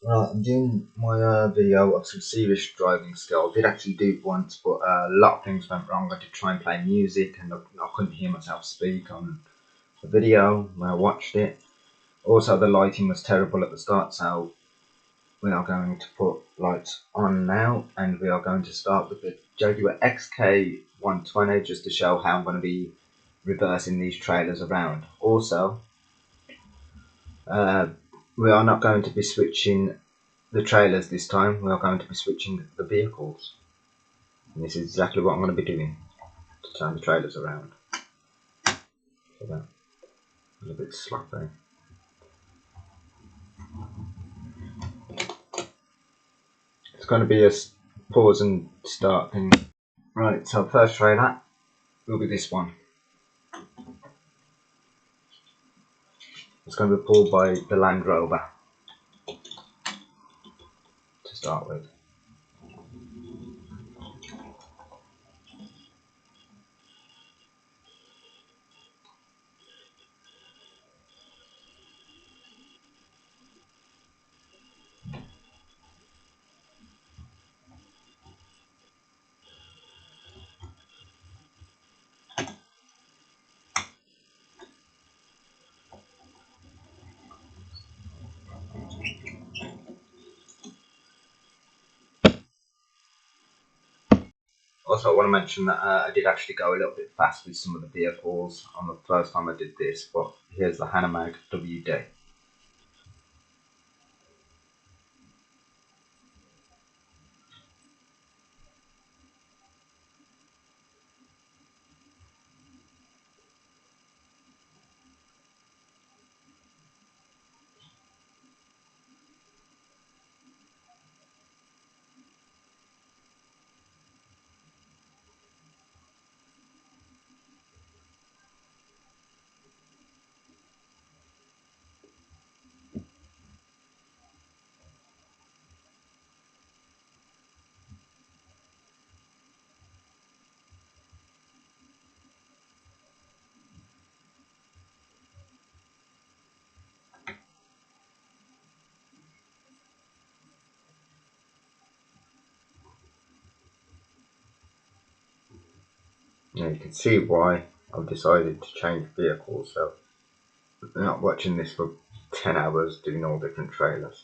Right, I'm doing my video of some serious driving skill. I did actually do it once, but a lot of things went wrong. I did try and play music, and I couldn't hear myself speak on the video when I watched it. Also, the lighting was terrible at the start, so we are going to put lights on now, and we are going to start with the Jaguar XK120 just to show how I'm going to be reversing these trailers around. Also, uh, we are not going to be switching the trailers this time. We are going to be switching the vehicles, and this is exactly what I'm going to be doing to turn the trailers around. So that was a bit sloppy. It's going to be a pause and start thing. Right, so first trailer will be this one. It's going to be pulled by the Land Rover to start with. Also, I want to mention that I did actually go a little bit fast with some of the vehicles on the first time I did this, but here's the Hanomag WD. Now you can see why I've decided to change vehicles, so I'm not watching this for 10 hours doing all different trailers.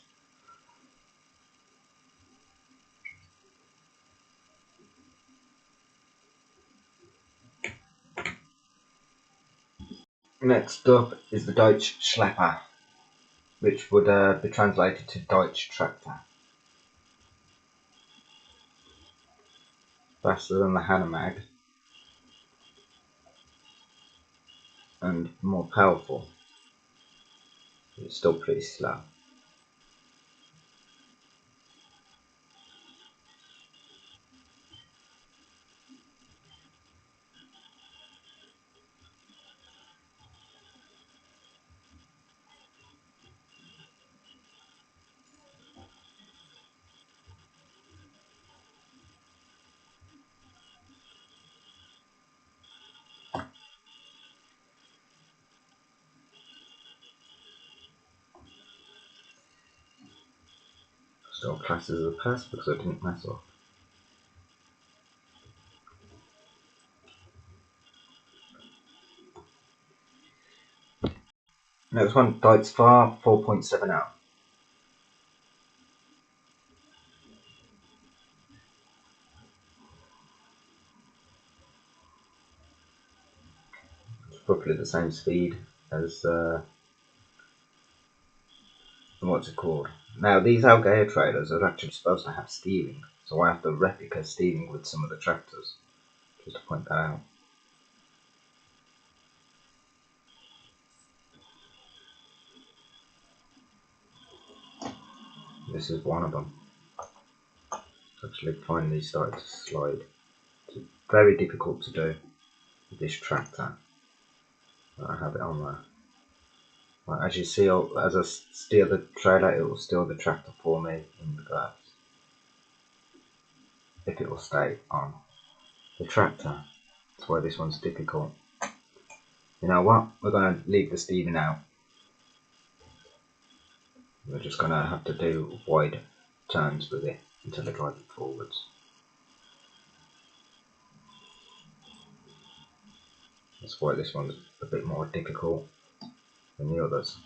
Next up is the Deutsche Schlepper, which would be translated to Deutsche Tractor. Faster than the Hanomag and more powerful. It's still pretty slow. Still classes as a pass because I didn't mess up. Next one, Deutz Fahr 4.70. It's roughly the same speed as what's it called? Now these Algaea trailers are actually supposed to have steering, so I have the replica steering with some of the tractors, just to point that out. This is one of them. Actually finally started to slide. It's very difficult to do with this tractor. I have it on there. Right, as you see, as I steer the trailer, it will steer the tractor for me in reverse. If it will stay on the tractor. That's why this one's difficult. You know what? We're going to leave the steering out. We're just going to have to do wide turns with it until I drive it forwards. That's why this one's a bit more difficult than the others.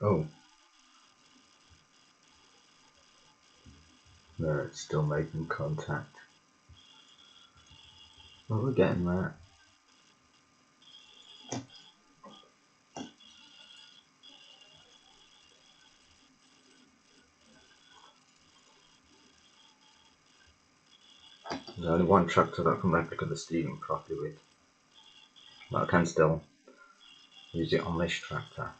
Oh, no, it's still making contact. Well, we're getting there. There's only one tractor that can replicate the steering properly with, but I can still use it on this tractor.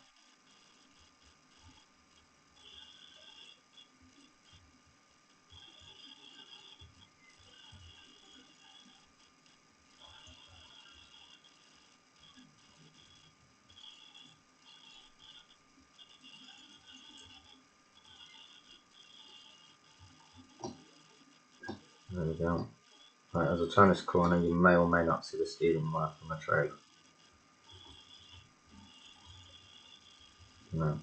There we go. Right, as I turn this corner, you may or may not see the steering work on the trailer. No.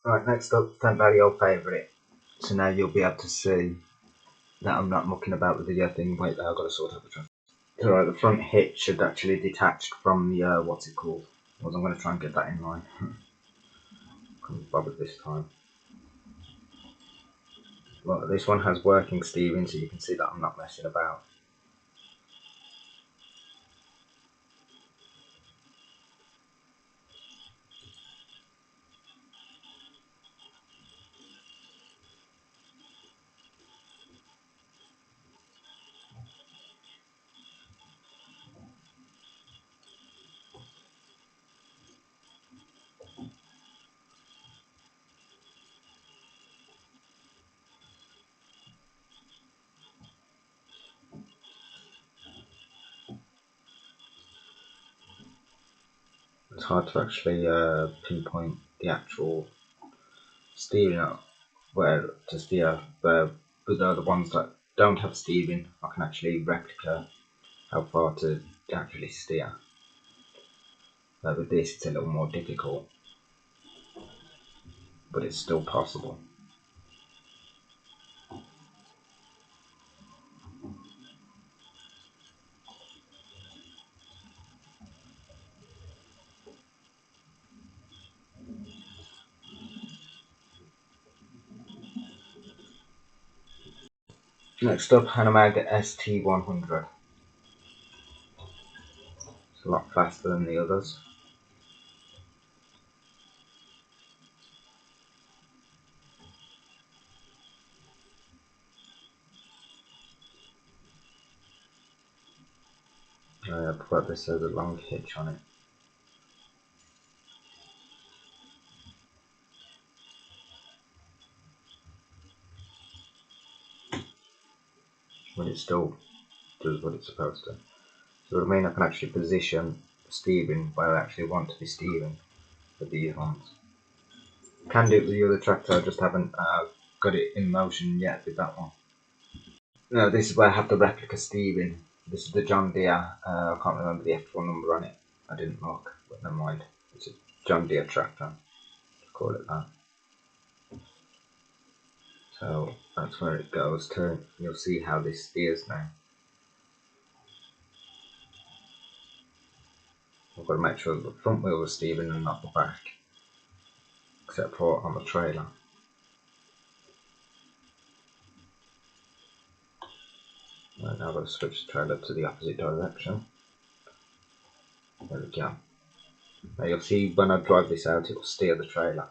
Right, next up, Fent Vallejo favourite. So now you'll be able to see that I'm not mucking about with the thing. Wait there, I've got to sort out the traffic. So right, the front hitch should actually detach from the, what's it called? Well, I'm going to try and get that in line. Couldn't bother this time. Well, this one has working steering, so you can see that I'm not messing about. It's hard to actually pinpoint the actual steering out where to steer, but the ones that don't have steering, I can actually replicate how far to actually steer. With this, it's a little more difficult, but it's still possible. Next up, Hanomag ST100. It's a lot faster than the others. But this has a long hitch on it. But it still does what it's supposed to. So what I mean, I can actually position the steering where I actually want to be steering for these ones. Can do it with the other tractor, I just haven't got it in motion yet with that one. No, this is where I have the replica steering. This is the John Deere, I can't remember the F1 number on it. I didn't look, but never mind. It's a John Deere tractor, let's call it that. So that's where it goes to. You'll see how this steers now. I've got to make sure the front wheel is steering and not the back, except for on the trailer. Right, now I've got to switch the trailer to the opposite direction. There we go. Now you'll see when I drive this out, it will steer the trailer.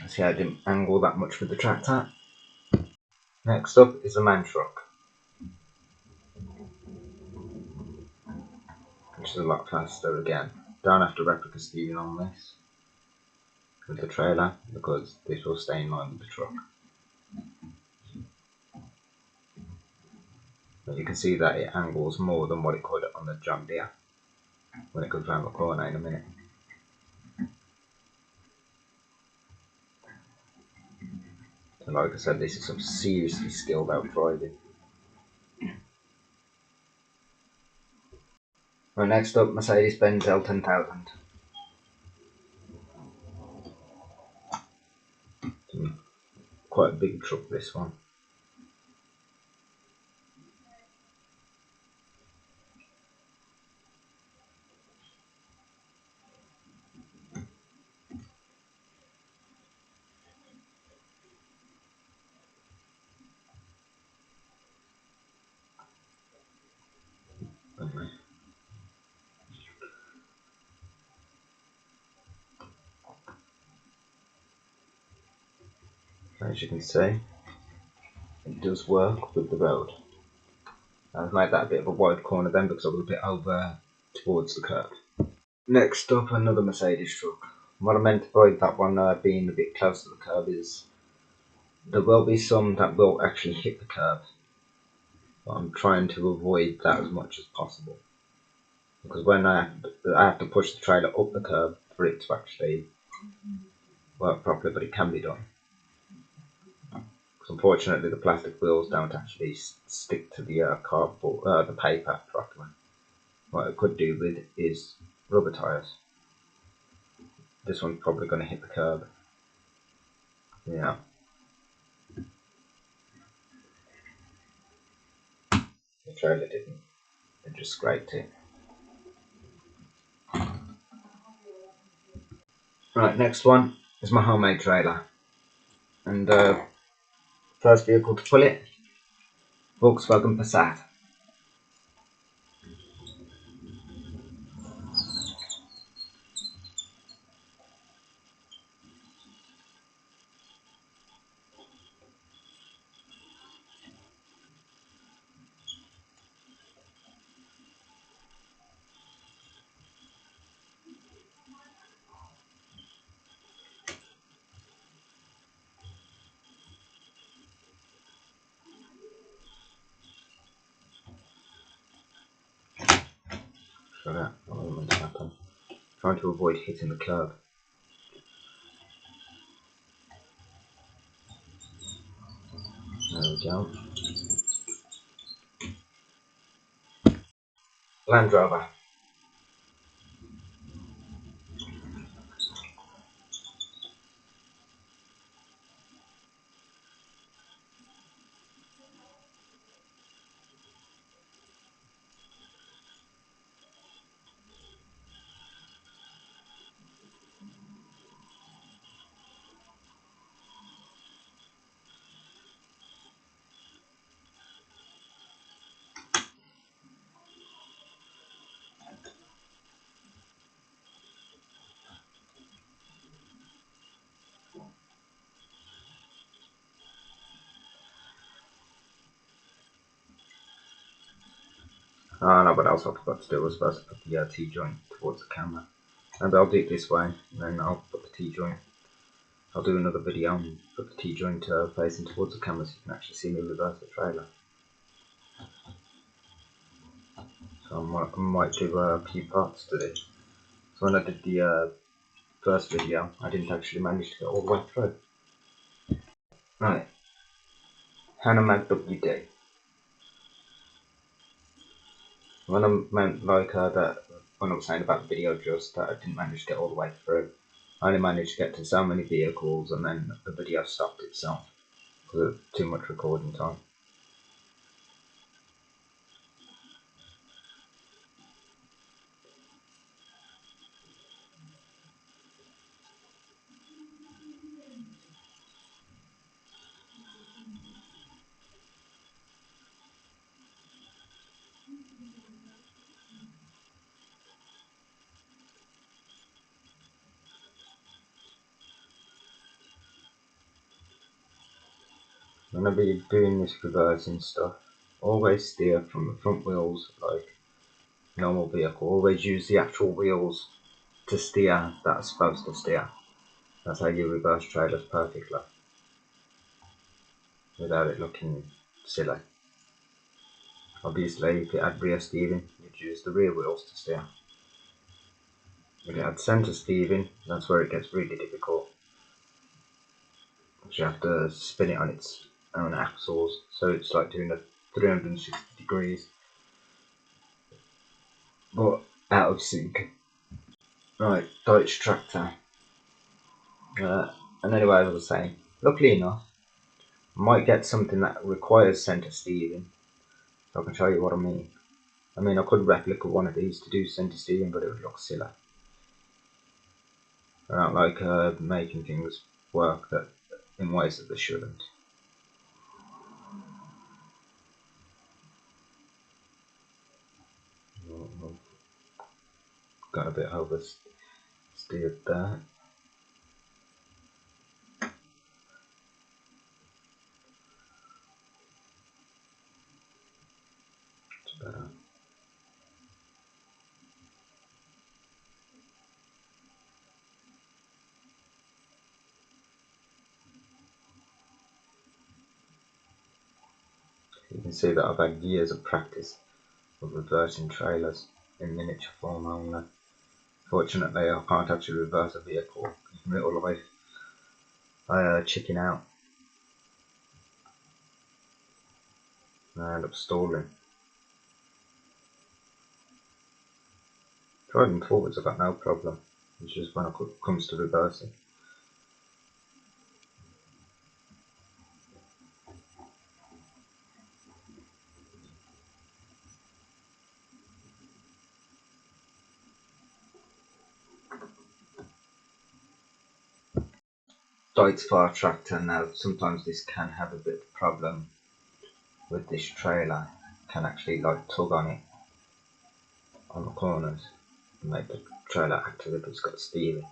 See, I didn't angle that much with the tractor. Next up is the man truck, which is a lot faster again. Don't have to replica steering on this. with the trailer because this will stay in line with the truck. But you can see that it angles more than what it could on the John Deere when it comes round the corner in a minute. And like I said, this is some seriously skilled out driving. Right, next up, Mercedes-Benz L10000. Quite a big truck, this one. As you can see, it does work with the road. I've made that a bit of a wide corner then because I was a bit over towards the curb. Next up, another Mercedes truck. What I meant by that one being a bit close to the curb is there will be some that will actually hit the curb. But I'm trying to avoid that as much as possible. Because when I have to push the trailer up the curb for it to actually work properly, but it can be done. Because unfortunately the plastic wheels don't actually stick to the cardboard, the paper properly. What I could do with is rubber tyres. This one's probably going to hit the curb. Yeah. The trailer didn't. It just scraped it. Right, next one is my homemade trailer. And first vehicle to pull it, Volkswagen Passat. So that wasn't meant to happen. Trying to avoid hitting the curb. There we go. Land Rover. Oh no, what else I forgot to do was supposed to put the T-joint towards the camera. And I'll do it this way, and then I'll put the T-joint. I'll do another video and put the T-joint facing towards the camera so you can actually see me reverse the trailer. So I might do a few parts to this. So when I did the first video, I didn't actually manage to get all the way through. Right, Hanomag WD. When I meant like that, when I was saying about the video just that I didn't manage to get all the way through, I only managed to get to so many vehicles and then the video stopped itself because of too much recording time. When I be doing this reversing stuff, always steer from the front wheels like normal vehicle. Always use the actual wheels to steer that are supposed to steer. That's how you reverse trailers perfectly, without it looking silly. Obviously, if it had rear steering, you'd use the rear wheels to steer. If it had centre steering, that's where it gets really difficult. You have to spin it on its own axles, so it's like doing a 360 degrees, but out of sync. Right, Deutsch tractor. And anyway, as I was saying, luckily enough, I might get something that requires centre steering, so I can show you what I mean. I mean, I could replica one of these to do centre steering, but it would look silly. I don't like making things work that in ways that they shouldn't. Got a bit oversteered there. It's better. You can see that I've had years of practice of reversing trailers in miniature form only. Fortunately, I can't actually reverse a vehicle in real life. I chicken out. I end up stalling. Driving forwards, I've got no problem. It's just when it comes to reversing. Deutz fire tractor. Now, sometimes this can have a bit of a problem with this trailer. It can actually like tug on it on the corners and make the trailer act as if it's got steering.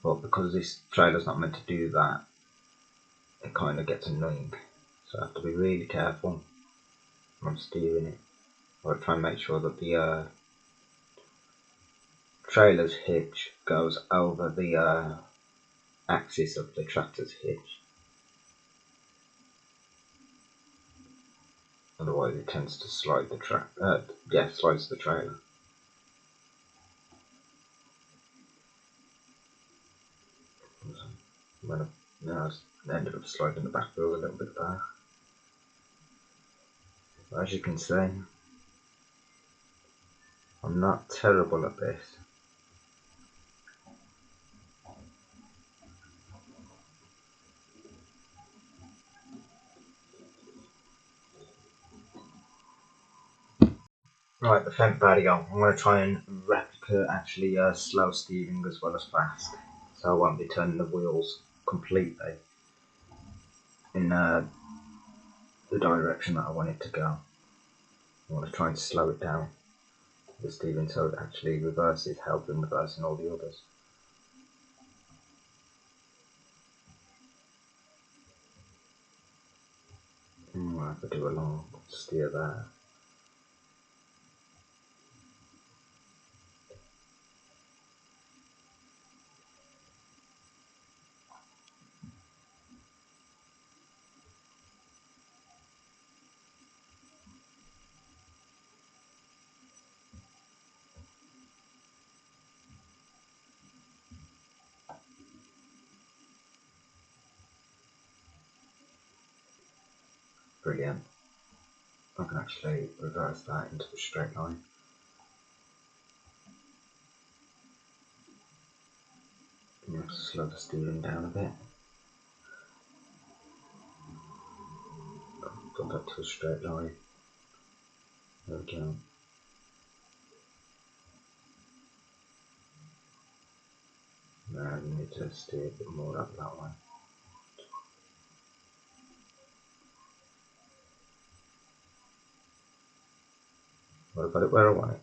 But because this trailer's not meant to do that, it kind of gets annoying. So I have to be really careful when I'm steering it. I try and make sure that the trailer's hitch goes over the axis of the tractor's hitch. Otherwise, it tends to slide the slides the trailer. When I ended up sliding the back wheel a little bit there. As you can see, I'm not terrible at this. Right, the Fendt Vario. I'm going to try and replica actually slow steering as well as fast. So I won't be turning the wheels completely in the direction that I want it to go. I want to try and slow it down, the steering, so it actually reverses, helping reversing all the others. I could do a long steer there. Brilliant. I can actually reverse that into a straight line. You have to slow the steering down a bit. Put that to a straight line. There we go. Now you need to steer a bit more up that way. What about it where I want it?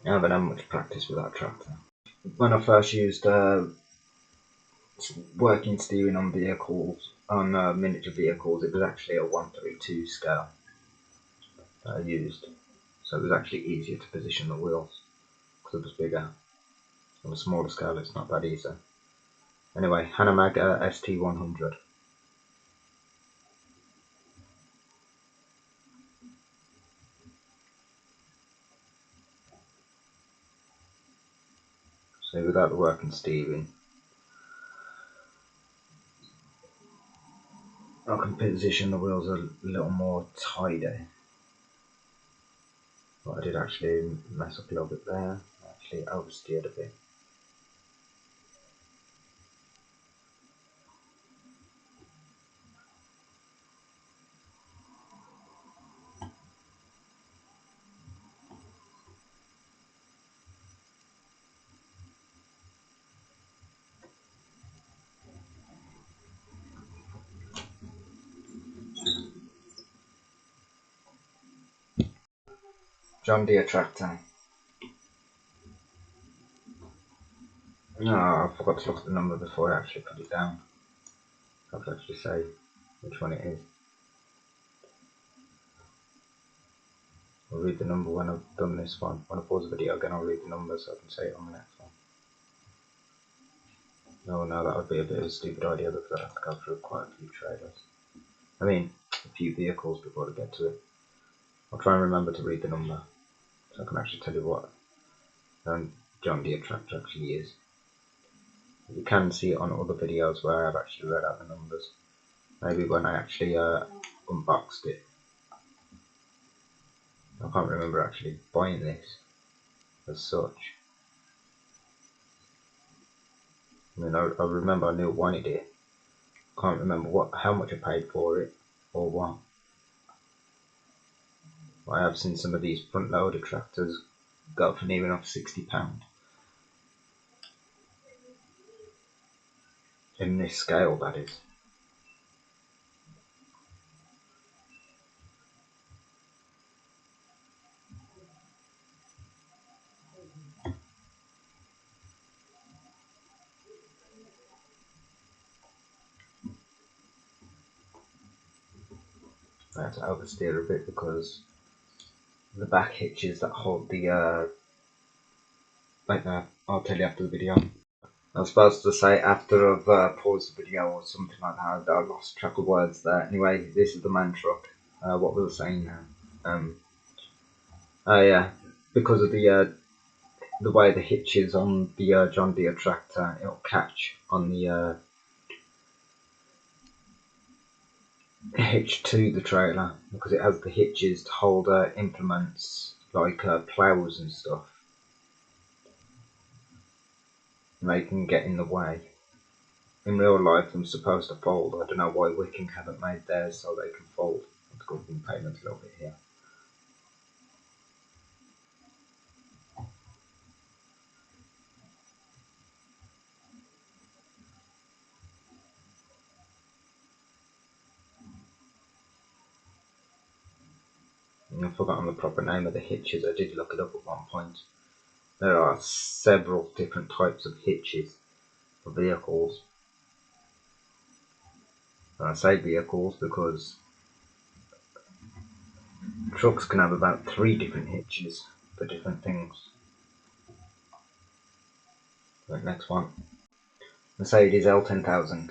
I haven't had much practice with that tractor. when I first used working steering on vehicles, on miniature vehicles, it was actually a 132 scale that I used. So it was actually easier to position the wheels because it was bigger. On a smaller scale, it's not that easy. Anyway, Hanomag ST100. So without the working steering, I can position the wheels a little more tidy. But I did actually mess up a little bit there. I actually oversteered a bit. John Deere tractor. No, I forgot to look at the number before I actually put it down. I have to actually say which one it is. I'll read the number when I've done this one. When I pause the video again, I'll read the number so I can say it on the next one. No, that would be a bit of a stupid idea because I'd have to go through quite a few trailers. I mean, a few vehicles before I get to it. I'll try and remember to read the number so I can actually tell you what John Deere tractor actually is. You can see it on other videos where I've actually read out the numbers. Maybe when I actually unboxed it. I can't remember actually buying this as such. I mean, I remember I knew I wanted it. Can't remember how much I paid for it or what. I have seen some of these front loader tractors go for near enough £60 in this scale, that is. I had to oversteer a bit because the back hitches that hold the like that. I'll tell you after the video. I was supposed to say after I've paused the video or something like that. I lost track of words there. Anyway, this is the man truck. What was I saying now? Oh yeah, because of the way the hitches on the John Deere tractor, it'll catch on the hitch to the trailer because it has the hitches to hold implements like ploughs and stuff. And they can get in the way. In real life, I'm supposed to fold. I don't know why Wiking haven't made theirs so they can fold. Let's go from payment a little bit here. I've forgotten the proper name of the hitches. I did look it up at one point. There are several different types of hitches for vehicles. And I say vehicles because trucks can have about 3 different hitches for different things. Right, next one. Mercedes L10000.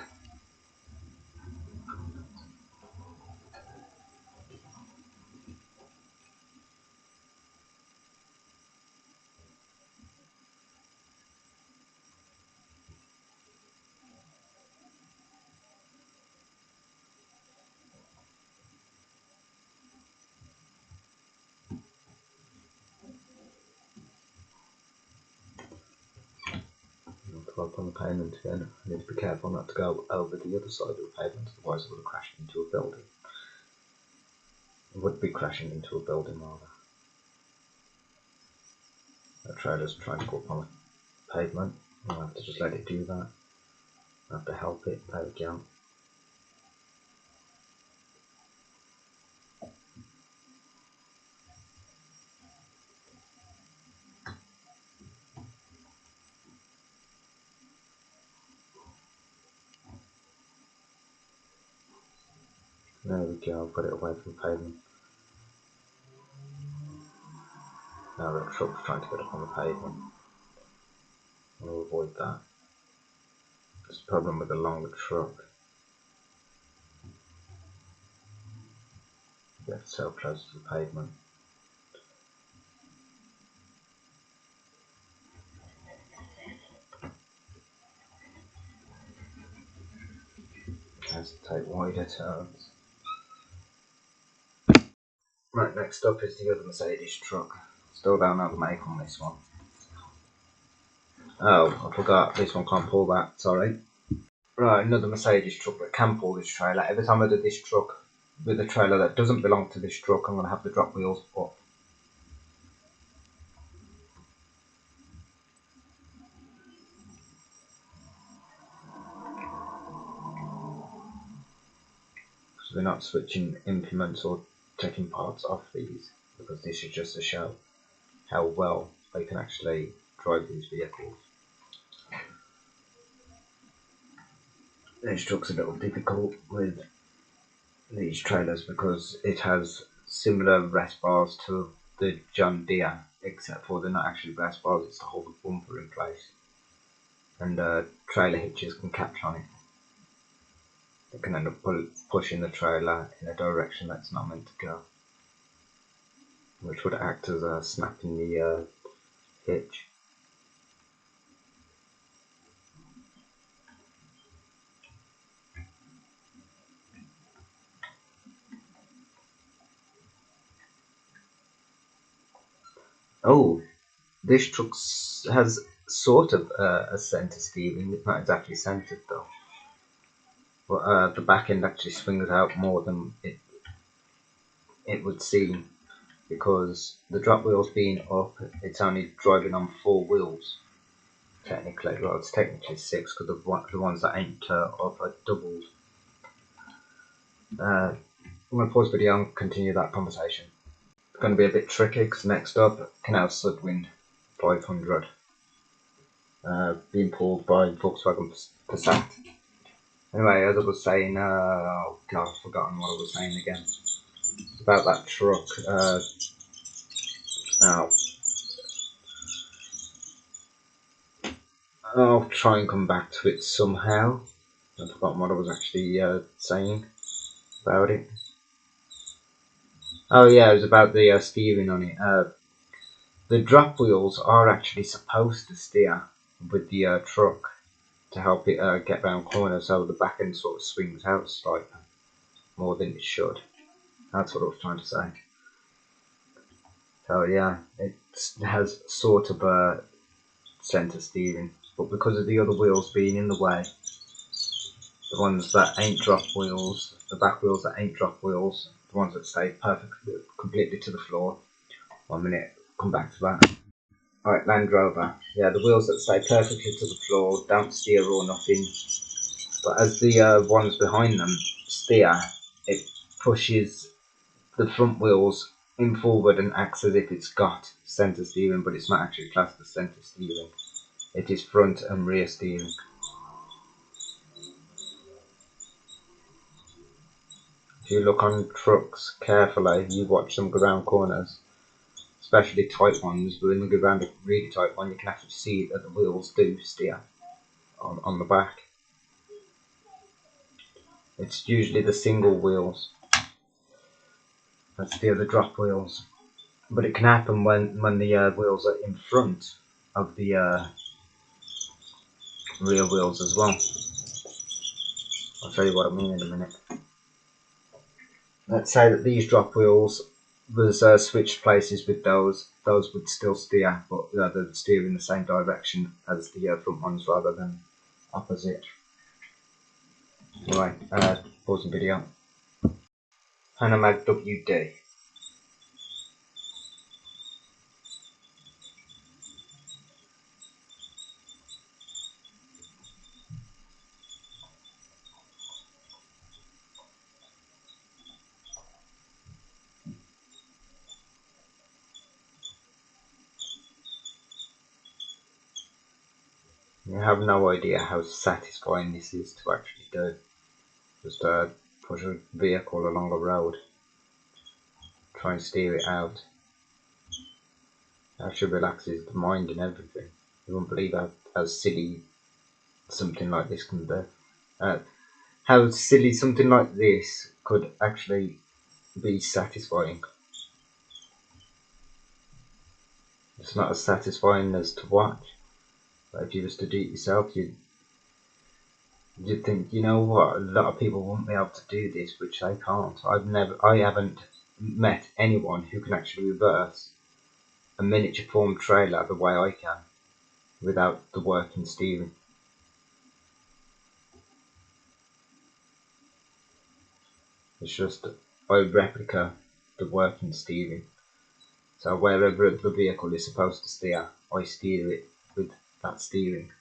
To open the pavement again, I need to be careful not to go over the other side of the pavement, otherwise I would have crashed into a building. I would be crashing into a building rather. That trailer's trying to go up on the pavement. I'll have to just let it do that. I have to help it. There we go. There we go, I've got it away from pavement. Now the truck's trying to get up on the pavement. We'll avoid that. There's a problem with the longer truck. Get so close to the pavement. Has to take wider turns. Right, next up is the other Mercedes truck. Still don't know the make on this one. Oh, I forgot, this one can't pull that, sorry. Right, another Mercedes truck that can pull this trailer. Every time I do this truck with a trailer that doesn't belong to this truck, I'm going to have the drop wheels up. So we're not switching implements or taking parts off these, because this is just to show how well they can actually drive these vehicles. This truck's a little difficult with these trailers because it has similar rest bars to the John Deere, except for they're not actually rest bars, it's to hold the bumper in place. And trailer hitches can catch on it. It can end up pushing the trailer in a direction that's not meant to go, which would act as a snap in the hitch. Oh, this truck has sort of a centre steering. It's not exactly centred though, but the back end actually swings out more than it would seem, because the drop wheels being up, it's only driving on 4 wheels. Technically, well, it's technically 6 because the ones that ain't up are doubled. I'm going to pause the video and continue that conversation. It's going to be a bit tricky because next up, Canal Sudwind 500. Being pulled by Volkswagen Passat. Anyway, as I was saying, oh god, I've forgotten what I was saying again. It's about that truck. Now, I'll try and come back to it somehow. I've forgotten what I was actually saying about it. Oh yeah, it was about the steering on it. The drop wheels are actually supposed to steer with the truck to help it get round corners, so the back end sort of swings out slightly more than it should. That's what I was trying to say. So yeah, it has sort of a centre steering, but because of the other wheels being in the way, the ones that ain't drop wheels, the back wheels that ain't drop wheels, the ones that stay perfectly, completely to the floor. 1 minute, come back to that. Alright, Land Rover. Yeah, the wheels that stay perfectly to the floor, don't steer or nothing. But as the ones behind them steer, it pushes the front wheels in forward and acts as if it's got centre steering, but it's not actually classed as centre steering. It is front and rear steering. If you look on trucks carefully, you watch them go around corners, especially tight ones, but when you go around a really tight one, you can actually see that the wheels do steer on the back. It's usually the single wheels that steer the drop wheels, but it can happen when the wheels are in front of the rear wheels as well. I'll show you what I mean in a minute. Let's say that these drop wheels was switched places with those would still steer, but they'd steer in the same direction as the front ones rather than opposite. Anyway, pause the video. Hanomag WD. You have no idea how satisfying this is to actually do. Just push a vehicle along a road, try and steer it out. That actually relaxes the mind and everything. You won't believe how silly something like this can be. How silly something like this could actually be satisfying. It's not as satisfying as to watch, but if you was to do it yourself, you'd think, you know what, a lot of people won't be able to do this, which they can't. I haven't met anyone who can actually reverse a miniature form trailer the way I can, without the working steering. It's just, I replica the working steering. So wherever the vehicle is supposed to steer, I steer it with that steering.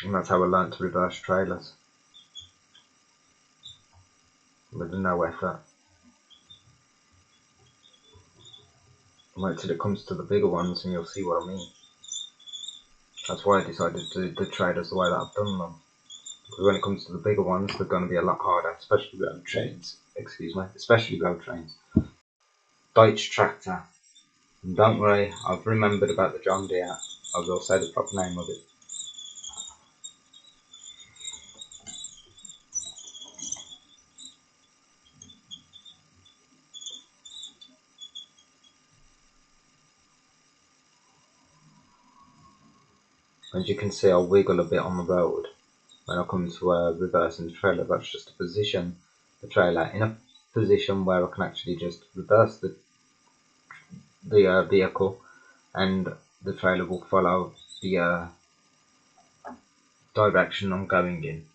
And that's how I learnt to reverse trailers. With no effort. Wait till it comes to the bigger ones and you'll see what I mean. That's why I decided to do the trailers the way that I've done them. Because when it comes to the bigger ones, they're going to be a lot harder, especially road trains. Especially road trains. Deutsch tractor. And don't worry, I've remembered about the John Deere. I will say the proper name of it. As you can see, I'll wiggle a bit on the road when I come to reversing the trailer. That's just to position the trailer in a position where I can actually just reverse the vehicle, and the trailer will follow the direction I'm going in.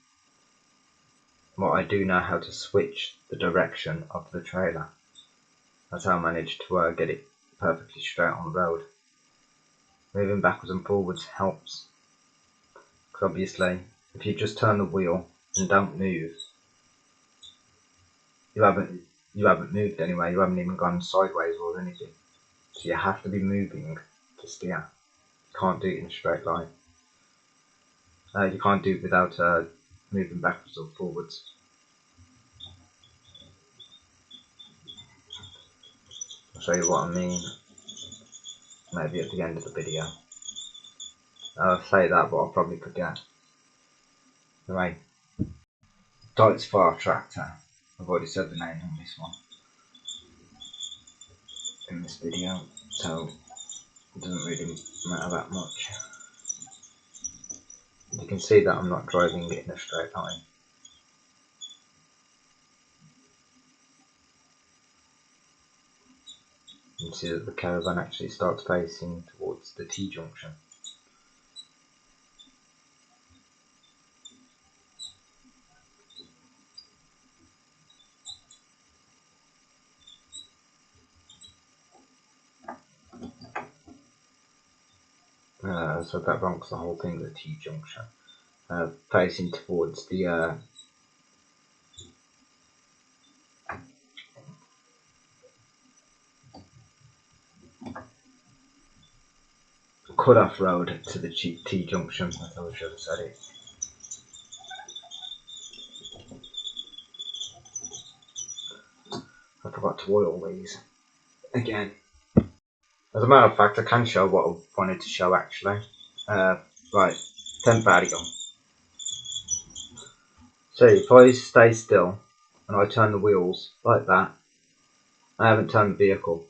What I do know how to switch the direction of the trailer. That's how I managed to get it perfectly straight on the road. Moving backwards and forwards helps, because obviously if you just turn the wheel and don't move, you haven't moved anyway. You haven't even gone sideways or anything. So you have to be moving to steer. You can't do it in a straight line. You can't do it without moving backwards or forwards. I'll show you what I mean maybe at the end of the video. I'll say that, but I'll probably forget. Anyway, Deutz Far Tractor. I've already said the name on this one in this video, so it doesn't really matter that much. You can see that I'm not driving it in a straight line. You can see that the caravan actually starts facing towards the T-junction. So that wrong, because the whole thing is a T-junction. Facing towards the cut-off road to the T-junction. I thought I should have said it. I forgot to oil these again. As a matter of fact, I can show what I wanted to show actually. Right, Temprario. So if I stay still and I turn the wheels like that, I haven't turned the vehicle.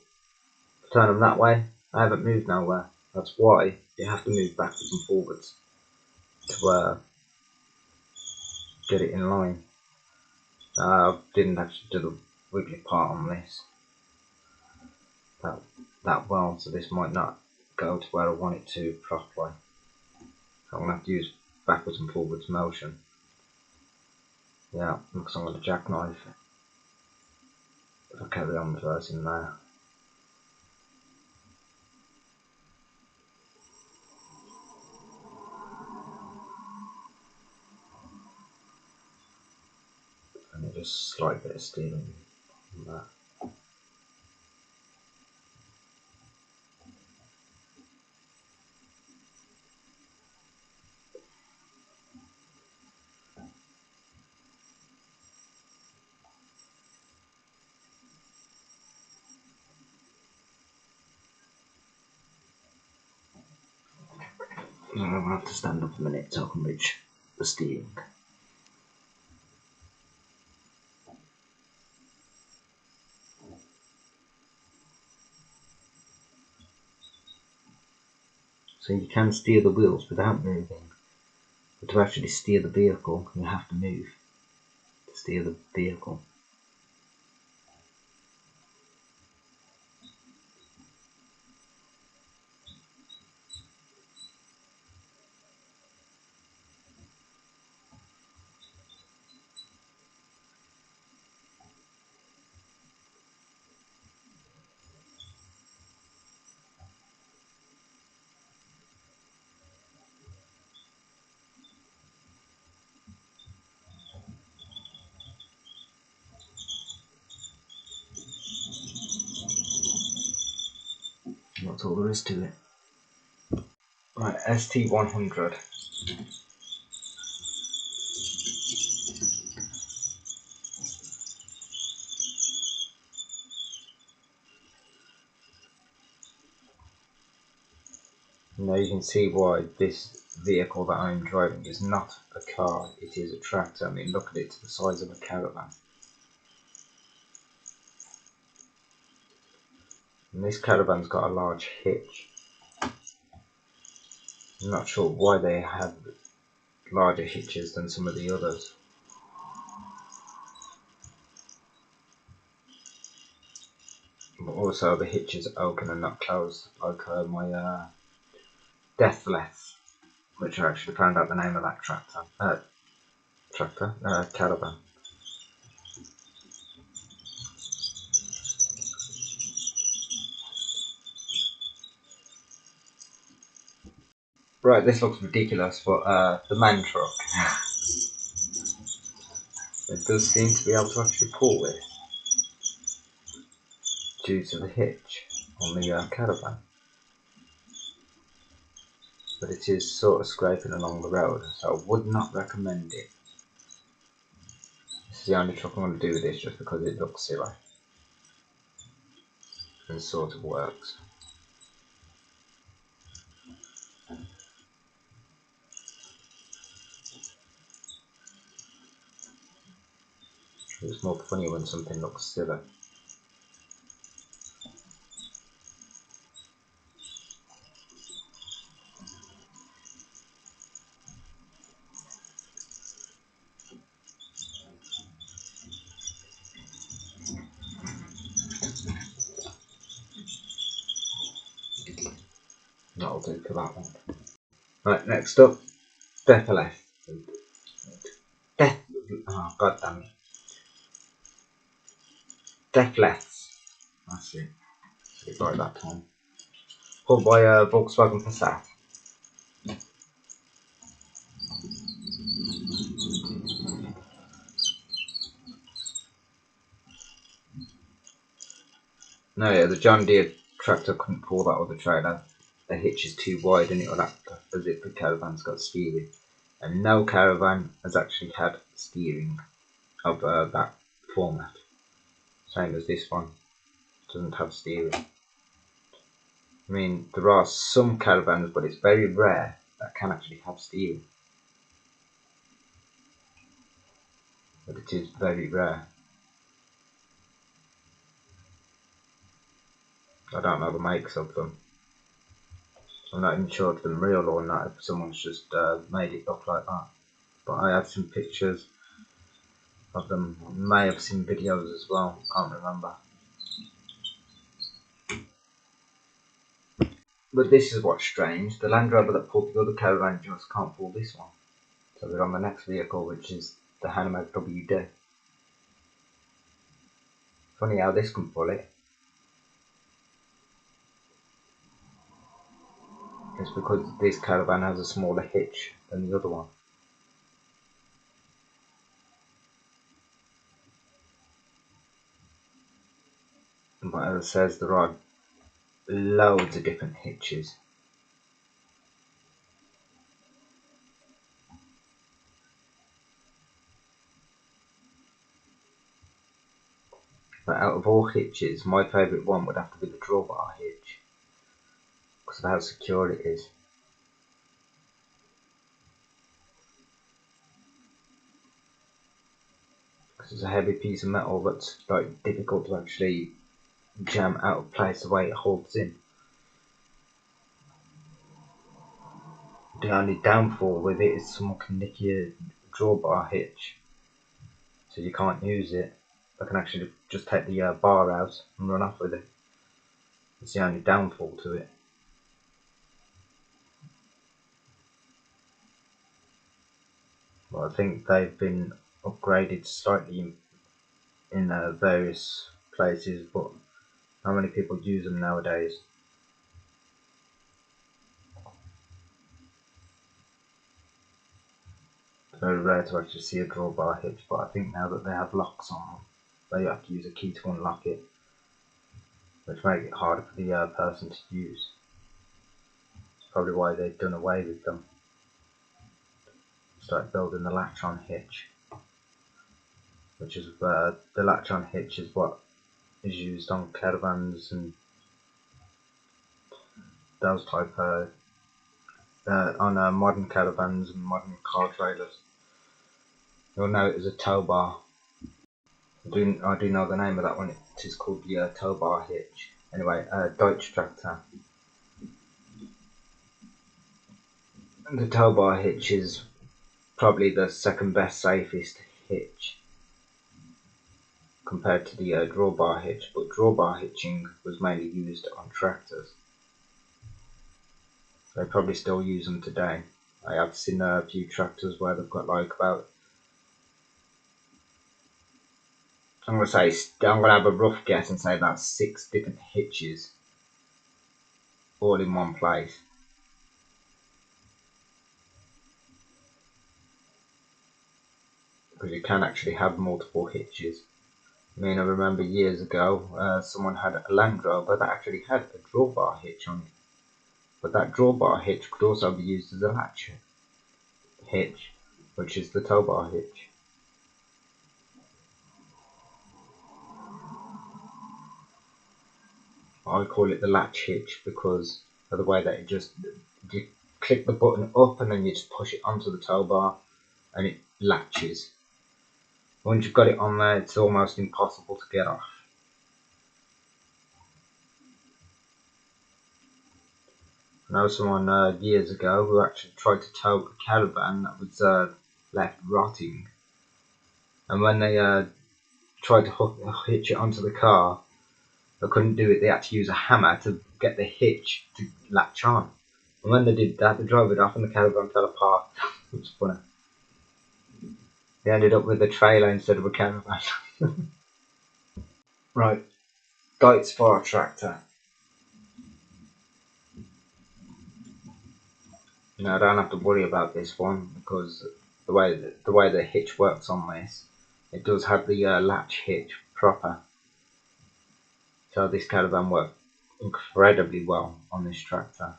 If I turn them that way, I haven't moved nowhere. That's why you have to move backwards and forwards to get it in line. I didn't actually do the wiggly part on this that well, so this might not go to where I want it to properly. So I'm going to have to use backwards and forwards motion. Yeah, because I'm going to jackknife it. If I carry on reversing there. And just slight bit of steering on that. I'm going to have to stand up a minute so I can reach the steering. So you can steer the wheels without moving, but to actually steer the vehicle you have to move to steer the vehicle. That's all there is to it. Right, ST100. Now you can see why this vehicle that I'm driving is not a car, it is a tractor. I mean, look at it, it's the size of a caravan. And this caravan's got a large hitch. I'm not sure why they have larger hitches than some of the others. But also the hitches are open and not closed, like my Deathless, which I actually found out the name of that caravan. Right, this looks ridiculous, but the man truck, it does seem to be able to actually pull this due to the hitch on the caravan. But it is sort of scraping along the road, so I would not recommend it. This is the only truck I'm going to do with this just because it looks silly and sort of works. It's more funny when something looks silly. That'll do for that one. Right, next up, Deathless. Oh, god damn it. Deathless. That's it. It's right that time. Pulled by a Volkswagen Passat. No, yeah, the John Deere tractor couldn't pull that other trailer. The hitch is too wide and it'll act as if the caravan's got steering. And no caravan has actually had steering of that format. Same as this one. Doesn't have steering. I mean, there are some caravans, but it's very rare that can actually have steering. But it is very rare. I don't know the makes of them. I'm not even sure if they're real or not, if someone's just made it look like that. But I have some pictures of them. I may have seen videos as well, can't remember. But this is what's strange, the Land Rover that pulled the other caravan just can't pull this one. So we're on the next vehicle, which is the Hanomag WD. Funny how this can pull it. It's because this caravan has a smaller hitch than the other one. But as it says, there are loads of different hitches. But out of all hitches, my favourite one would have to be the drawbar hitch, because of how secure it is. because it's a heavy piece of metal that's like difficult to actually jam out of place the way it holds in. The only downfall with it is someone can nick your drawbar hitch, so you can't use it. They can actually just take the bar out and run off with it. It's the only downfall to it. Well, I think they've been upgraded slightly in various places, but how many people use them nowadays? Very rare to actually see a drawbar hitch, but I think now that they have locks on them, they have to use a key to unlock it, which makes it harder for the person to use. It's probably why they've done away with them. Start building the latch-on hitch, which is the latch-on hitch is what is used on caravans and those type on modern caravans and modern car trailers. You'll know it as a tow bar. I do know the name of that one. It is called the tow bar hitch. Anyway, Deutsch tractor. The tow bar hitch is probably the second best, safest hitch compared to the drawbar hitch, but drawbar hitching was mainly used on tractors. They probably still use them today. I have seen a few tractors where they've got like about, I'm gonna have a rough guess and say about 6 different hitches all in one place. Because you can actually have multiple hitches. I mean, I remember years ago, someone had a Land Rover that actually had a drawbar hitch on it. But that drawbar hitch could also be used as a latch hitch, which is the tow bar hitch. I call it the latch hitch because of the way that you click the button up and then you just push it onto the tow bar and it latches. Once you've got it on there, it's almost impossible to get off. I know someone years ago who actually tried to tow a caravan that was left rotting, and when they tried to hitch it onto the car, they couldn't do it. They had to use a hammer to get the hitch to latch on. And when they did that, they drove it off and the caravan fell apart. It was funny. They ended up with a trailer instead of a caravan. Right, Deutz Fire Tractor. Now I don't have to worry about this one because the way the hitch works on this, it does have the latch hitch proper. So this caravan worked incredibly well on this tractor,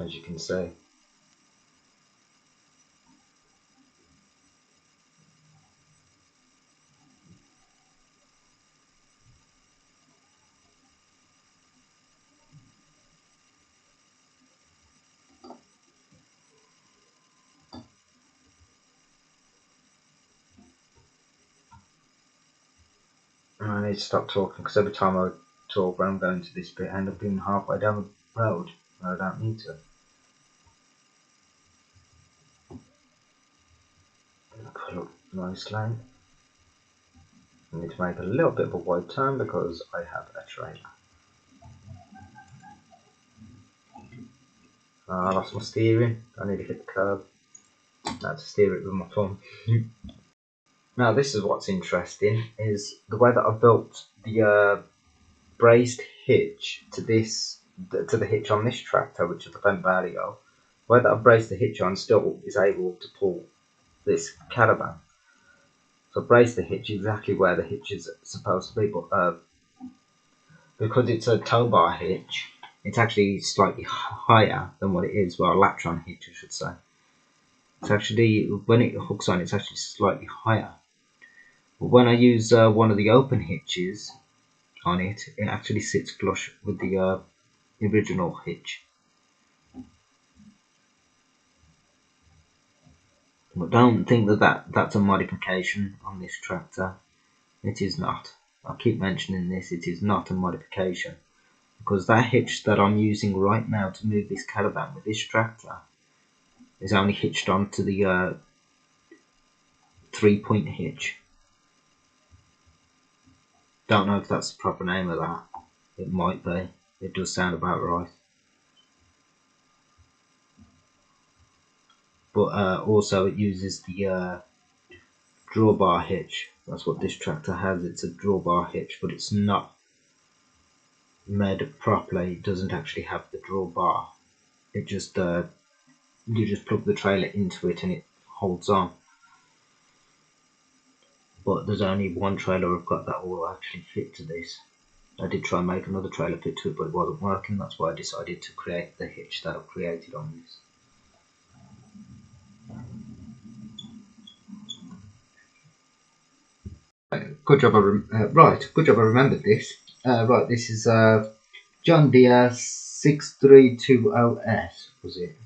as you can see. I need to stop talking because every time I talk when I'm going to this bit, I end up being halfway down the road and I don't need to. Pull up nicely. I need to make a little bit of a wide turn because I have a trailer. I lost my steering. I need to hit the curb. I have to steer it with my thumb. Now this is what's interesting, is the way that I built the braced hitch to the hitch on this tractor, which is the Fendt Vario. The way that I've braced the hitch on still is able to pull this caravan. So I braced the hitch exactly where the hitch is supposed to be, but because it's a tow bar hitch, it's actually slightly higher than what it is, well, a latch-on hitch I should say. It's actually, when it hooks on, it's actually slightly higher. But when I use one of the open hitches on it, it actually sits flush with the original hitch. But don't think that's a modification on this tractor. It is not. I keep mentioning this, it is not a modification. Because that hitch that I'm using right now to move this caravan with this tractor is only hitched onto the 3-point hitch. Don't know if that's the proper name of that. It might be. It does sound about right. But also it uses the drawbar hitch. That's what this tractor has. It's a drawbar hitch, but it's not made properly. It doesn't actually have the drawbar. It just you just plug the trailer into it and it holds on. But there's only one trailer I've got that will actually fit to this. I did try and make another trailer fit to it, but it wasn't working. That's why I decided to create the hitch that I've created on this. Good job. Good job. I remembered this. Right, this is John Deere 6320S. Was it?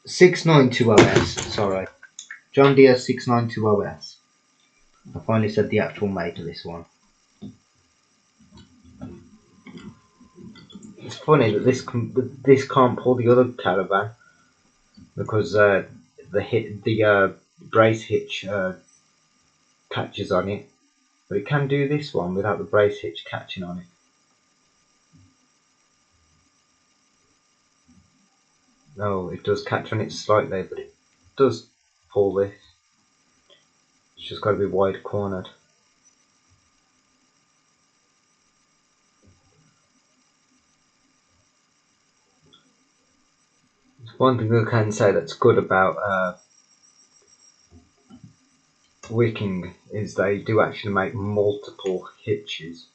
(692OS). Sorry, John Deere 692OS. I finally said the actual make of this one. It's funny that this can't pull the other caravan because the brace hitch catches on it, but it can do this one without the brace hitch catching on it. No, it does catch on it slightly, but it does pull this. It's just got to be wide cornered. One thing I can say that's good about Wiking is they do actually make multiple hitches.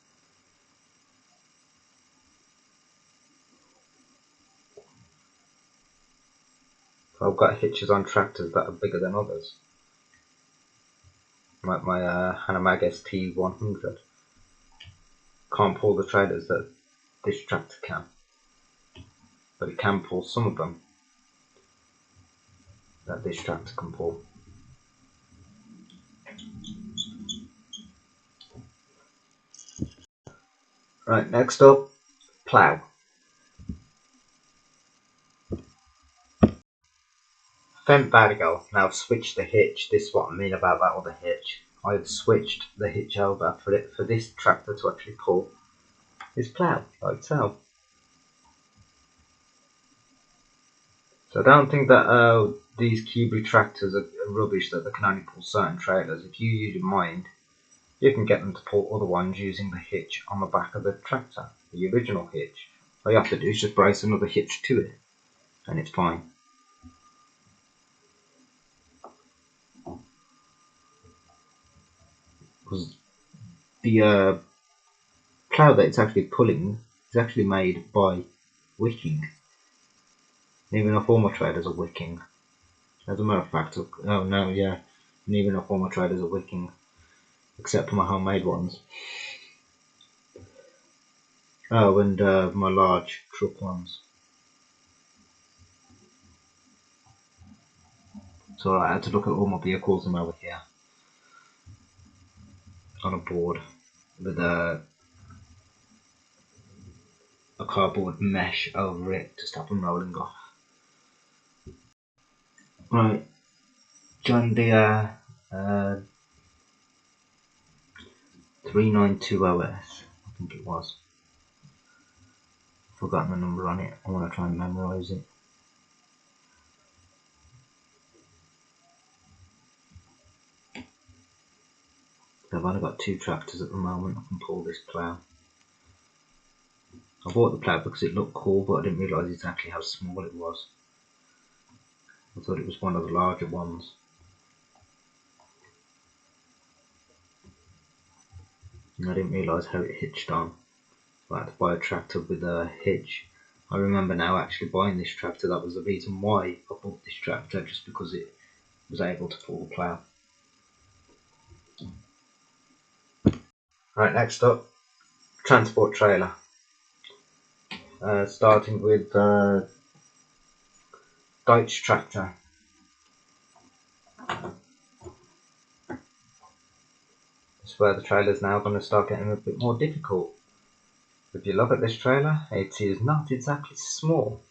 I've got hitches on tractors that are bigger than others. Like my Hanomag ST100 can't pull the trailers that this tractor can, but it can pull some of them that this tractor can pull. Right, next up, plough. Fent Bargo. Now I've switched the hitch. This is what I mean about that other hitch. I've switched the hitch over for this tractor to actually pull this plough like so. So I don't think that these Cubic tractors are rubbish that they can only pull certain trailers. If you use your mind, you can get them to pull other ones using the hitch on the back of the tractor, the original hitch. All you have to do is just brace another hitch to it, and it's fine. Because the plough that it's actually pulling is actually made by Wiking. Even our former traders are Wiking. As a matter of fact, oh no, yeah, and even our former traders are Wiking, except for my homemade ones. Oh, and my large truck ones. So I had to look at all my vehicles and over here on a board with a cardboard mesh over it to stop them rolling off. Right, John Deere 392OS, I think it was. Forgotten the number on it. I want to try and memorise it. I've only got 2 tractors at the moment. I can pull this plough. I bought the plough because it looked cool, but I didn't realise exactly how small it was. I thought it was one of the larger ones. And I didn't realise how it hitched on. So I had to buy a tractor with a hitch. I remember now actually buying this tractor. That was the reason why I bought this tractor, just because it was able to pull the plough. Right, next up, transport trailer. Starting with Deutsche Tractor. That's where the trailer's now going to start getting a bit more difficult. If you look at this trailer, it is not exactly small.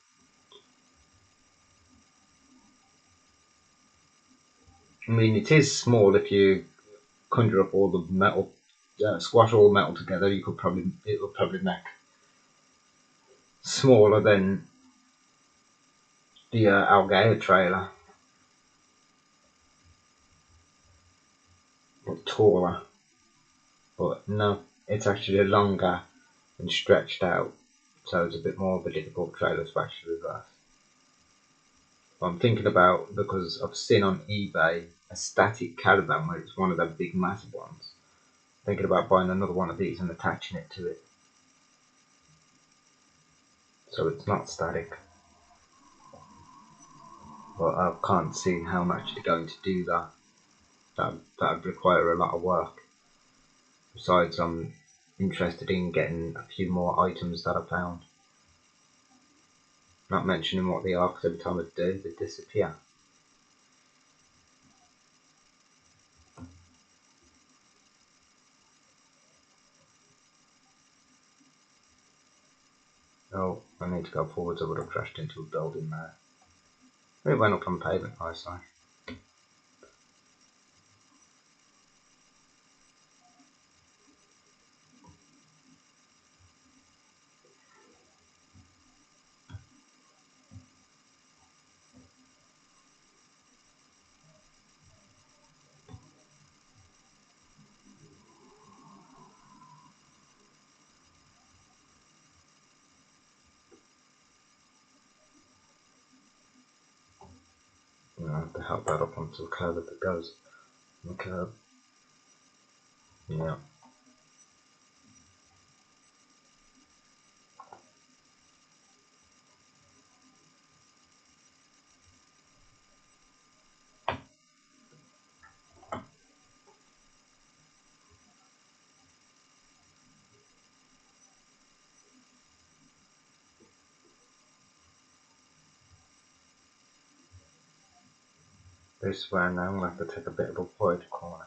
I mean, it is small if you conjure up all the metal, squash all the metal together. It will probably make smaller than the Algea trailer, but taller. But no, it's actually longer and stretched out, so it's a bit more of a difficult trailer to actually reverse. I'm thinking about, because I've seen on eBay a static caravan where it's one of the big massive ones. Thinking about buying another one of these and attaching it to it, so it's not static. But I can't see how I'm actually going to do that. That'd require a lot of work. Besides, I'm interested in getting a few more items that I found. Not mentioning what they are, because every time I do, they disappear. Oh, I need to go forwards. I would have crashed into a building there. It went up on pavement nicely. I have to help that up onto the curb if it goes on the curb. Yeah. This way now I'm going to have to take a bit of a wide corner.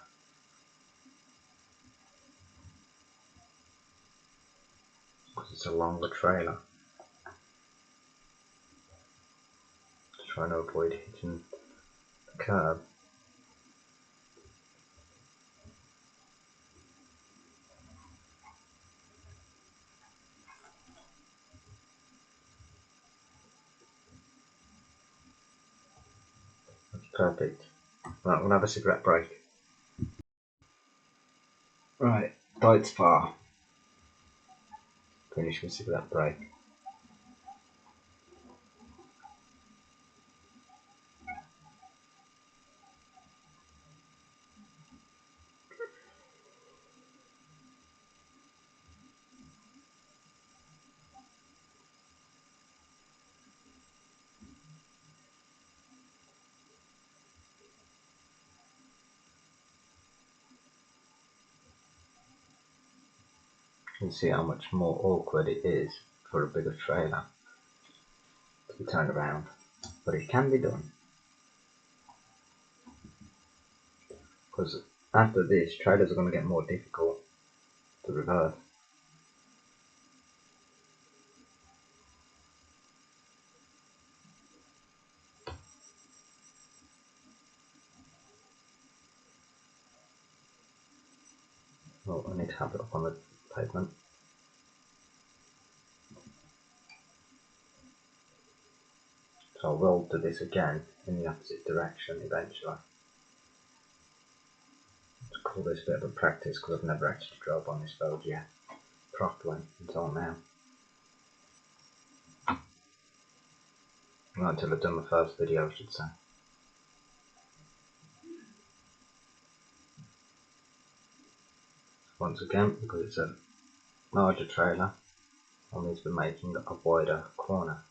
Because it's a longer trailer. Trying to avoid hitting the curb. That's perfect. Right, we'll have a cigarette break. Right, Deutz Fahr. Finish my cigarette break. You can see how much more awkward it is for a bigger trailer to be turned around, but it can be done. Because after this, trailers are going to get more difficult to reverse. Oh, I need to have it up on the pavement. So I will do this again in the opposite direction eventually. Let's call this a bit of a practice, because I've never actually drove on this road yet properly until now. Not until I've done my first video, I should say. Once again, because it's a larger trailer, I'll need to be making a wider corner.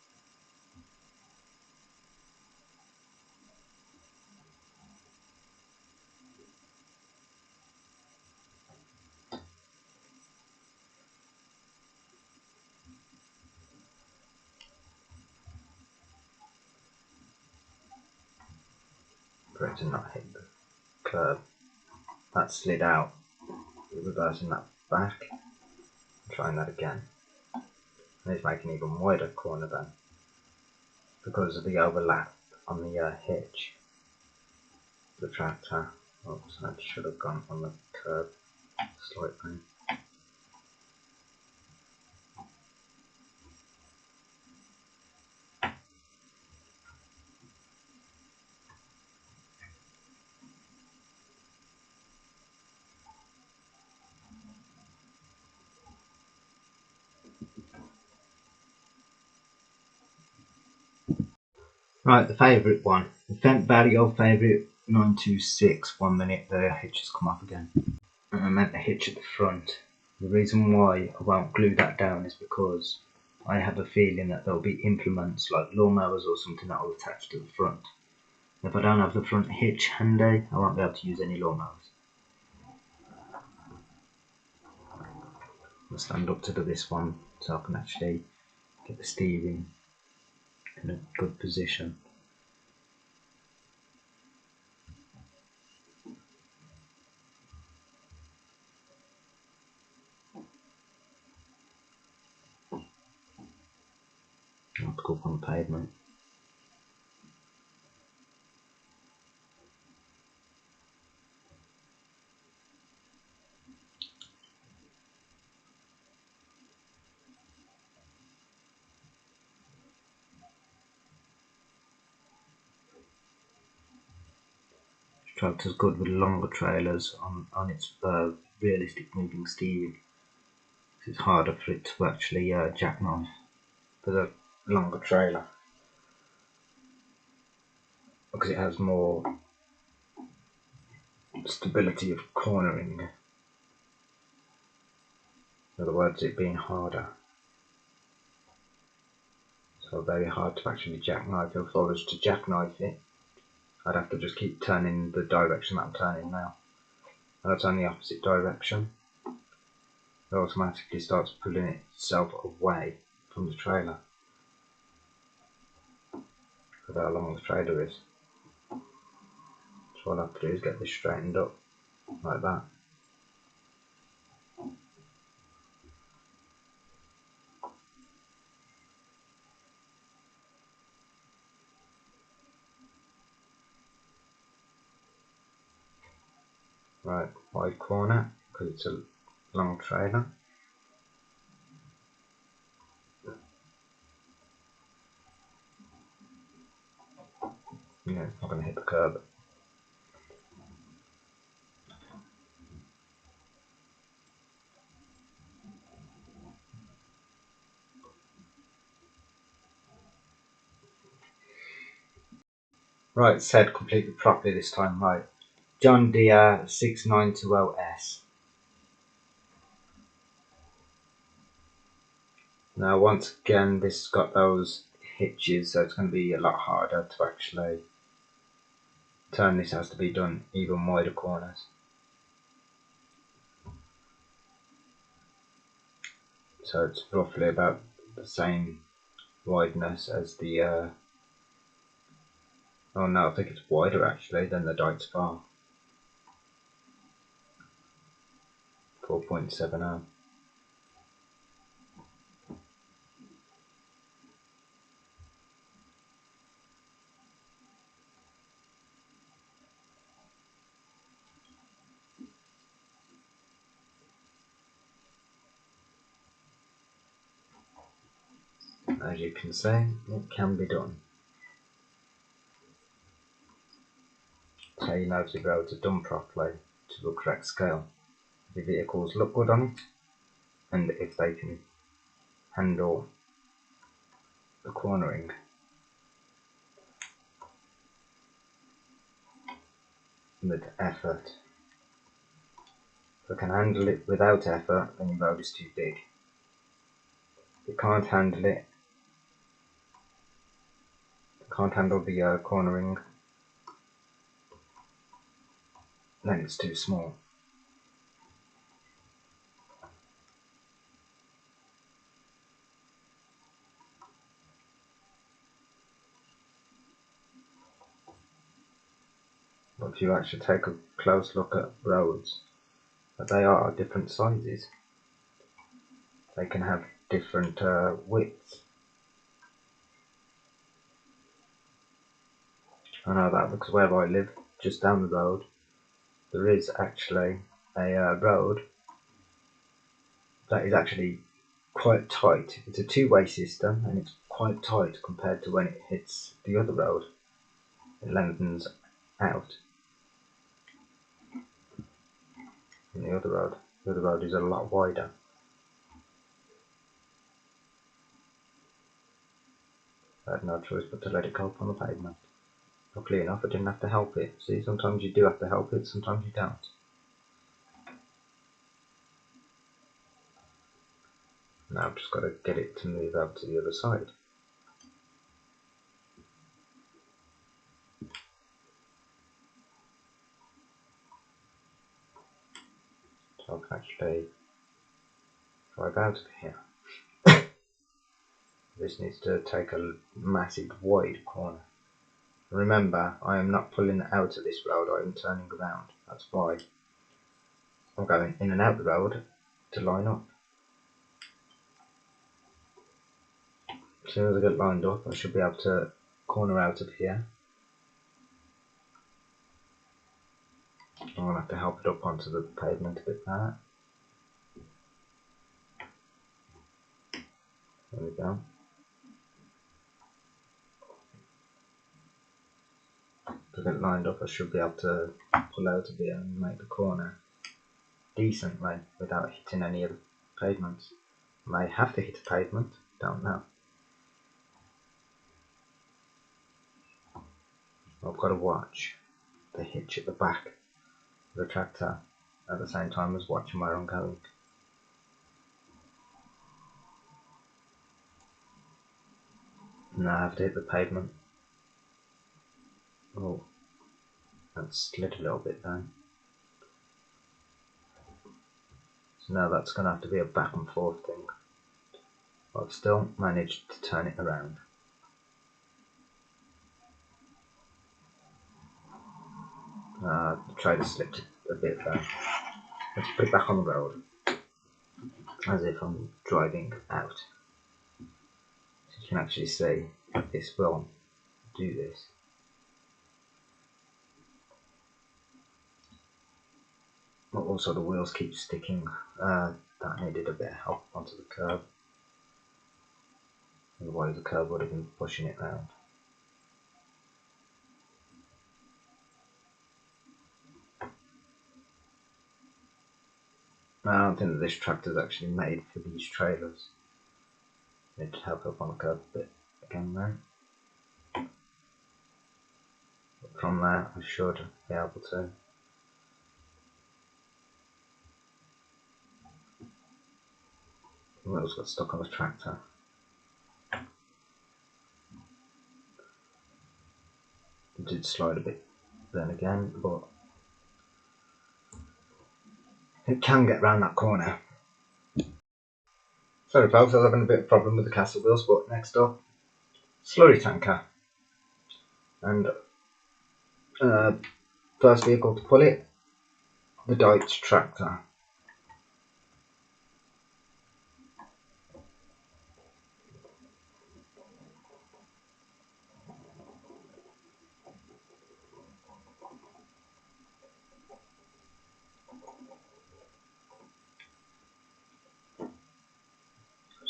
for it to not hit the curb. That slid out, reversing that back, trying that again. And it's making an even wider corner then, because of the overlap on the hitch. The tractor, oops, that should have gone on the curb slightly. Right, the favourite one. The Fendt Valio Favourite 926, 1 minute, the hitch has come off again. And I meant the hitch at the front. The reason why I won't glue that down is because I have a feeling that there'll be implements like lawnmowers or something that will attach to the front. If I don't have the front hitch handy, I won't be able to use any lawnmowers. I'll stand up to this one so I can actually get the steering in a good position. Not to go up on the pavement. This tractor's good with longer trailers on its realistic moving steering. It's harder for it to actually jackknife for the longer trailer because it has more stability of cornering. In other words, it being harder. So very hard to actually jackknife. If I was to jackknife it, I'd have to just keep turning the direction that I'm turning now. And that's on the opposite direction. It automatically starts pulling itself away from the trailer. Because how long the trailer is. So all I have to do is get this straightened up like that. Right, wide corner because it's a long trailer. Yeah, it's not going to hit the curb. Right, said completely properly this time, right. John Deere 6920S. Now once again this has got those hitches, so it's going to be a lot harder to actually turn. This has to be done even wider corners. So it's roughly about the same wideness as the oh no, I think it's wider actually than the Dyke Spa. 4.70. As you can see, it can be done. So you know to be able to done properly to the correct scale. The vehicles look good on it, and if they can handle the cornering. With effort. If I can handle it without effort, then your road is too big. If you can't handle it, can't handle the cornering, then it's too small. if you actually take a close look at roads, that they are different sizes. They can have different widths. I know that because where I live, just down the road, there is actually a road that is actually quite tight. It's a two-way system and it's quite tight compared to when it hits the other road. It lengthens out. And the other road is a lot wider. I had no choice but to let it go up on the pavement. Luckily enough, I didn't have to help it. See, sometimes you do have to help it, sometimes you don't. Now I've just got to get it to move over to the other side. So I can actually drive out of here. This needs to take a massive wide corner. Remember, I am not pulling out of this road, I am turning around. That's why I'm going in and out the road to line up. As soon as I get lined up, I should be able to corner out of here. I'm going to have to help it up onto the pavement a bit there. There we go. To get lined up, I should be able to pull out of here and make the corner decently without hitting any of the pavements. I may have to hit a pavement, don't know. I've got to watch the hitch at the back of the tractor at the same time as watching where I'm going. Now I have to hit the pavement. Oh, that slid a little bit then. So now that's going to have to be a back and forth thing. I've still managed to turn it around. The trailer slipped a bit there. Let's put it back on the road, as if I'm driving out. So you can actually see that this will do this. But also the wheels keep sticking. That needed a bit of help onto the curb. Otherwise the curb would have been pushing it round. I don't think that this tractor is actually made for these trailers. Need to help up on the curb a bit again then. But from there I should be able to. The wheels got stuck on the tractor. It did slide a bit then again, but it can get round that corner. Sorry folks, I was having a bit of a problem with the Castle wheels, but next up, slurry tanker. And first vehicle to pull it, the Deutz tractor.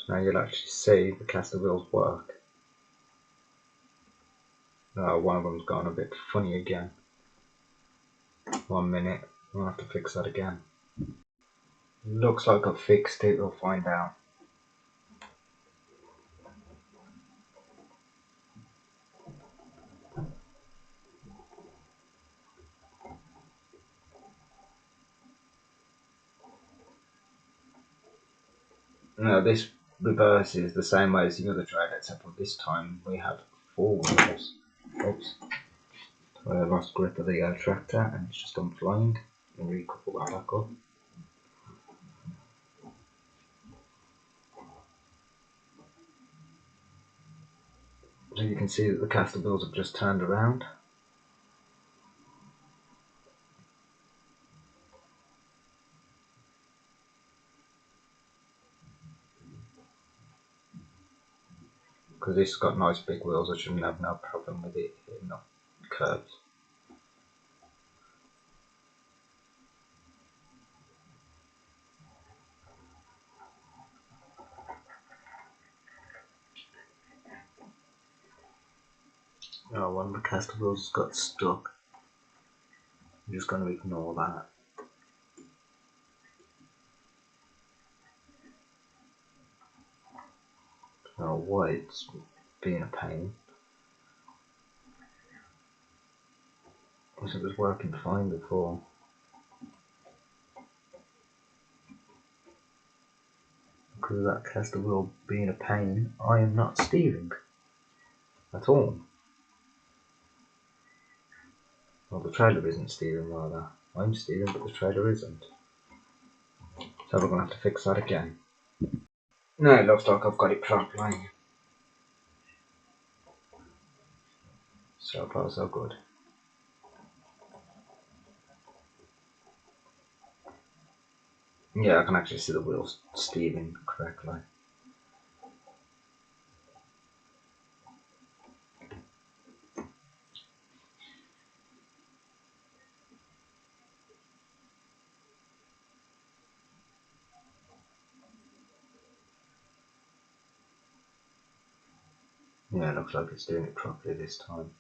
So now you'll actually see the Castle wheels work. One of them's gone a bit funny again. 1 minute, I'll have to fix that again. Looks like I've fixed it, we'll find out. Now this reverses the same way as the other trailer, except for this time we have 4 wheels. Oops. So I lost grip of the tractor and it's just gone flying. And recouple that back up. So you can see that the caster wheels have just turned around. because it's got nice big wheels, I shouldn't have no problem with it hitting the curbs. Oh, one of the caster wheels got stuck. I'm just going to ignore that. I don't know why it's being a pain. Because it was working fine before. Because of that caster wheel being a pain, I am not steering at all. Well, the trailer isn't steering rather. I'm steering, but the trailer isn't. So we're going to have to fix that again. No, it looks like I've got it properly. So far so good. Yeah, I can actually see the wheels steering correctly. Yeah, it looks like it's doing it properly this time.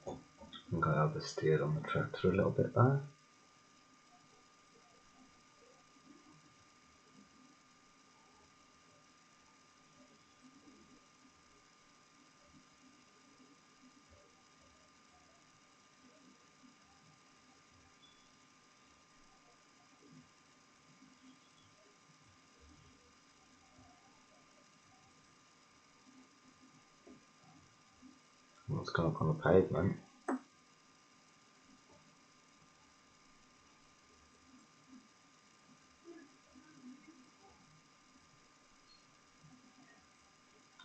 I think I oversteered on the tractor a little bit there. It's gone up on the pavement.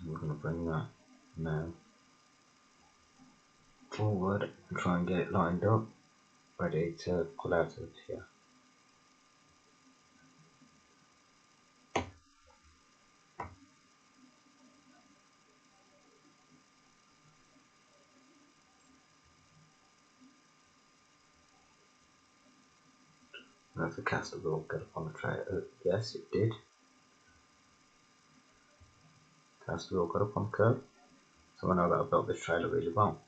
We're going to bring that now forward and try and get it lined up, ready to pull out of here. That's the caster wheel get up on the trailer. Yes, it did. Caster wheel got up on the curb. So I know that I've built this trailer really well.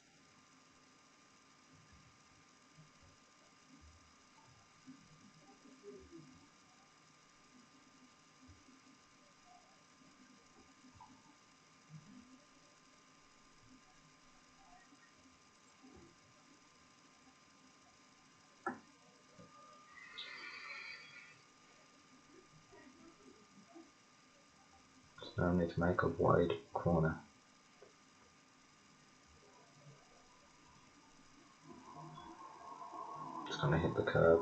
So now I need to make a wide corner. It's going to hit the curb.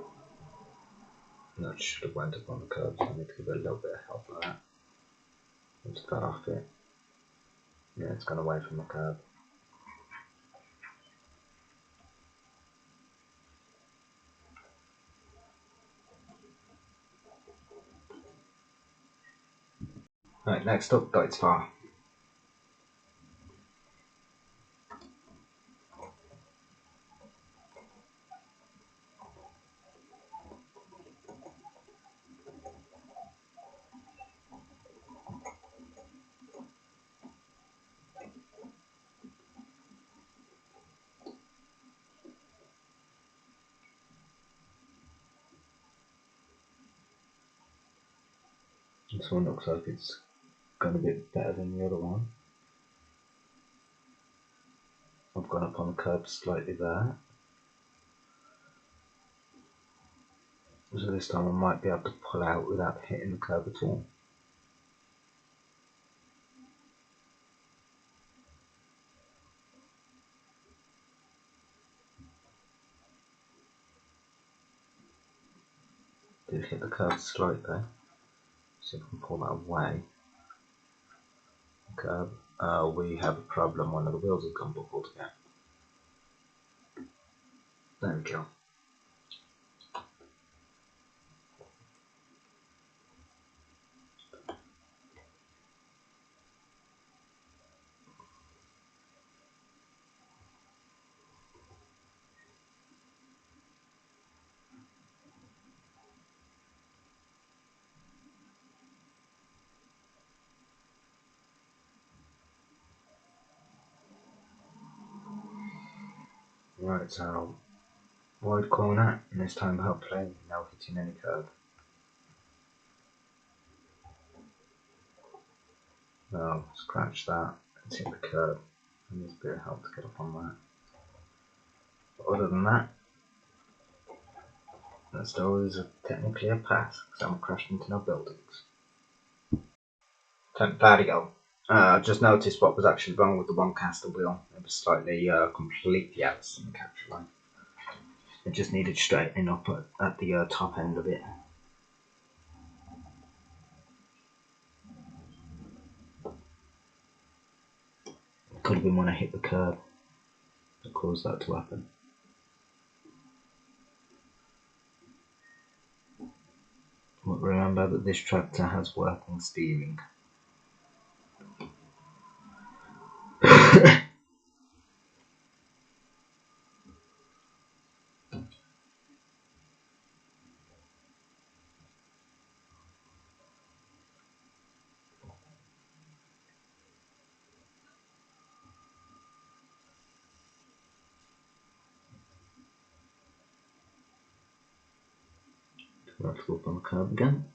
No, it should have went up on the curb, so I need to give it a little bit of help with that. Just got off it. Yeah, it's gone away from the curb. Right, next up, Deutz Fahr. This one looks like it's gone a bit better than the other one. I've gone up on the curb slightly there. So this time I might be able to pull out without hitting the curb at all. did hit the curb slightly. See if we can pull that away. Curb. We have a problem. One of the wheels has gone buckled again. There we go. Right, so wide corner, and this time hopefully no hitting any curb. No, scratch that, let's hit the curb. I need a bit of help to get up on that. But other than that, that still is technically a pass, because I haven't crashed into no buildings. There we go. I just noticed what was actually wrong with the one caster wheel. It was slightly completely out of the capture line. It just needed straightening up at the top end of it. It could have been when I hit the curb that caused that to happen. But remember that this tractor has working steering. We'll have to go up on the curb again.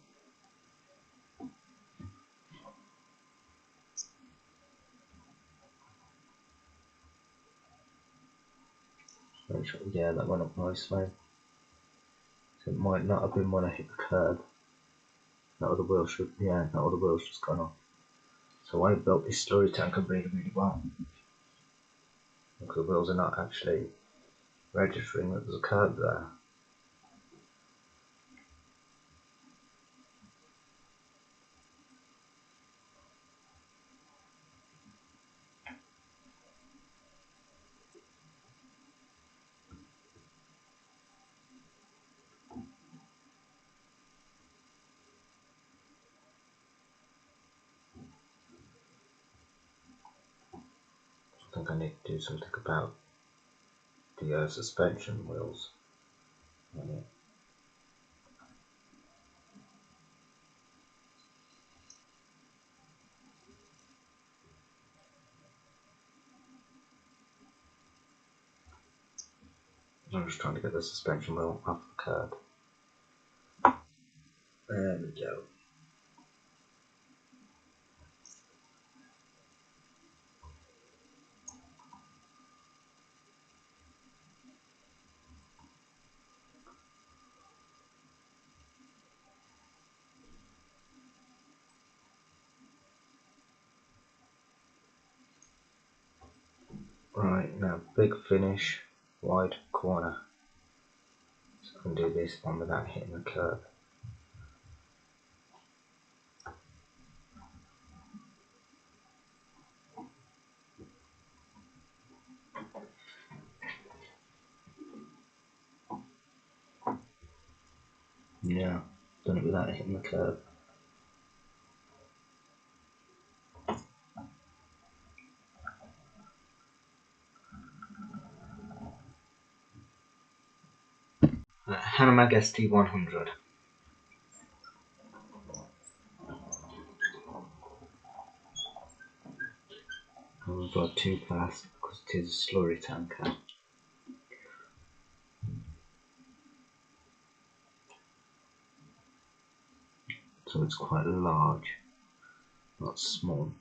Yeah, that went up nicely. So it might not have been when I hit the curb. That other wheel should, yeah, that other wheel's just gone off. So I built this slurry tanker really, really well. Because the wheels are not actually registering that there's a curb there. I think I need to do something about the suspension wheels. I'm just trying to get the suspension wheel off the curb. There we go. Right, now big finish, wide corner. So I can do this one without hitting the curb. Yeah, done it without hitting the curb. Hanomag ST100. We've got too fast because it is a slurry tanker. So it's quite large, not small.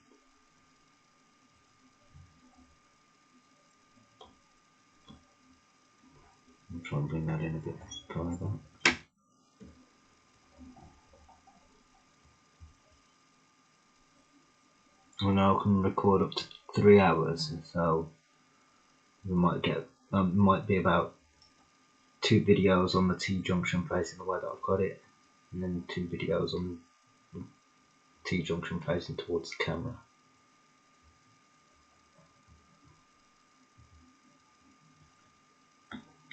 I'll try and bring that in a bit further. Well, now I can record up to 3 hours, so we might get might be about 2 videos on the T-junction facing the way that I've got it. and then 2 videos on the T-junction facing towards the camera.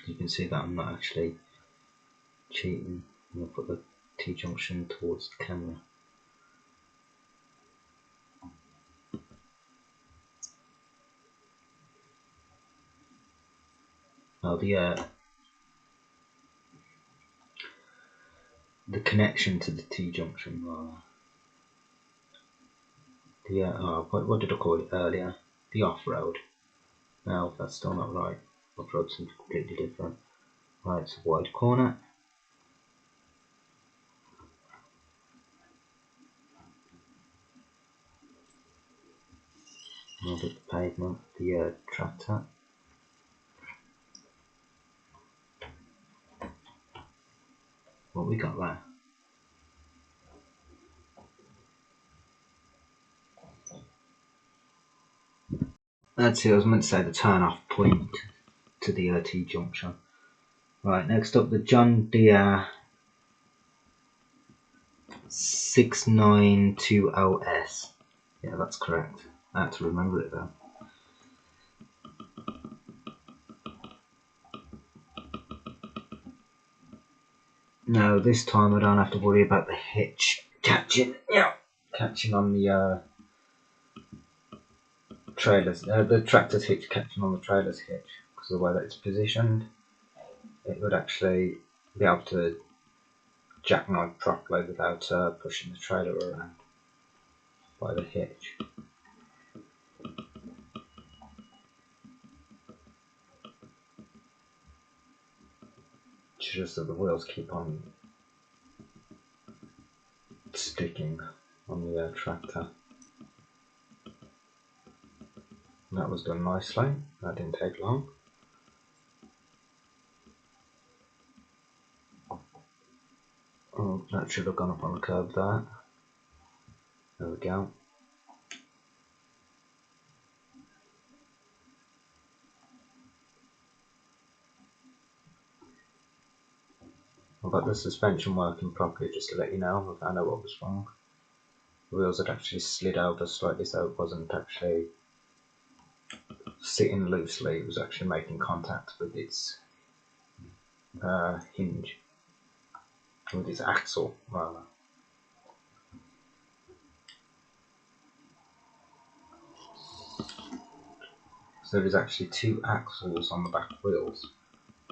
You can see that I'm not actually cheating. I'm going to put the T-junction towards the camera. Now the connection to the T-junction, what did I call it earlier? The off-road. Now that's still not right. Off-road's something completely different. Right, it's a wide corner. Now the pavement, the tractor. What we got there? That's it, I was meant to say the turn off point to the T-junction. Right, next up the John Deere 6920S. Yeah, that's correct. I had to remember it though. Now this time I don't have to worry about the hitch catching on the trailers. The tractor's hitch catching on the trailer's hitch, because of the way that it's positioned. It would actually be able to jackknife properly without pushing the trailer around by the hitch. It's just that the wheels keep on sticking on the tractor. And that was done nicely. That didn't take long. Oh, that should have gone up on the curb there. There we go. I got the suspension working properly, just to let you know. I found out what was wrong. The wheels had actually slid over slightly, so it wasn't actually sitting loosely, it was actually making contact with its hinge, with its axle rather. So there's actually 2 axles on the back wheels,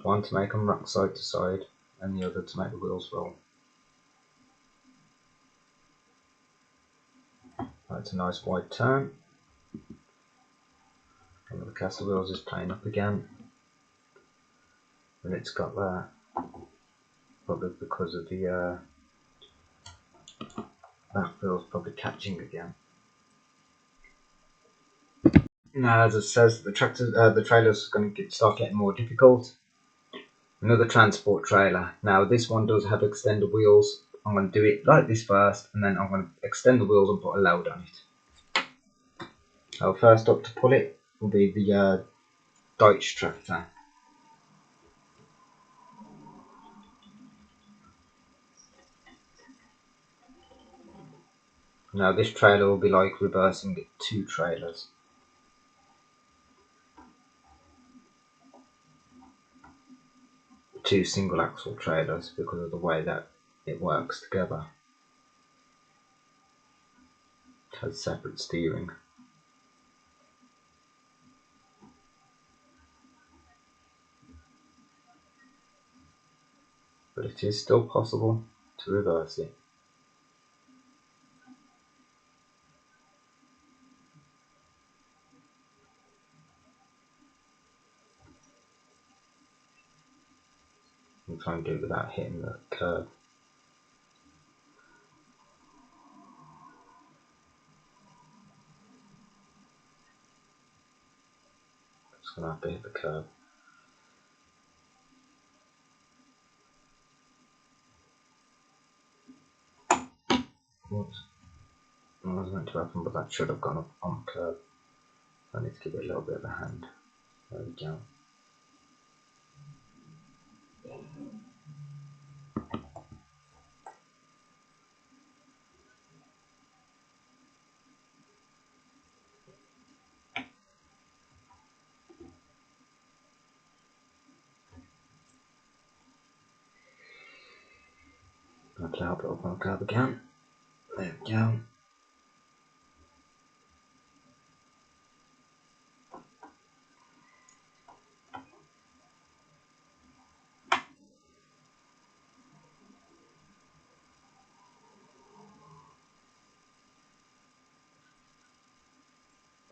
one to make them rock side to side and the other to make the wheels roll. That's a nice wide turn. And the castle wheels is playing up again, and it's got that, probably because of the back wheels probably catching again. Now, as it says, the trailer's going to start getting more difficult. Another transport trailer. Now this one does have extended wheels. I'm going to do it like this first, and then I'm going to extend the wheels and put a load on it. So first up to pull it will be the Deutsch tractor. Now this trailer will be like reversing 2 trailers. Two single axle trailers, because of the way that it works together. It has separate steering. But it is still possible to reverse it. I'm trying to do it without hitting the curb. Just gonna have to hit the curb. Oops. That was meant to happen, but that should have gone up on the curb. I need to give it a little bit of a hand. There we go. I have to help it up on the curb again. There we go.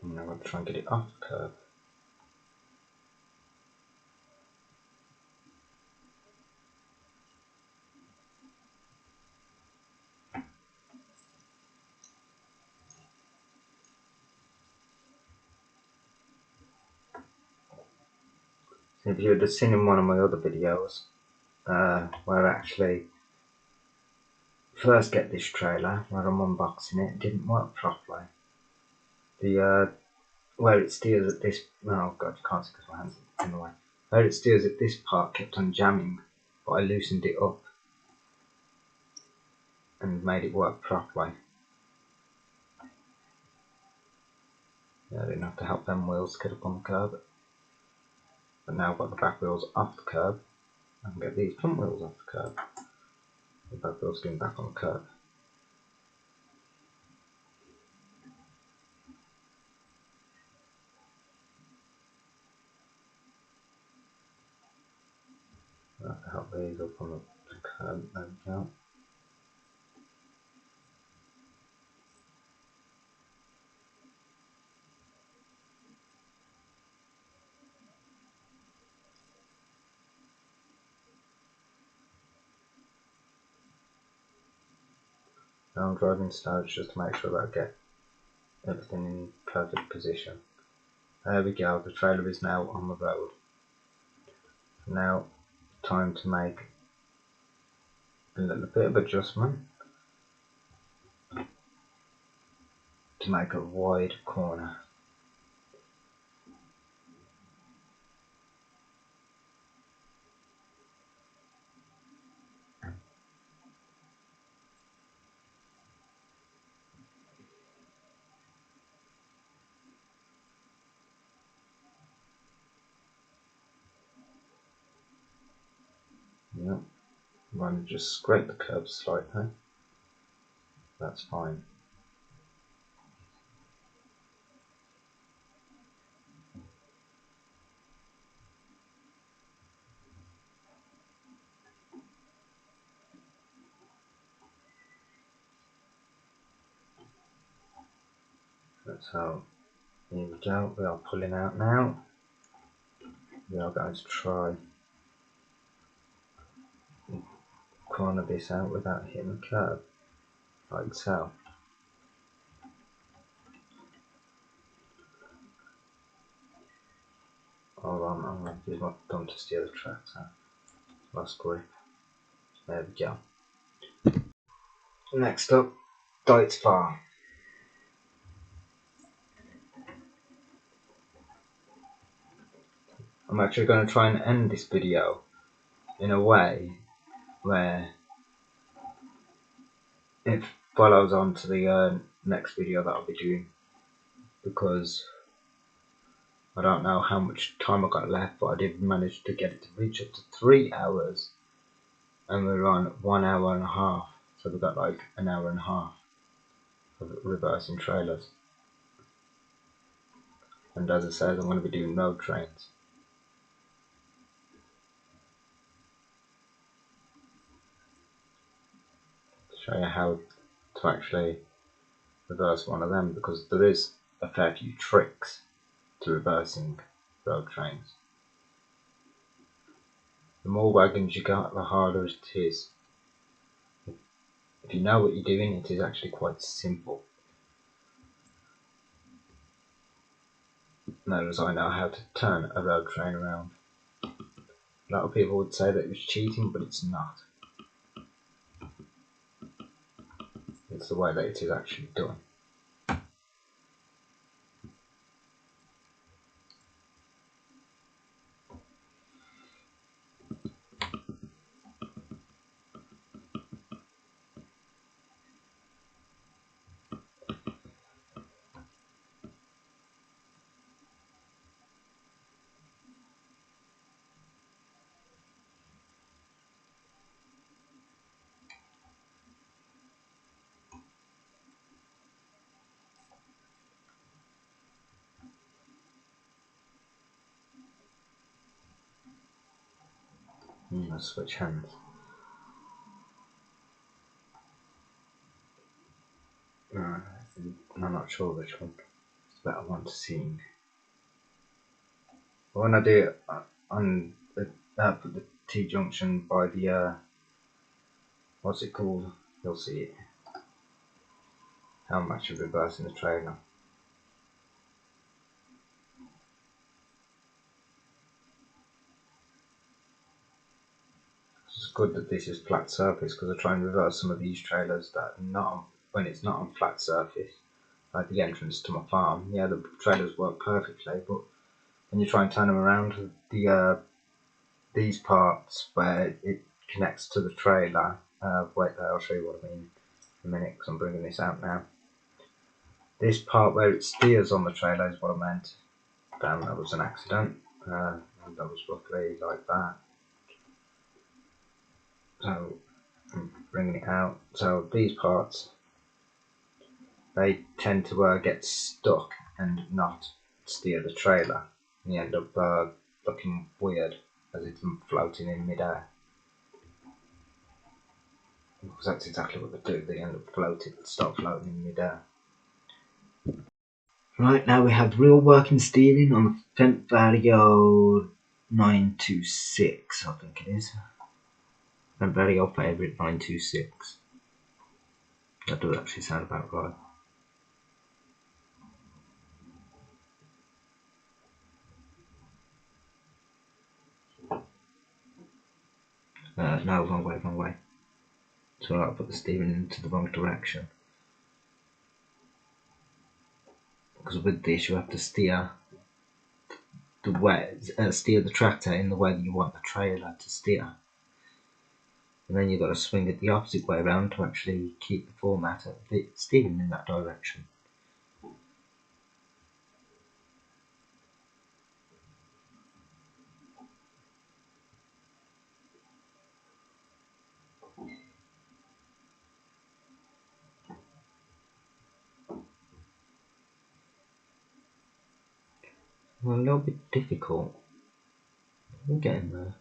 And I'm going to try and get it off the curb. So if you had seen in one of my other videos, where I actually first get this trailer, where I'm unboxing it, it didn't work properly. The where it steers at this, oh god, you can't see because my hands are in the way. Where it steers at this part kept on jamming, but I loosened it up and made it work properly. Yeah, I didn't have to help them wheels get up on the curb. But now I've got the back wheels off the curb, I can get these front wheels off the curb. The back wheels going back on the curb. I have to help these up on the curb. There we go. Now I'm driving slow just to make sure that I get everything in perfect position. There we go, the trailer is now on the road. Now, time to make a little bit of adjustment to make a wide corner. Yep, I'm going to just scrape the curb slightly. That's fine. That's how. Here we go, we are pulling out now. We are going to try and corner this out without hitting the curb, like so. Hold on, I'm going to use my thumb to steer the tractor. Lost grip. There we go. Next up, Deutz Fahr. I'm actually going to try and end this video in a way where it follows on to the next video that I'll be doing, because I don't know how much time I got left, but I did manage to get it to reach up to 3 hours, and we're on 1 hour and a half, so we've got like an hour and a half of reversing trailers. And as I said, I'm going to be doing road trains. To show you how to actually reverse one of them, because there is a fair few tricks to reversing road trains. The more wagons you got, the harder it is. If you know what you're doing, it is actually quite simple. Now, as I know how to turn a road train around. A lot of people would say that it was cheating, but it's not. It's the way that it is actually done. Let's switch hands. I'm not sure which one is the better one to sing. When I do it on the T-junction by the what's it called? You'll see it. How much of reversing the trailer. It's good that this is flat surface because I try and reverse some of these trailers that are not on, when it's not on flat surface, like the entrance to my farm. Yeah, the trailers work perfectly, but when you try and turn them around, these parts where it connects to the trailer. Wait there, I'll show you what I mean in a minute because I'm bringing this out now. This part where it steers on the trailer is what I meant. Damn, that was an accident. That was roughly like that. So I'm bringing it out. So these parts, they tend to get stuck and not steer the trailer. And you end up looking weird as it's floating in midair. Because that's exactly what they do. They end up floating, start floating in midair. Right, now we have real working steering on the Fendt Vario 926, I think it is. Fendt Vario favourite 926. That does actually sound about right. No, wrong way. So I put the steering into the wrong direction. Because with this you have to steer the tractor in the way that you want the trailer to steer. And then you've got to swing it the opposite way around to actually keep the format of it steering in that direction. Well, a little bit difficult. We're getting there.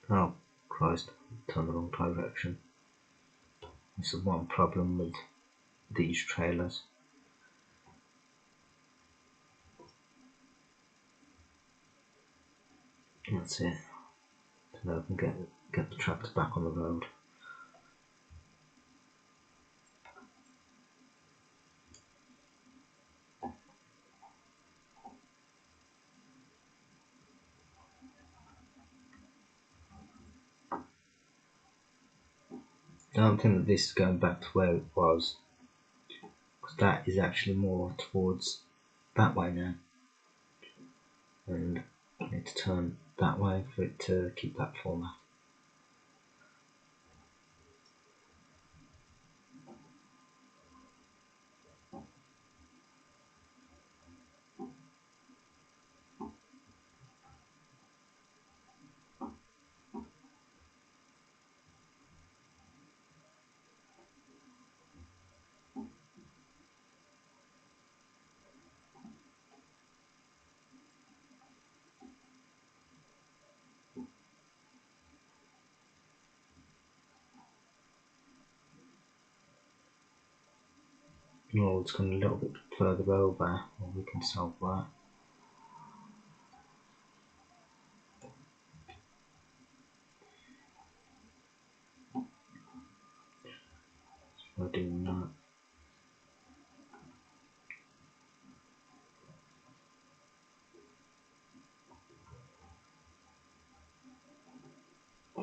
Oh, Christ, turned the wrong direction. This is one problem with these trailers. That's it. So now I can get the tractor back on the road. I don't think that this is going back to where it was, because that is actually more towards that way now. And I need to turn that way for it to keep that format. Oh, it's gone a little bit further over, well, we can solve that. By doing that.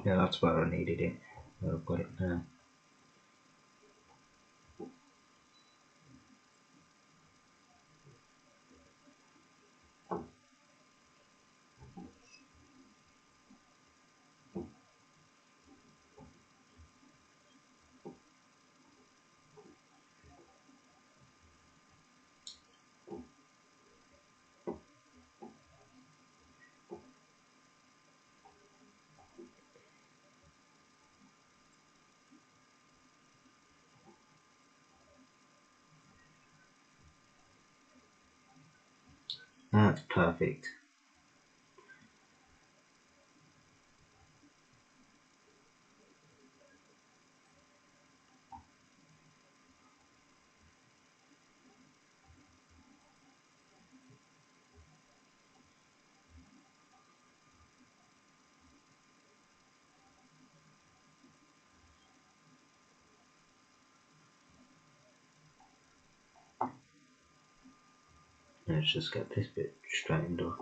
Yeah, that's where I needed it. Where I've got it now. That's perfect. Let's just get this bit straightened up.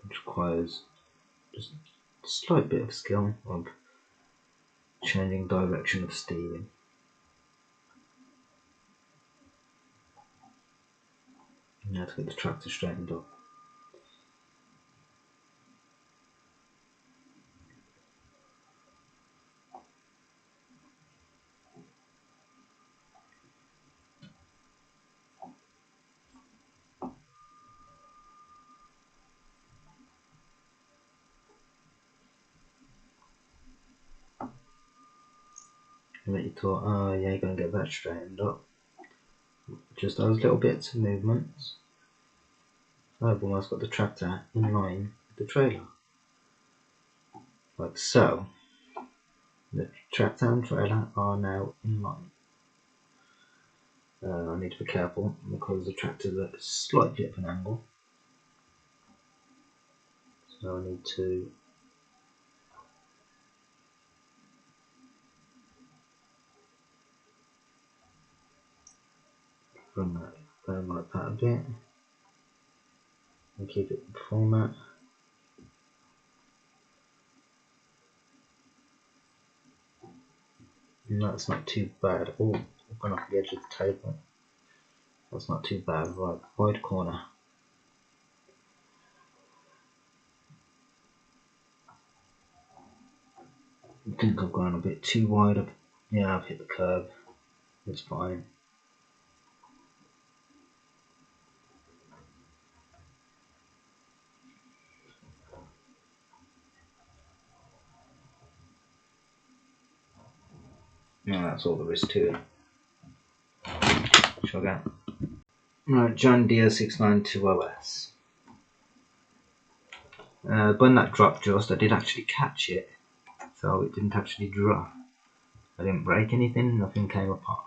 Which requires just a slight bit of skill of changing direction of steering. Now to get the tractor straightened up. And then you thought, oh yeah, you're going to get that straightened up. Just those little bits of movements. So I've almost got the tractor in line with the trailer. Like so. The tractor and trailer are now in line. I need to be careful because the tractor's at slightly at an angle. So I need to run that down like that a bit. And keep it in format. And that's not too bad. Oh, I've gone off the edge of the table. That's not too bad. Right, wide corner. I think I've gone a bit too wide. Yeah, I've hit the curb. It's fine. Yeah, that's all there is to it. Shall I go? Right, John Deere 692OS. When that dropped just, I did actually catch it, so it didn't actually drop. I didn't break anything, nothing came apart.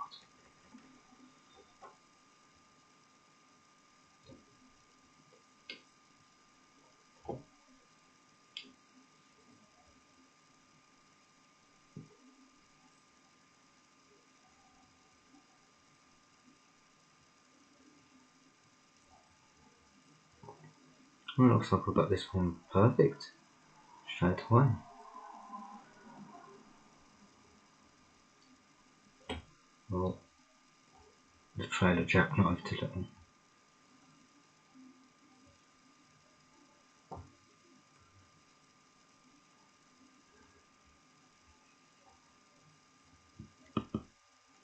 Well, looks like I've got this one perfect, straight away. Well, the trailer jackknifed a little.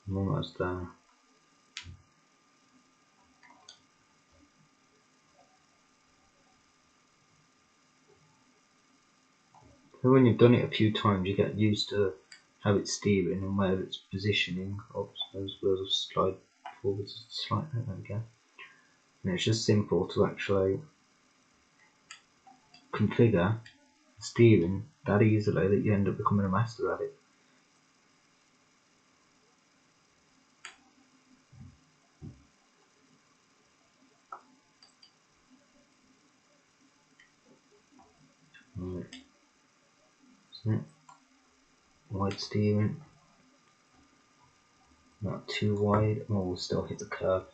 I'm almost there. So when you've done it a few times, you get used to how it's steering and where it's positioning. Oops, those wheels slide forwards slightly. There we go. And it's just simple to actually configure steering that easily that you end up becoming a master at it. Right. So, wide steering, not too wide. Oh, we'll still hit the curb.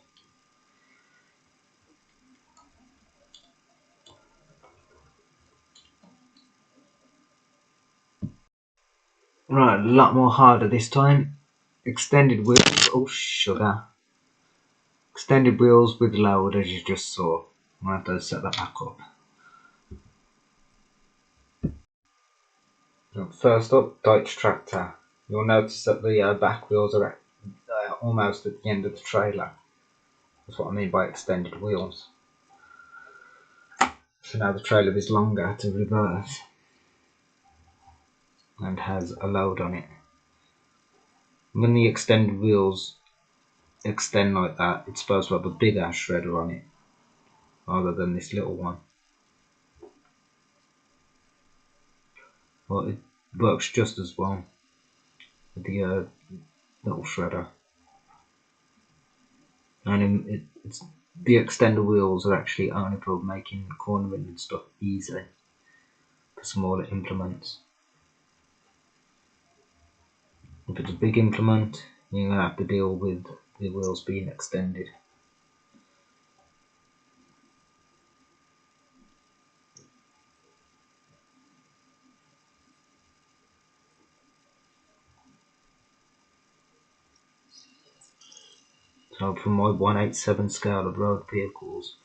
Right, a lot more harder this time. Extended wheels. Oh, sugar. Extended wheels with load, as you just saw. I'm going to have to set that back up. First up, Deutsch Tractor. You'll notice that the back wheels are almost at the end of the trailer. That's what I mean by extended wheels. So now the trailer is longer to reverse and has a load on it. When the extended wheels extend like that, it's supposed to have a bigger shredder on it rather than this little one. But it works just as well with the little shredder. And the extender wheels are actually only for making cornering and stuff easy for smaller implements. If it's a big implement, you're going to have to deal with the wheels being extended. So from my 1/87 scale of road vehicles,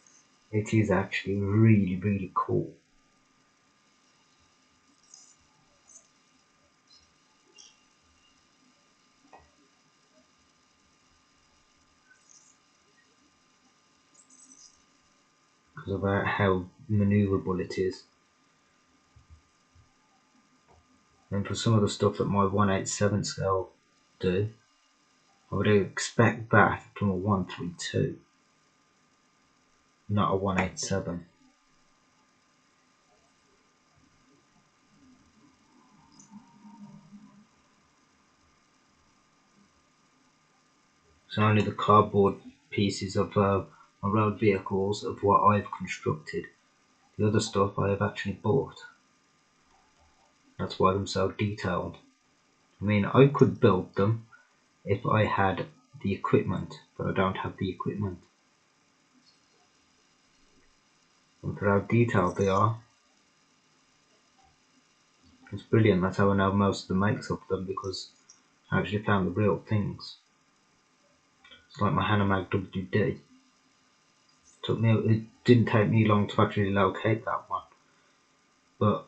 it is actually really, really cool. Because of how manoeuvrable it is. And for some of the stuff that my 1/87 scale do, I would expect that from a 132, not a 1/87. So only the cardboard pieces of my road vehicles of what I've constructed. The other stuff I have actually bought. That's why they're so detailed. I mean, I could build them if I had the equipment, but I don't have the equipment. And for how detailed they are, it's brilliant. That's how I know most of the makes of them, because I actually found the real things. It's like my Hanomag WD. It didn't take me long to actually locate that one, but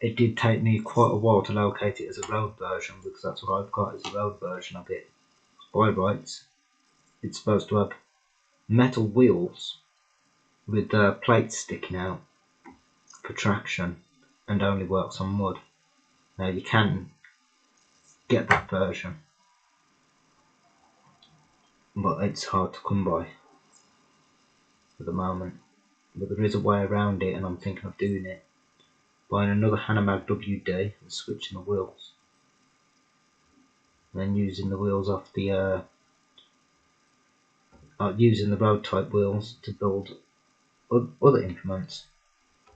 it did take me quite a while to locate it as a road version, because that's what I've got as a road version of it. By rights, it's supposed to have metal wheels with plates sticking out for traction and only works on mud. Now you can get that version, but it's hard to come by at the moment. But there is a way around it, and I'm thinking of doing it. Buying another Hanomag WD and switching the wheels. And then using the wheels off the using the road type wheels to build other implements.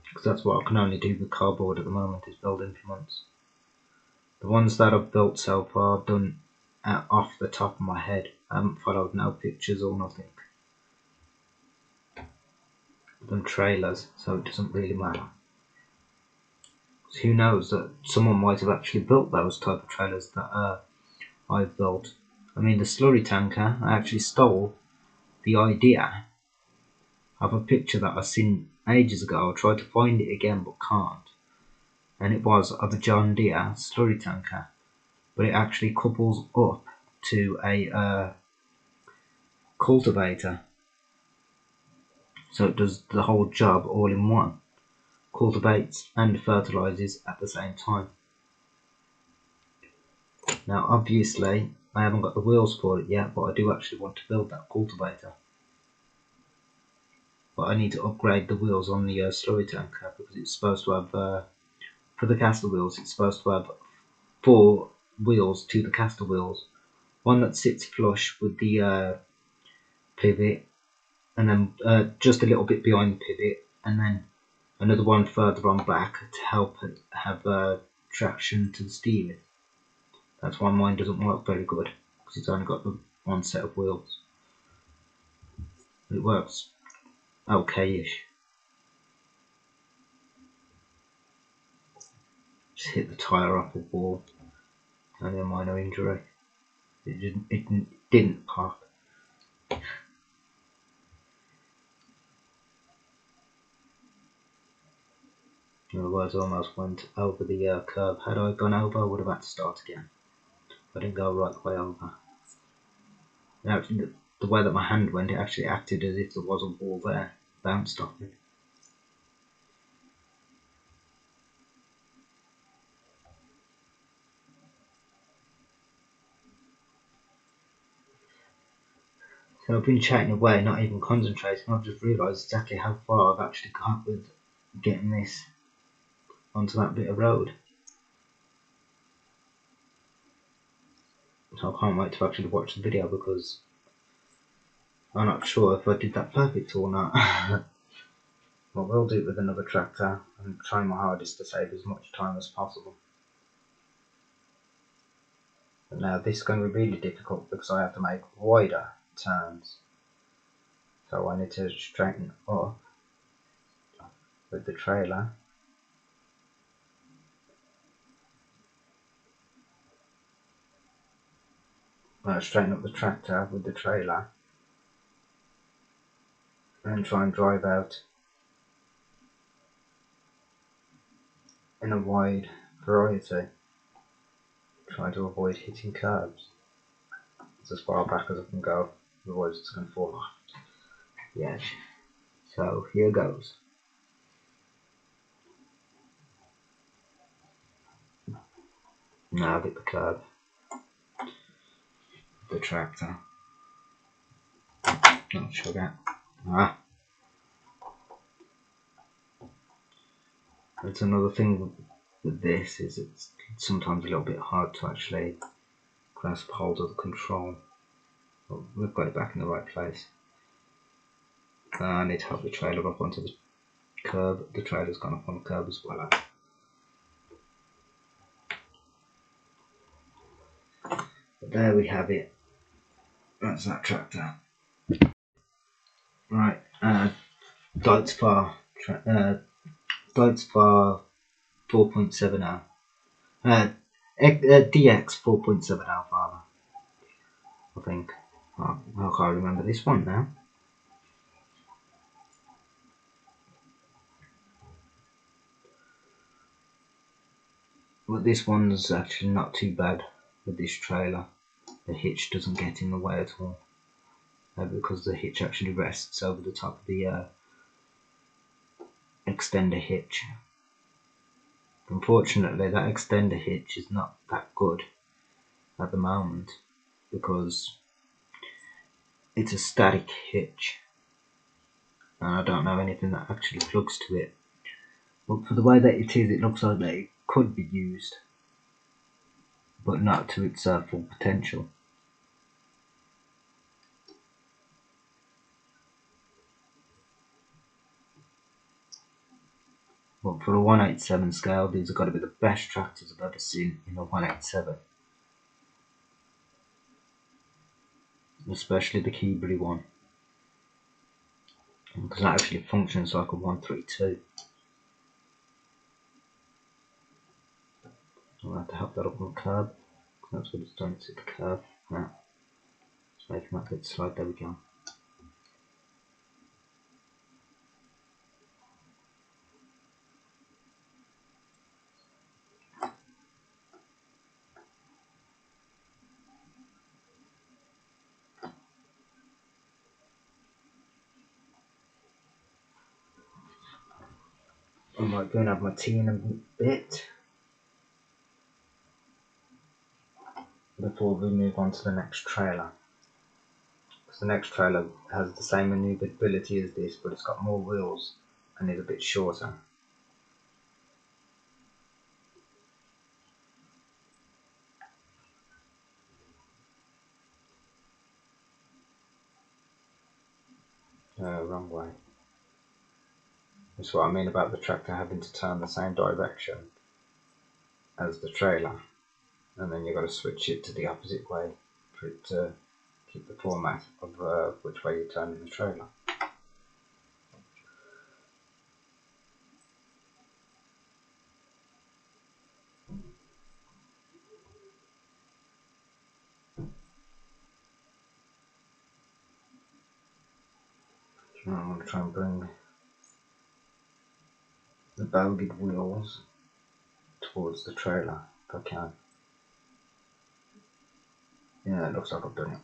Because that's what I can only do with cardboard at the moment, is build implements. The ones that I've built so far, I've done off the top of my head. I haven't followed no pictures or nothing. I've done trailers, so it doesn't really matter. Who knows, that someone might have actually built those type of trailers that I've built. I mean, the slurry tanker, I actually stole the idea of a picture that I seen ages ago. I tried to find it again but can't. And it was of a John Deere slurry tanker, but it actually couples up to a cultivator. So it does the whole job all in one. Cultivates and fertilizes at the same time. Now obviously I haven't got the wheels for it yet, but I do actually want to build that cultivator. But I need to upgrade the wheels on the slurry tanker, because it's supposed to have, for the caster wheels, it's supposed to have 4 wheels to the caster wheels. One that sits flush with the pivot, and then just a little bit behind the pivot, and then another one further on back to help it have traction to the steering. That's why mine doesn't work very good, because it's only got the one set of wheels. It works okay-ish. Just hit the tyre off a wall. only a minor injury. It didn't pop. In other words, I almost went over the curb. Had I gone over, I would have had to start again. I didn't go right the way over. And actually, the way that my hand went, it actually acted as if there was a wall there, bounced off it. So I've been chatting away, not even concentrating. I've just realised exactly how far I've actually got with getting this onto that bit of road. So I can't wait to actually watch the video because I'm not sure if I did that perfect or not. Well, we'll do it with another tractor and try my hardest to save as much time as possible. But now this is going to be really difficult because I have to make wider turns. So I need to straighten up with the trailer. Straighten up the tractor with the trailer and try and drive out in a wide variety. Try to avoid hitting curbs. It's as far back as I can go, otherwise it's going to fall off the edge. So here goes. Now I'll get the curb, the tractor. Not sugar. That's another thing with this, is it's sometimes a little bit hard to actually grasp hold of the control. But we've got it back in the right place. I need to help the trailer up onto the curb. The trailer's gone up on the curb as well. But there we have it. That's that tractor. Right, Deutz-Fahr 4.70. DX 4.70 father. I think. I can't remember this one now. But this one's actually not too bad with this trailer. The hitch doesn't get in the way at all. Because the hitch actually rests over the top of the extender hitch. Unfortunately, that extender hitch is not that good at the moment because it's a static hitch and I don't know anything that actually plugs to it. But for the way that it is, it looks like that it could be used, but not to its full potential. But for a 187 scale, these have got to be the best tractors I've ever seen in a 187. Especially the Keebly one. Because that actually functions like a 132. I'll have to help that up on the curb. That's what it's done, it's at the curb. Now, just making that bit slide, there we go. I might go and have my tea in a bit before we move on to the next trailer. Because the next trailer has the same maneuverability as this, but it's got more wheels and is a bit shorter. Wrong way. That's what I mean about the tractor having to turn the same direction as the trailer, and then you've got to switch it to the opposite way for it to keep the format of which way you're turning the trailer. I'm going to try and bring the bogeyed wheels towards the trailer if I can. Yeah, it looks like I've done it.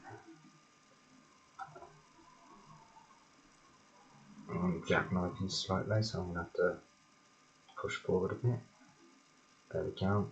I'm jackknifing slightly, so I'm going to have to push forward a bit. There we go.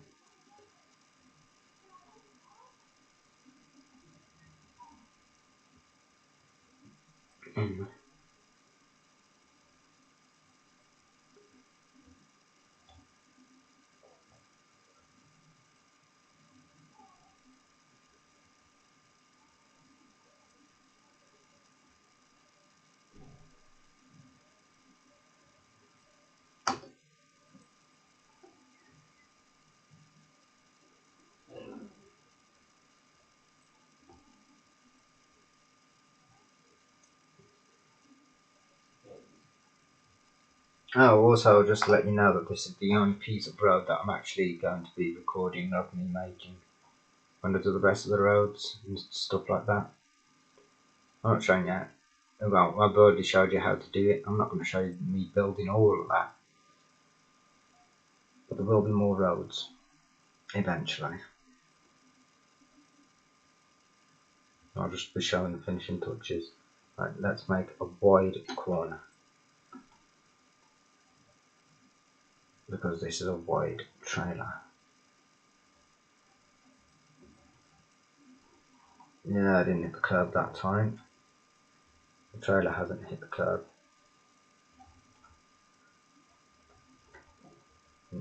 Oh, also, just to let you know that this is the only piece of road that I'm actually going to be recording of me making. When I do the rest of the roads and stuff like that, I'm not showing you how. Well, I've already showed you how to do it. I'm not going to show you me building all of that. But there will be more roads eventually. I'll just be showing the finishing touches. Right, let's make a wide corner, because this is a wide trailer. Yeah, I didn't hit the curb that time. The trailer hasn't hit the curb.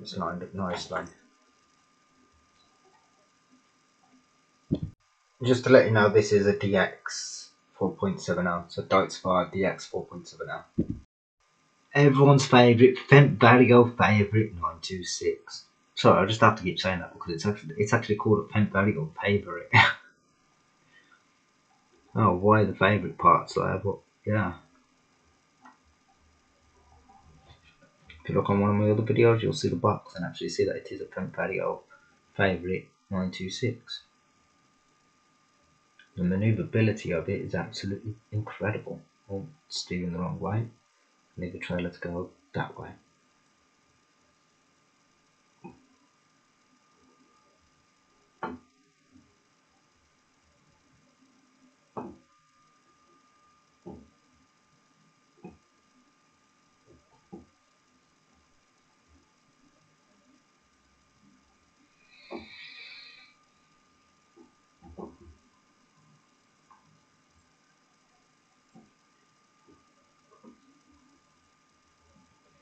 It's lined up nicely. Just to let you know, this is a DX 4.70, so Deutz 5 DX 4.70. Everyone's favourite, Fendt Vario favourite 926. Sorry, I just have to keep saying that because it's actually called a Fendt Vario favourite. Oh, why the favourite parts there? But yeah, if you look on one of my other videos, you'll see the box and actually see that it is a Fendt Vario favourite 926. The manoeuvrability of it is absolutely incredible. Oh, steering the wrong way. Need the trailer to go that way.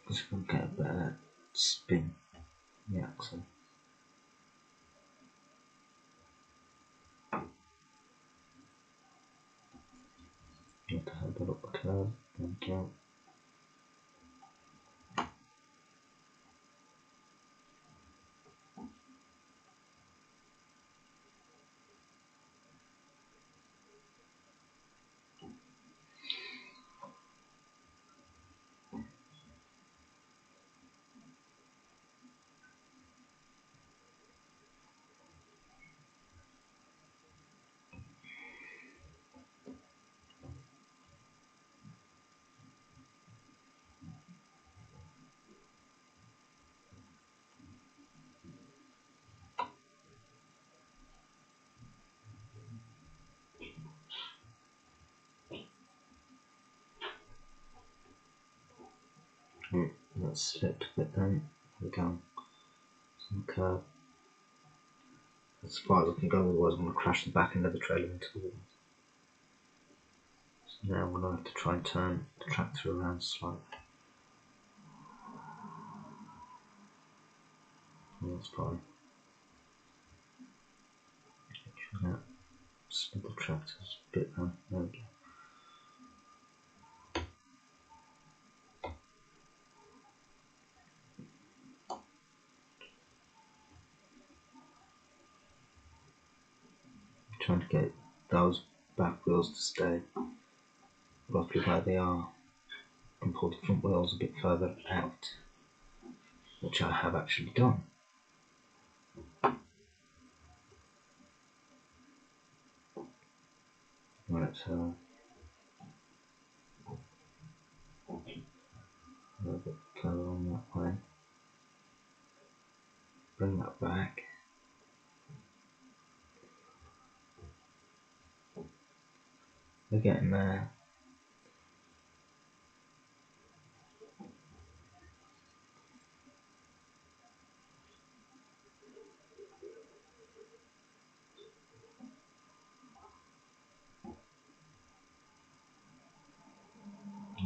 Just going to get a better spin in the axle. You have to have a look at curve. There we go. That's slipped a bit then. There we go. Some curve. As far as I can go, otherwise I'm going to crash the back end of the trailer into the wall. So now I'm going to have to try and turn the tractor around slightly. That's fine. Try that. Spin the tractors a bit then. There we go. Trying to get those back wheels to stay roughly where they are and pull the front wheels a bit further out, which I have actually done. Right, so further on that way. Bring that back. We're getting there.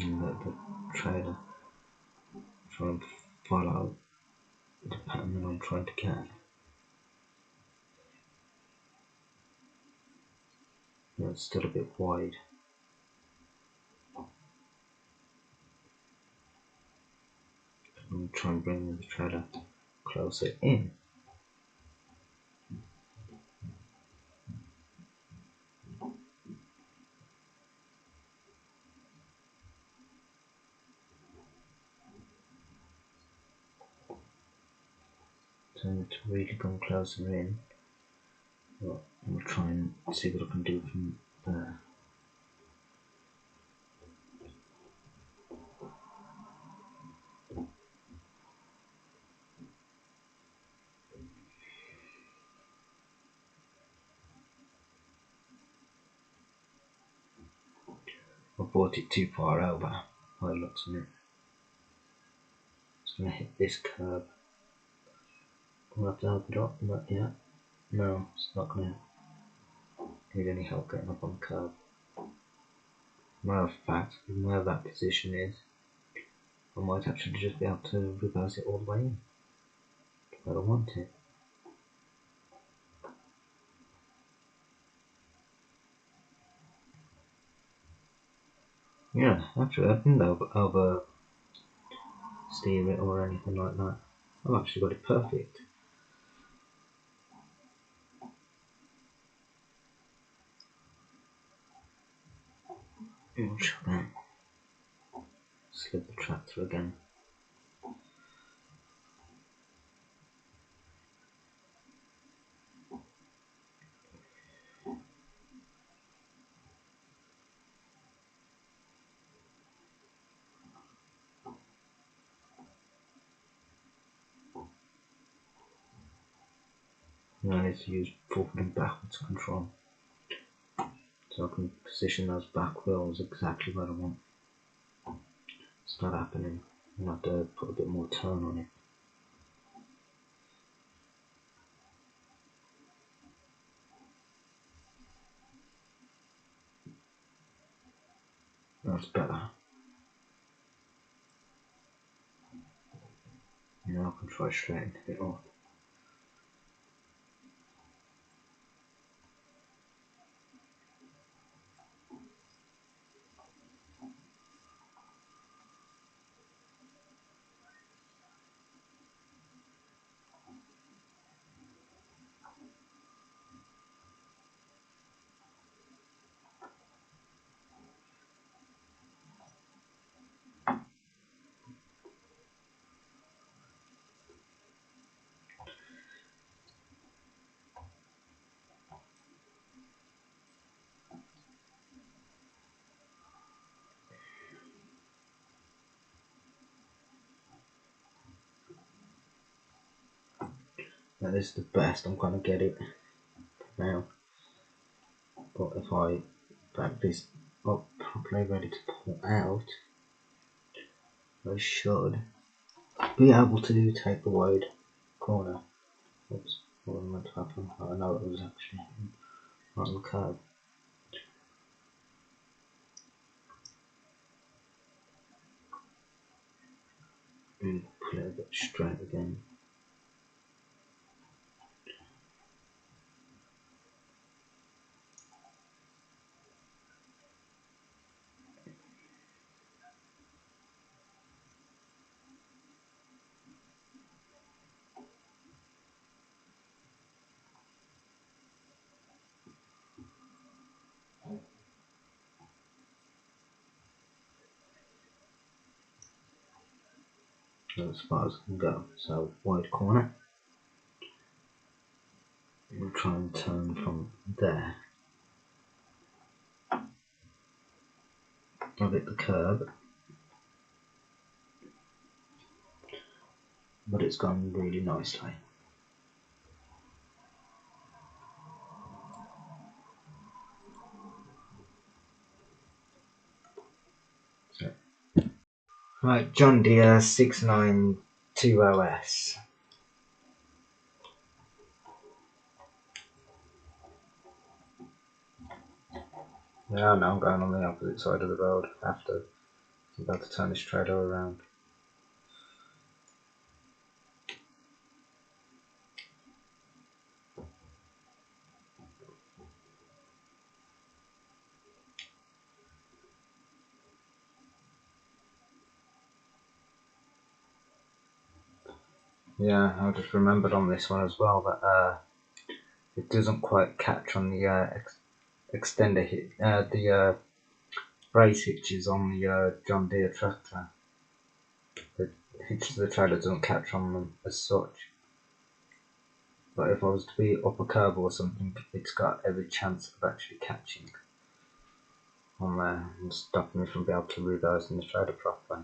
And let the trailer try and follow the pattern that I'm trying to get. It's still a bit wide. I'm trying to bring the trailer closer in. So to really come closer in, well, I'll try and see what I can do from there. I brought it too far over by the looks of it. It's going to hit this curb. I'll have to help it up, but yeah, no, it's not going to need any help getting up on the curb. Matter of fact, where that position is, I might actually just be able to reverse it all the way in. But I want it. Yeah, actually I didn't over steer it or anything like that. I've actually got it perfect. Watch that. Slip the track through again. Now I need to use forward and backwards control, so I can position those back wheels exactly where I want. It's not happening. I have to put a bit more turn on it. That's better. Now I can try straightening it off. That is the best I'm gonna get it now. But if I back this up properly, ready to pull out, I should be able to take the wide corner. Oops, what was meant to happen? I know it was actually on the curb. And pull it a bit straight again. As far as I can go. So wide corner. We'll try and turn from there. I'll hit the curb. but it's gone really nicely. So, right, John Deere 692OS. Yeah, now I'm going on the opposite side of the road after I'm about to turn this trailer around. Yeah, I just remembered on this one as well that it doesn't quite catch on the extender hit, the brace hitches on the John Deere tractor. The hitches of the trailer doesn't catch on them as such. But if I was to be up a curb or something, it's got every chance of actually catching on there and stopping me from being able to reverse in the trailer properly.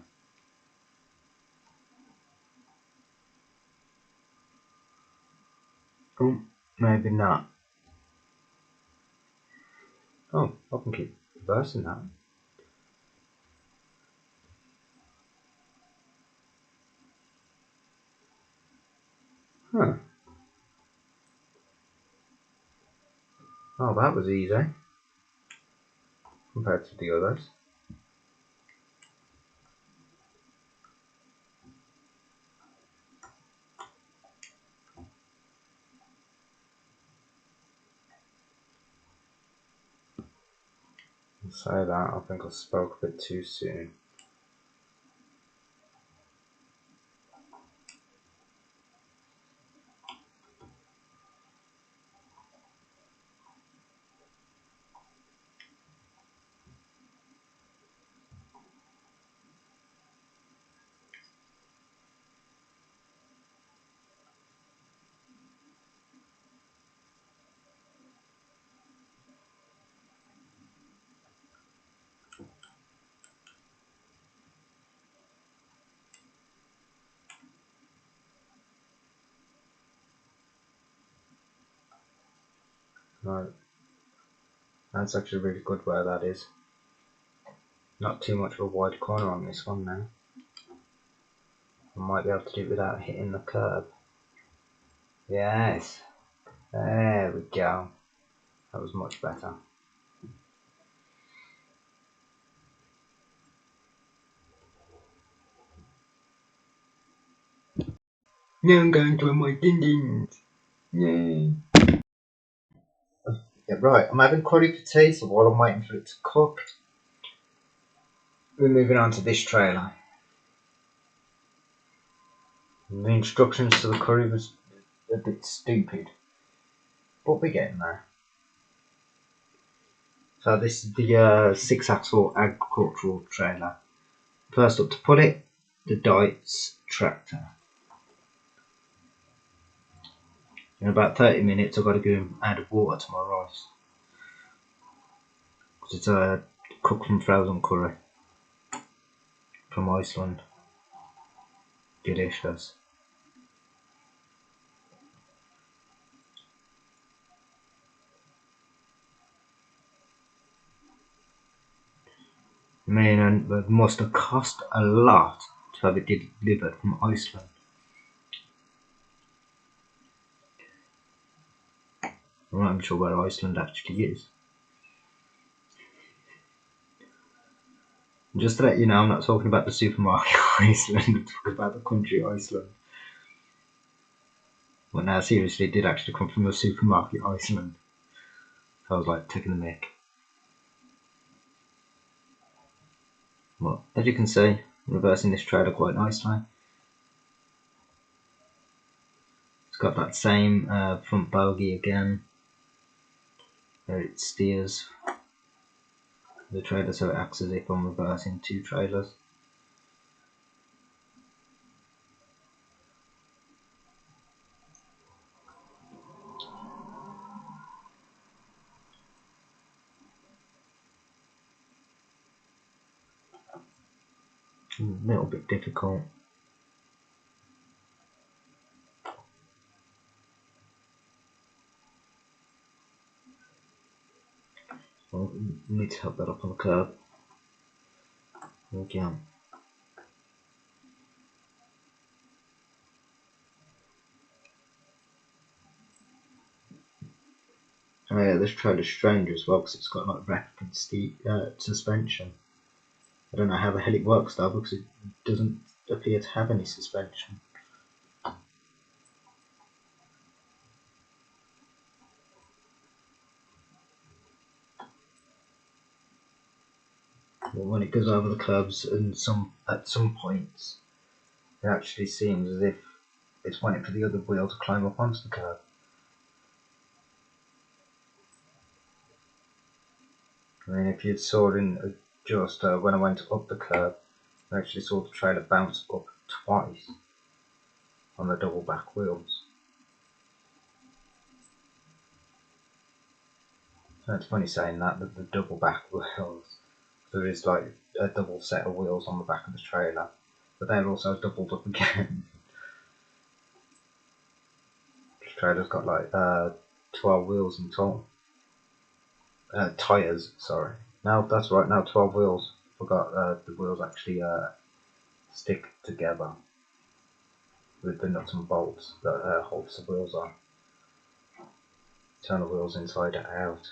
Oh, maybe not. Oh, I can keep reversing that. Huh. Oh, that was easy compared to the others. I'll say that, I think I spoke a bit too soon. Right. That's actually really good where that is. Not too much of a wide corner on this one now. I might be able to do it without hitting the curb. Yes. There we go. That was much better. Now I'm going to my din-dins. Yay. Yeah, right. I'm having curry for tea, so while I'm waiting for it to cook, we're moving on to this trailer. And the instructions to the curry was a bit stupid, but we're getting there. So this is the 6-axle agricultural trailer. First up to pull it, the Dietz tractor. In about 30 minutes I've got to go and add water to my rice. Because it's cooked from frozen curry from Iceland. Delicious. I mean, and it must have cost a lot to have it delivered from Iceland. I'm not even sure where Iceland actually is. Just to let you know, I'm not talking about the supermarket Iceland, I'm talking about the country Iceland. Well, now seriously, it did actually come from a supermarket Iceland. So I was like taking the mick. Well, as you can see, I'm reversing this trailer quite nicely. It's got that same front bogie again, where it steers the trailer so it acts as if I'm reversing two trailers. A little bit difficult. need to help that up on the curb. There we go. Oh yeah, this trailer's strange as well because it's got like replicant suspension. I don't know how the hell it works though because it doesn't appear to have any suspension. But when it goes over the curbs and at some points it actually seems as if it's waiting for the other wheel to climb up onto the curb. I mean, if you saw in just when I went up the curb, I actually saw the trailer bounce up twice on the double back wheels. So it's funny saying that the double back wheels, there is like a double set of wheels on the back of the trailer, but they're also doubled up again. The trailer's got like 12 wheels in total. Tyres, sorry. No, that's right, now 12 wheels. Forgot the wheels actually stick together with the nuts and bolts that holds the wheels on. Turn the wheels inside out.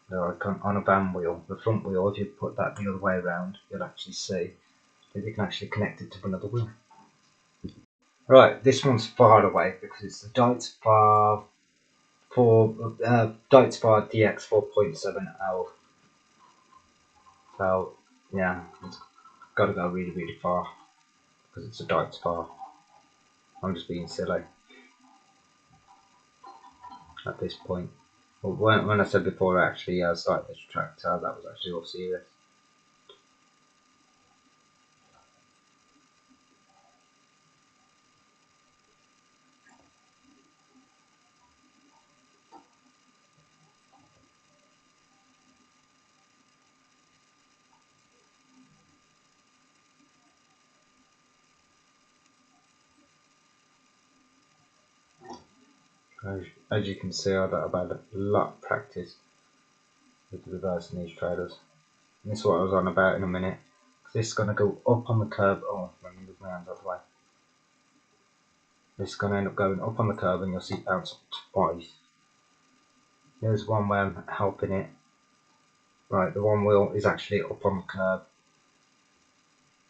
They're like on a van wheel. The front wheel, if you put that the other way around, you'll actually see that you can actually connect it to another wheel. Right, this one's far away because it's the Deutz-Fahr DX 4.7L. So yeah, it's got to go really, really far because it's a Deutz-Fahr. I'm just being silly at this point. But when I said before I actually started this tractor, that was actually all serious. As you can see, I've had a lot of practice with reversing these trailers. And this is what I was on about in a minute. This is going to go up on the curb. Oh, let me move my hands out of the way. This is going to end up going up on the curb and you'll see it bounce twice. Here's one where I'm helping it. Right, the one wheel is actually up on the curb.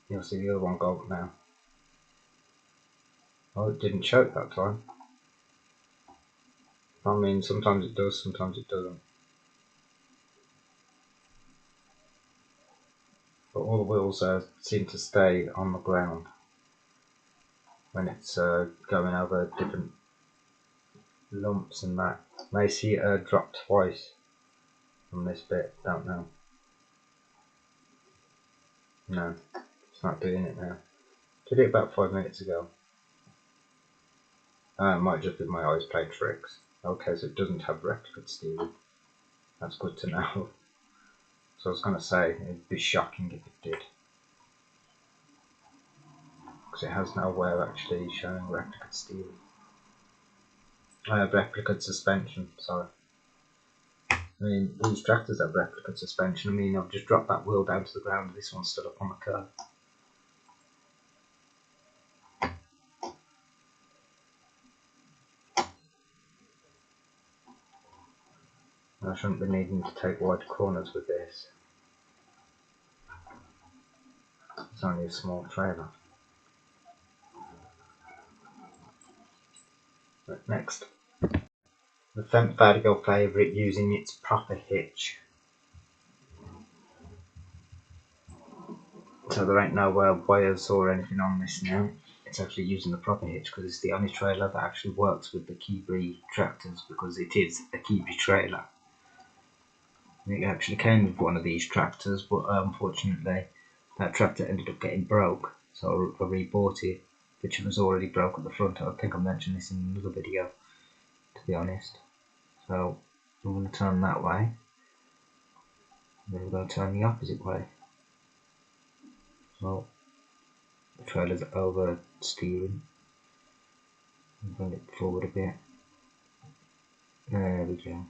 You'll see the other one go up now. Oh, it didn't choke that time. I mean, sometimes it does, sometimes it doesn't. But all the wheels seem to stay on the ground when it's going over different lumps and that. May see it drop twice from this bit, don't know. No, it's not doing it now. Did it about 5 minutes ago. It might just be my eyes playing tricks. Okay, so it doesn't have replicant steering. That's good to know. So I was going to say, it'd be shocking if it did. Because it has no way of actually showing replicant steering. Replicant suspension, sorry. I mean, these tractors have replicant suspension. I mean, I've just dropped that wheel down to the ground. This one's stood up on the curb. I shouldn't be needing to take wide corners with this. It's only a small trailer. But next, the Fendt Vertigo favourite using its proper hitch. So there ain't no wires or anything on this now. It's actually using the proper hitch because it's the only trailer that actually works with the Keebri tractors because it is a Keebri trailer. It actually came with one of these tractors, but unfortunately that tractor ended up getting broke, so I rebought it, which was already broke at the front. I think I mentioned this in another video, to be honest. So I'm going to turn that way, and then we're going to turn the opposite way. So the trailer's over steering. Bring it forward a bit. There we go.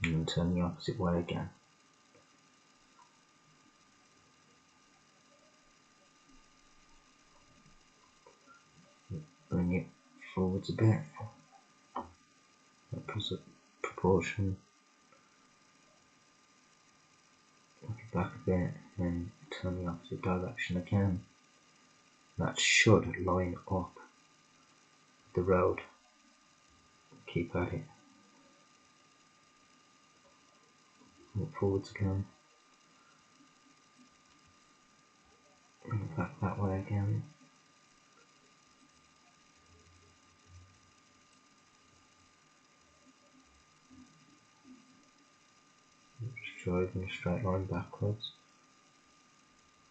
and then turn the opposite way again. Bring it forwards a bit, opposite proportion, look it back a bit, and turn the opposite direction again. That should line up the road. Keep at it. Look forwards again. Bring it back that way again. Just drive in a straight line backwards.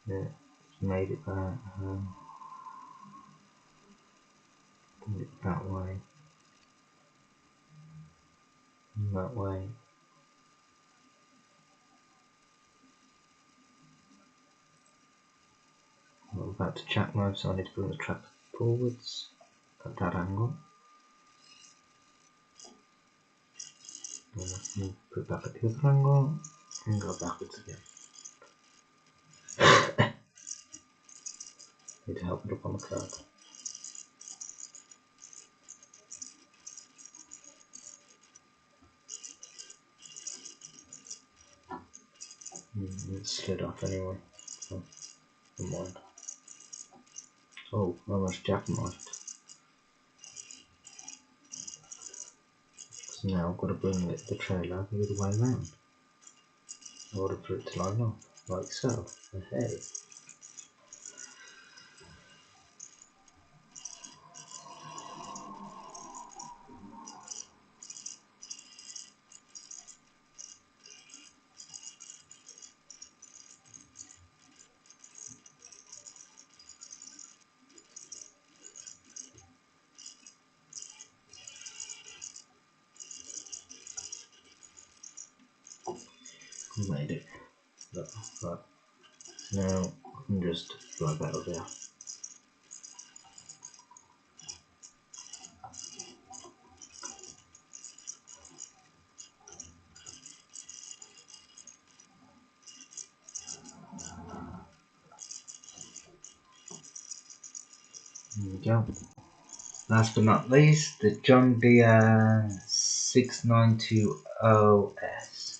Yeah, just made it there. Bring it that way. And that way. We're about to check mode, so I need to bring the track forwards at that angle. And then put it back at the other angle and go backwards again. Need to help it up on the curb. It slid off anyway, so never mind. Oh, I almost jackknifed. So now I've got to bring the trailer the other way around in order for it to line up, like so. Hey. Made it. Look, right. Now I can just drag that over there. There we go. Last but not least, the John Deere 6920S.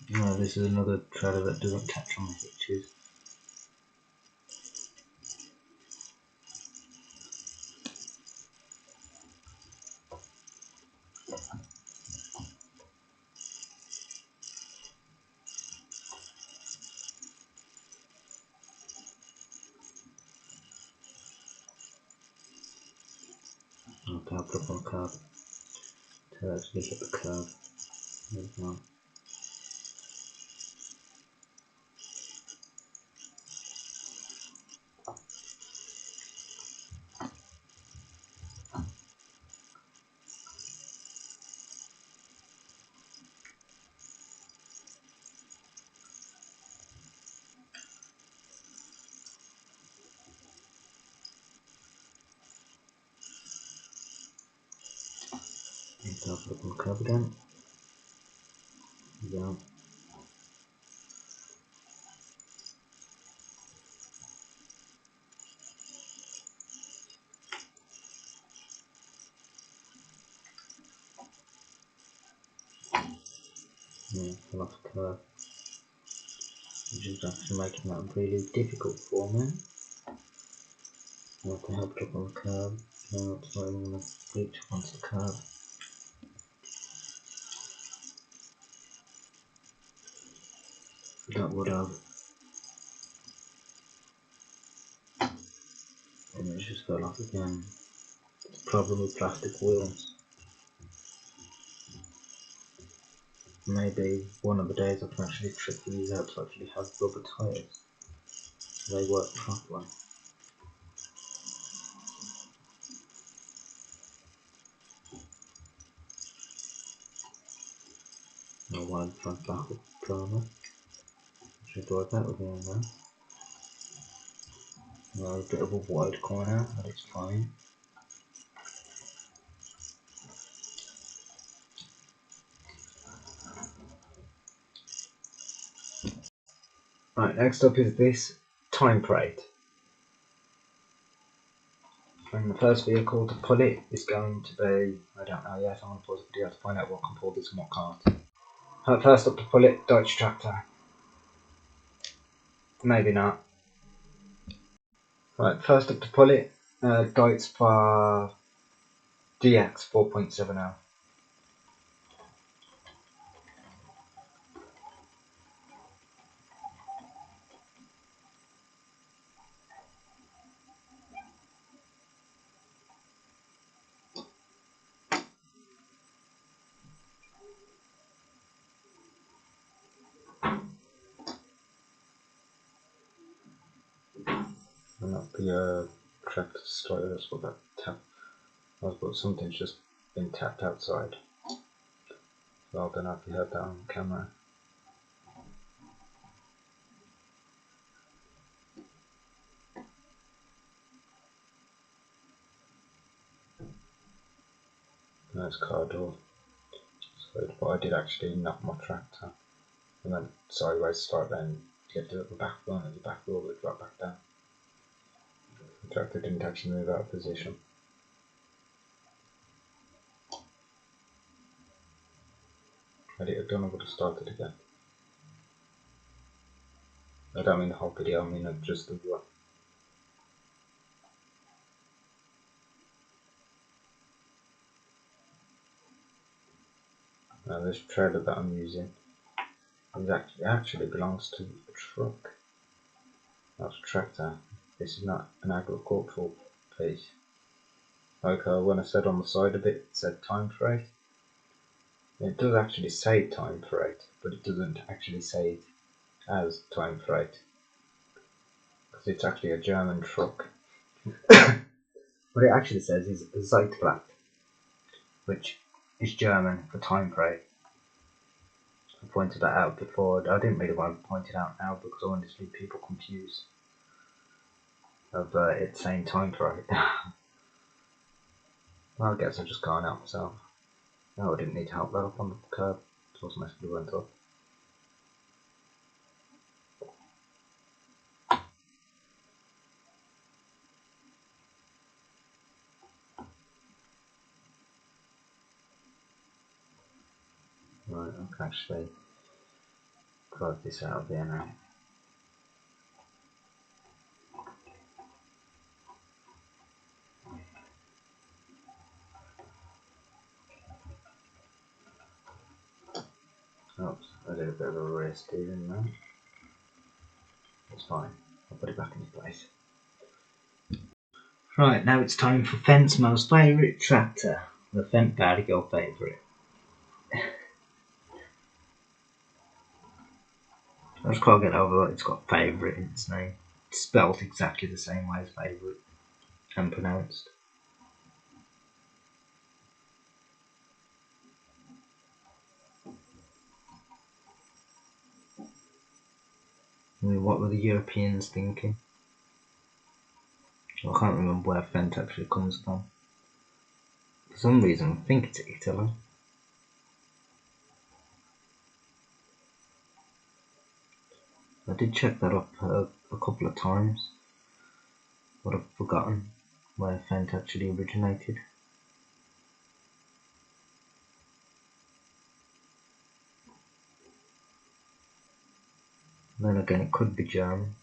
No, this is another trailer that doesn't catch on the hitches. Okay, I'll put up on the curb. To actually hit the curb. There we go. Okay, I'll put up on the curb again. There we go. Yeah, fell off the curb. Which is actually making that really difficult for me. I have to help it up on the curb. Now it's not even going to reach onto the curb. That would have. And it just fell off again. Problem with plastic wheels. Maybe one of the days I can actually trick these out to actually have rubber tyres. They work properly. No wide front back up driver. Should drive that with me on there. No, a bit of a wide corner, but it's fine. Right, next up is this time crate. And the first vehicle to pull it is going to be, I don't know yet, I'm going to pause the video to find out what can pull this and what can't. First up to pull it, Deutsche Tractor. Maybe not. Right, first up to pull it, Deutz for DX 4.70. And not the tractor style, that's what that tap. But something's just been tapped outside. So I don't know if you heard that on camera. That's car door. So, but I did actually knock my tractor. And then sideways start, then lifted up the back wheel and the back wheel would drop back down. The tractor didn't actually move out of position. Had it done, I would have started again. I don't mean the whole video, I mean just the one. Now this trailer that I'm using is actually belongs to a truck. That's a tractor. This is not an agricultural piece. Like when I said on the side of it, it said time freight. It does actually say time freight, but it doesn't actually say it as time freight. Because it's actually a German truck. What it actually says is Zeitblatt, which is German for time freight. I pointed that out before. I didn't really want to point it out now because I wanted to leave people confused of it saying time freight. Well, I guess I just can't help myself. No, I didn't need to help that up on the curb. It automatically went up. Right, I can actually drive this out of there now. Oops, I did a bit of a rear steering there. It's fine, I'll put it back in its place. Right, now it's time for Fent's most favourite tractor. The Fent Vertigo favourite. I just can't get over that it's got favourite in its name. It's spelled exactly the same way as favourite and pronounced. I mean, what were the Europeans thinking? I can't remember where Fent actually comes from. For some reason, I think it's Italy. I did check that up a couple of times, but I've forgotten where Fent actually originated. Then again, it could be German.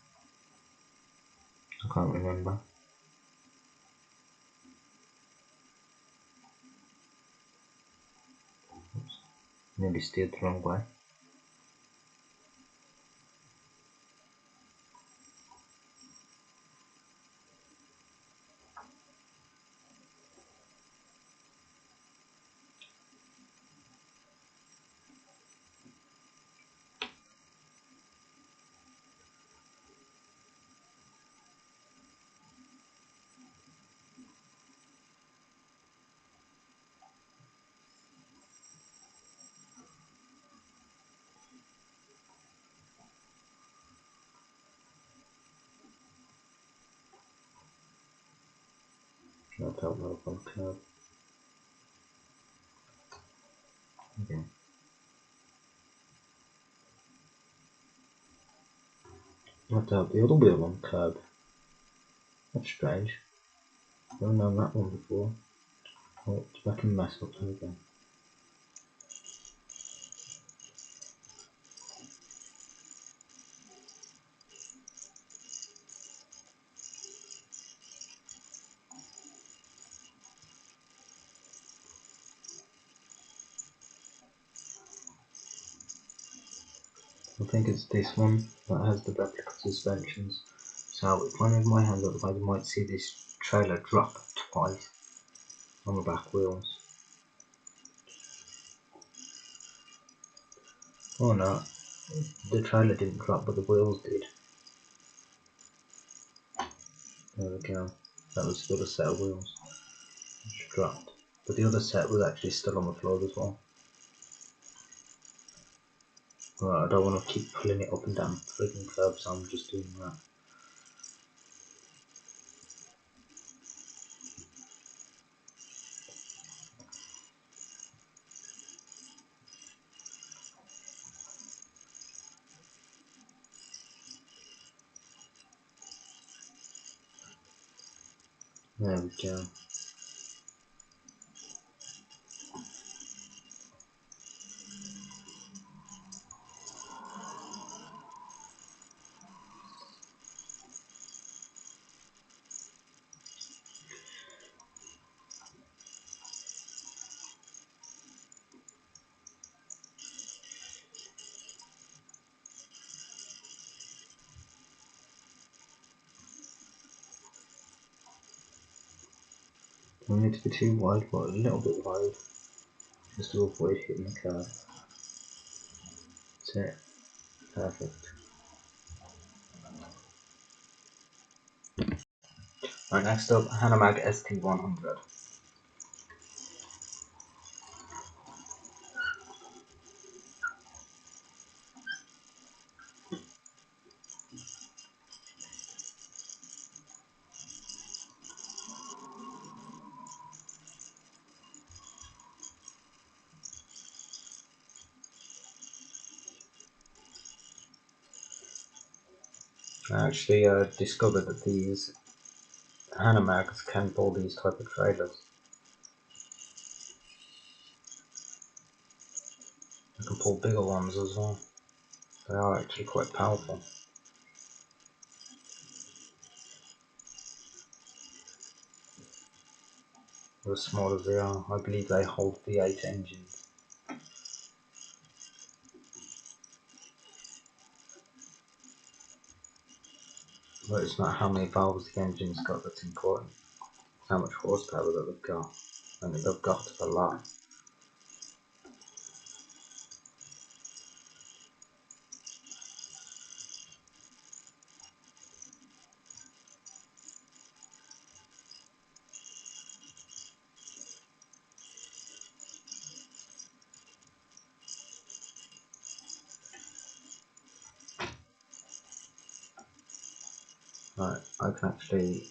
I can't remember. Oops. Maybe steered the wrong way. That felt well on the curb. Okay. What about the other wheel on the curb? That's strange. I've never known that one before. Oh, it's back in the mess up again. I think it's this one that has the replica suspensions. So if I move my hand up the way, you might see this trailer drop twice on the back wheels. Oh no, the trailer didn't drop but the wheels did. There we go. That was the other set of wheels. Just dropped. But the other set was actually still on the floor as well. Right, I don't want to keep pulling it up and down the freaking curb, so I'm just doing that. There we go. Don't need to be too wide, but a little bit wide, just to avoid hitting the curb. That's it. Perfect. Right, next up, Hanomag ST100. I actually discovered that these Hanomags can pull these type of trailers. They can pull bigger ones as well. They are actually quite powerful. For as small as they are, I believe they hold V8 engines. But it's not how many valves the engine's got that's important. It's how much horsepower that they've got. And they've got a lot. Right, I can actually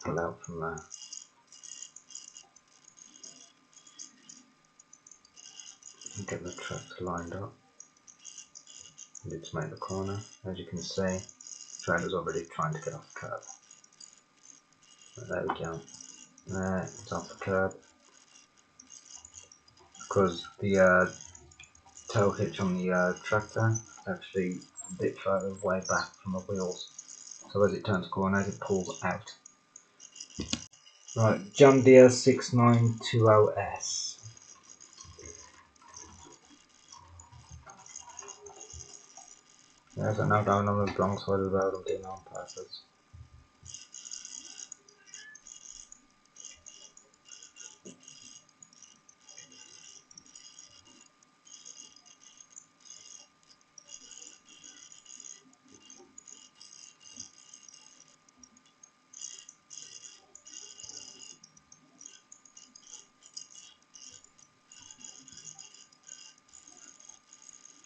pull out from there. And get the tractor lined up. Need to make the corner. As you can see, the trailer's already trying to get off the curb. But there we go. There, it's off the curb. Because the tow hitch on the tractor is actually a bit further way back from the wheels. So as it turns corners, it pulls out. Right, John Deere 6920S. Yes, I'm now down on the wrong side of the road. I'm doing it on purpose.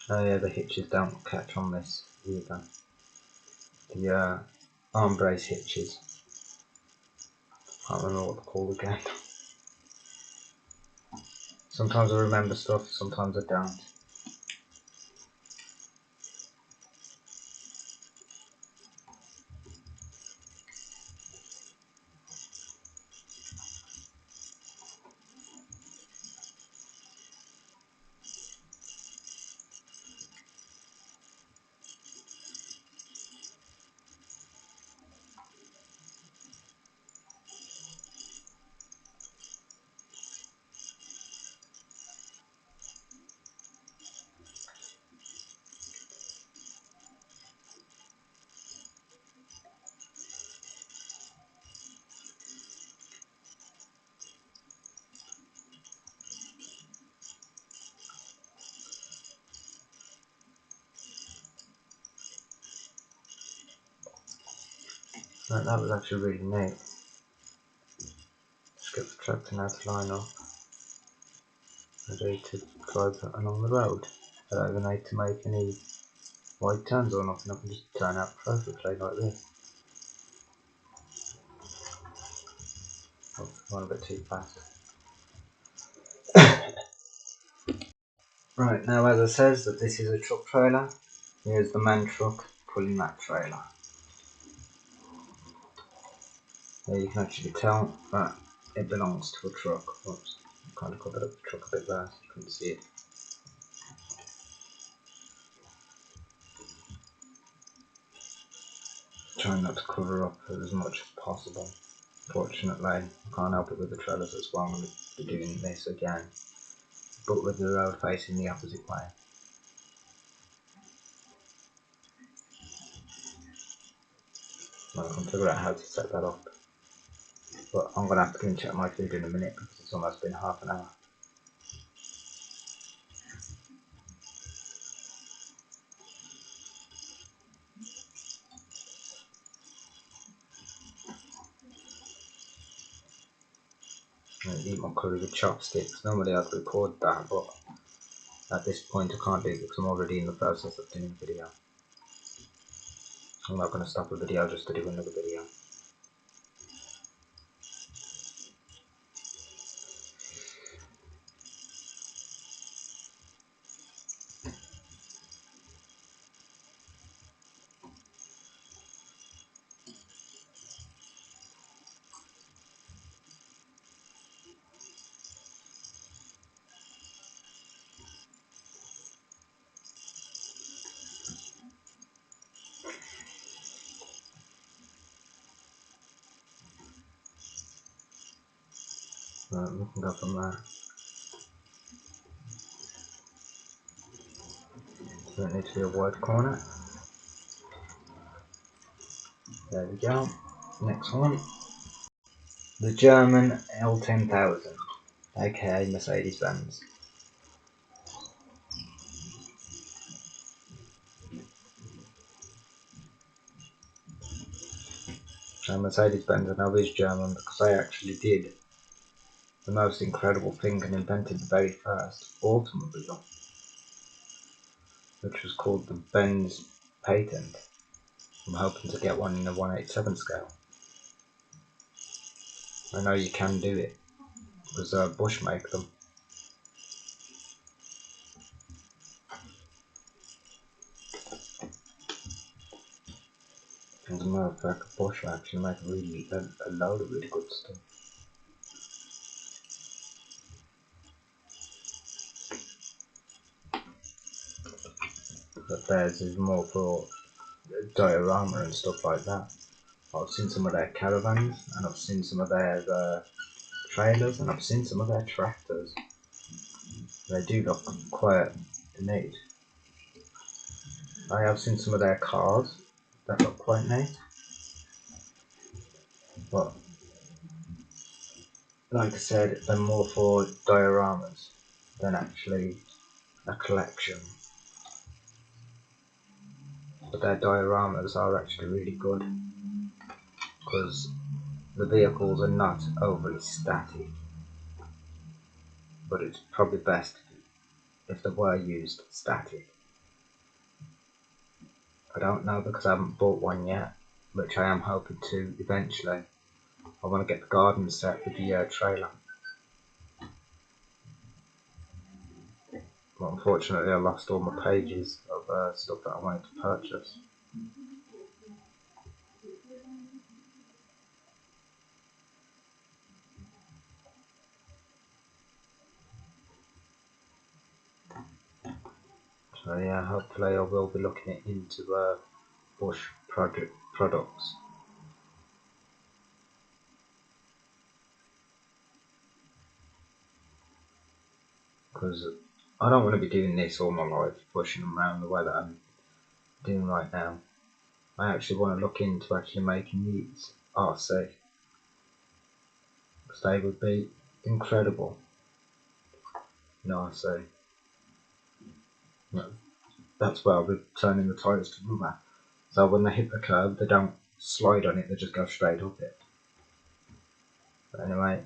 Oh yeah, the hitches don't catch on this either. The arm brace hitches. Can't remember what they're called again. Sometimes I remember stuff, sometimes I don't. Right, that was actually really neat. Just get the tractor now to line up. Ready to drive along the road. I don't even need to make any wide turns or nothing, I can just turn out perfectly like this. Oh, gone a bit too fast. Right, now as it says that this is a truck trailer, here's the main truck pulling that trailer. There you can actually tell that it belongs to a truck. Oops, I kind of covered up the truck a bit there, so you couldn't see it. Trying not to cover up as much as possible. Fortunately, I can't help it with the trailers as well. I'm going to be doing this again, but with the road facing the opposite way. I can figure out how to set that up, but I'm going to have to go and check my food in a minute because it's almost been half an hour. I eat my curry with chopsticks. Normally I'd record that, but at this point I can't do it because I'm already in the process of doing a video. I'm not going to stop a video just to do another video. Right, we can go from there. Don't need to be a wide corner. There we go. Next one. The German L10,000, aka Mercedes-Benz. And Mercedes-Benz I know is German because I actually did the most incredible thing and invented the very first automobile, which was called the Benz patent. I'm hoping to get one in the 187 scale. I know you can do it because Bush make them. As a matter of fact, Bosch actually make a load of really good stuff. But theirs is more for diorama and stuff like that. I've seen some of their caravans, and I've seen some of their trailers, and I've seen some of their tractors. They do look quite neat. I have seen some of their cars that look quite neat. But like I said, they're more for dioramas than actually a collection. But their dioramas are actually really good because the vehicles are not overly static. But it's probably best if they were used static. I don't know because I haven't bought one yet, which I am hoping to eventually. I want to get the garden set with the trailer. But unfortunately I lost all my pages of stuff that I wanted to purchase. So yeah, hopefully I will be looking into Bush products. Because I don't want to be doing this all my life, pushing them around the way that I'm doing right now. I actually want to look into actually making these RC, because they would be incredible in RC. That's where I'll be turning the tyres to rubber, so when they hit the curb they don't slide on it, they just go straight up it. But anyway,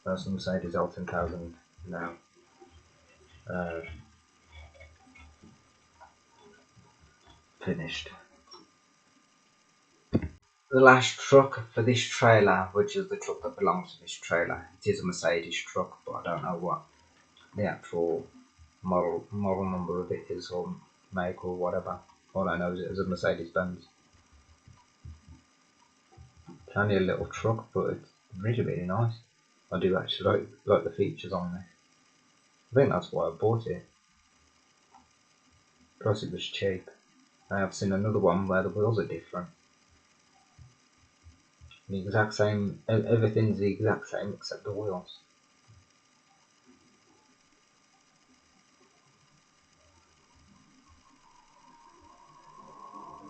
that's the Mercedes L1000 now. Finished. The last truck for this trailer, which is the truck that belongs to this trailer, it is a Mercedes truck, but I don't know what the actual model number of it is, or make, or whatever. All I know is it is a Mercedes Benz. It's only a little truck, but it's really nice. I do actually like the features on this. I think that's why I bought it. Plus it was cheap. I have seen another one where the wheels are different. The exact same, everything's the exact same except the wheels.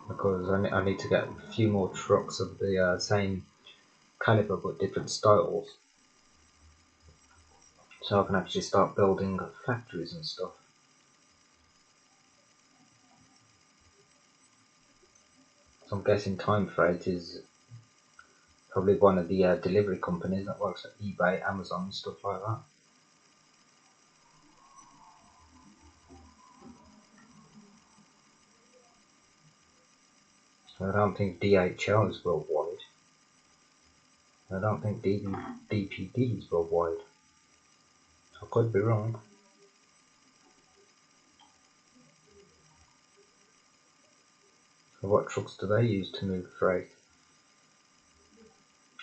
Because I need to get a few more trucks of the same caliber but different styles, so I can actually start building factories and stuff. So I'm guessing Time Freight is probably one of the delivery companies that works at eBay, Amazon and stuff like that. I don't think DHL is worldwide. I don't think DPD is worldwide. I could be wrong. So what trucks do they use to move freight?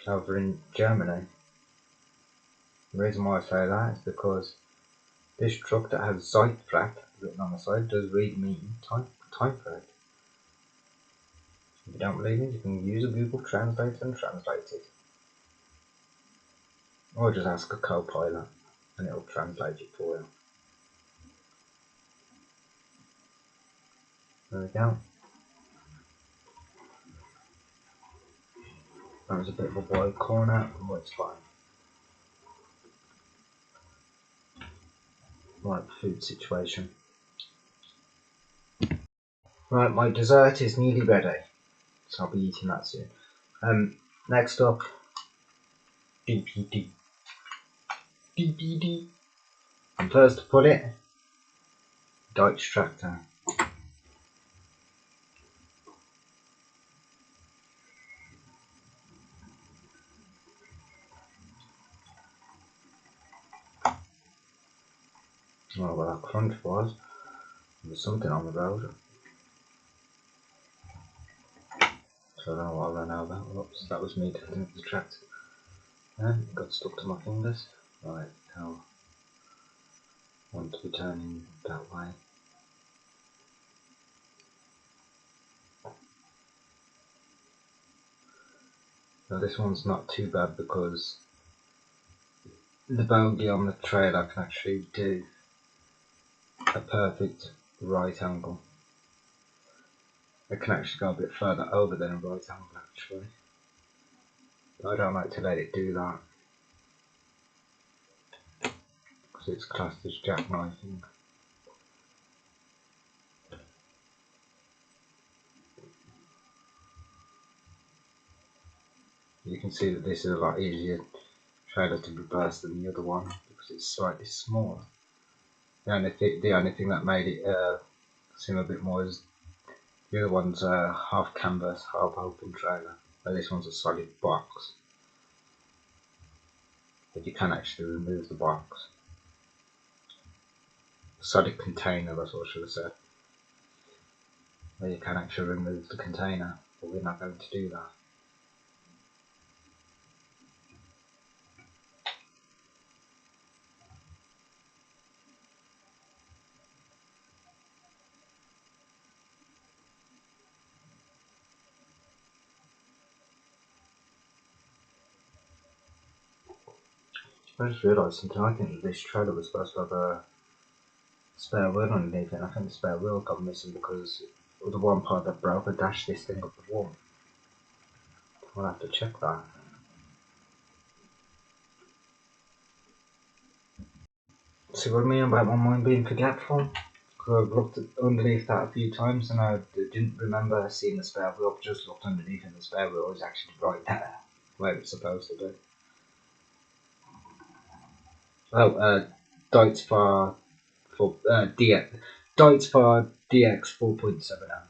Over in Germany. The reason why I say that is because this truck that has Zeitfracht written on the side does read mean time freight. If you don't believe me, you can use a Google Translate and translate it. Or just ask a co-pilot and it'll translate it for you. There we go. That was a bit of a wide corner, but it's fine. Right, food situation. Right, my dessert is nearly ready, so I'll be eating that soon. Next up, DPD. DPD. And first to put it, Deutsche Traktor. Oh, well, that crunch was. There was something on the road. So I don't know what I ran over. Oops, that was me taking the tractor. And got stuck to my fingers. Right, now I want to be turning that way. Now this one's not too bad because the bogey on the trailer can actually do a perfect right angle. It can actually go a bit further over than a right angle actually. But I don't like to let it do that because it's classed as jackknifing. You can see that this is a lot easier trailer to reverse than the other one because it's slightly smaller. The only thing that made it seem a bit more is the other one's half canvas, half open trailer. Well, this one's a solid box, but you can actually remove the box. Solid container, that's what I should have said. Where you can actually remove the container, but we're not going to do that. I just realised something. I think that this trailer was supposed to have a spare wheel underneath it, and I think the spare wheel got missing because of the one part that broke. I dashed this thing up the wall. I'll have to check that. See what I mean about my mind being forgetful? Because I've looked underneath that a few times and I didn't remember seeing the spare wheel. I just looked underneath and the spare wheel was actually right there, where it's supposed to be. Oh, Deutz-Fahr for DX, Deutz-Fahr DX 4.7M.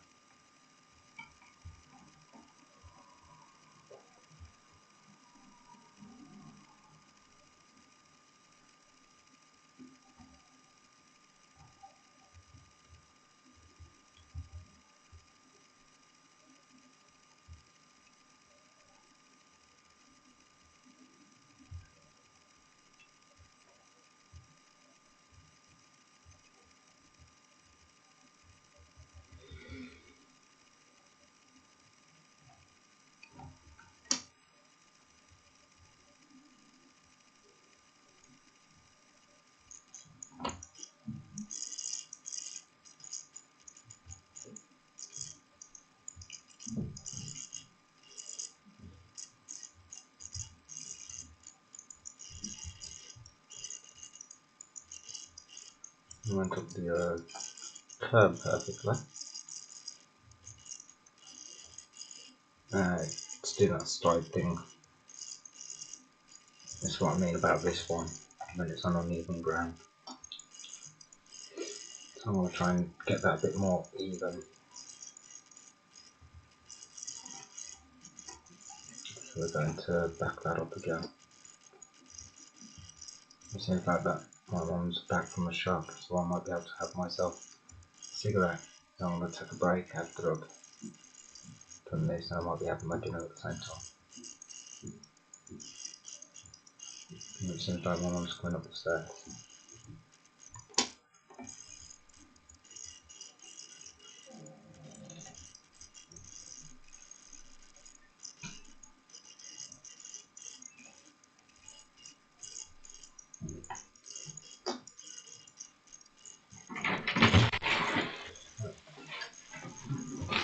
Went up the curb perfectly. It's doing that stride thing. That's what I mean about this one, when it's on uneven ground. So I'm going to try and get that a bit more even. So we're going to back that up again. It seems like that my mum's back from the shop, so I might be able to have myself a cigarette. So I'm going to take a break after I've done this, and I might be having my dinner at the same time. And it seems like my mum's coming up the stairs.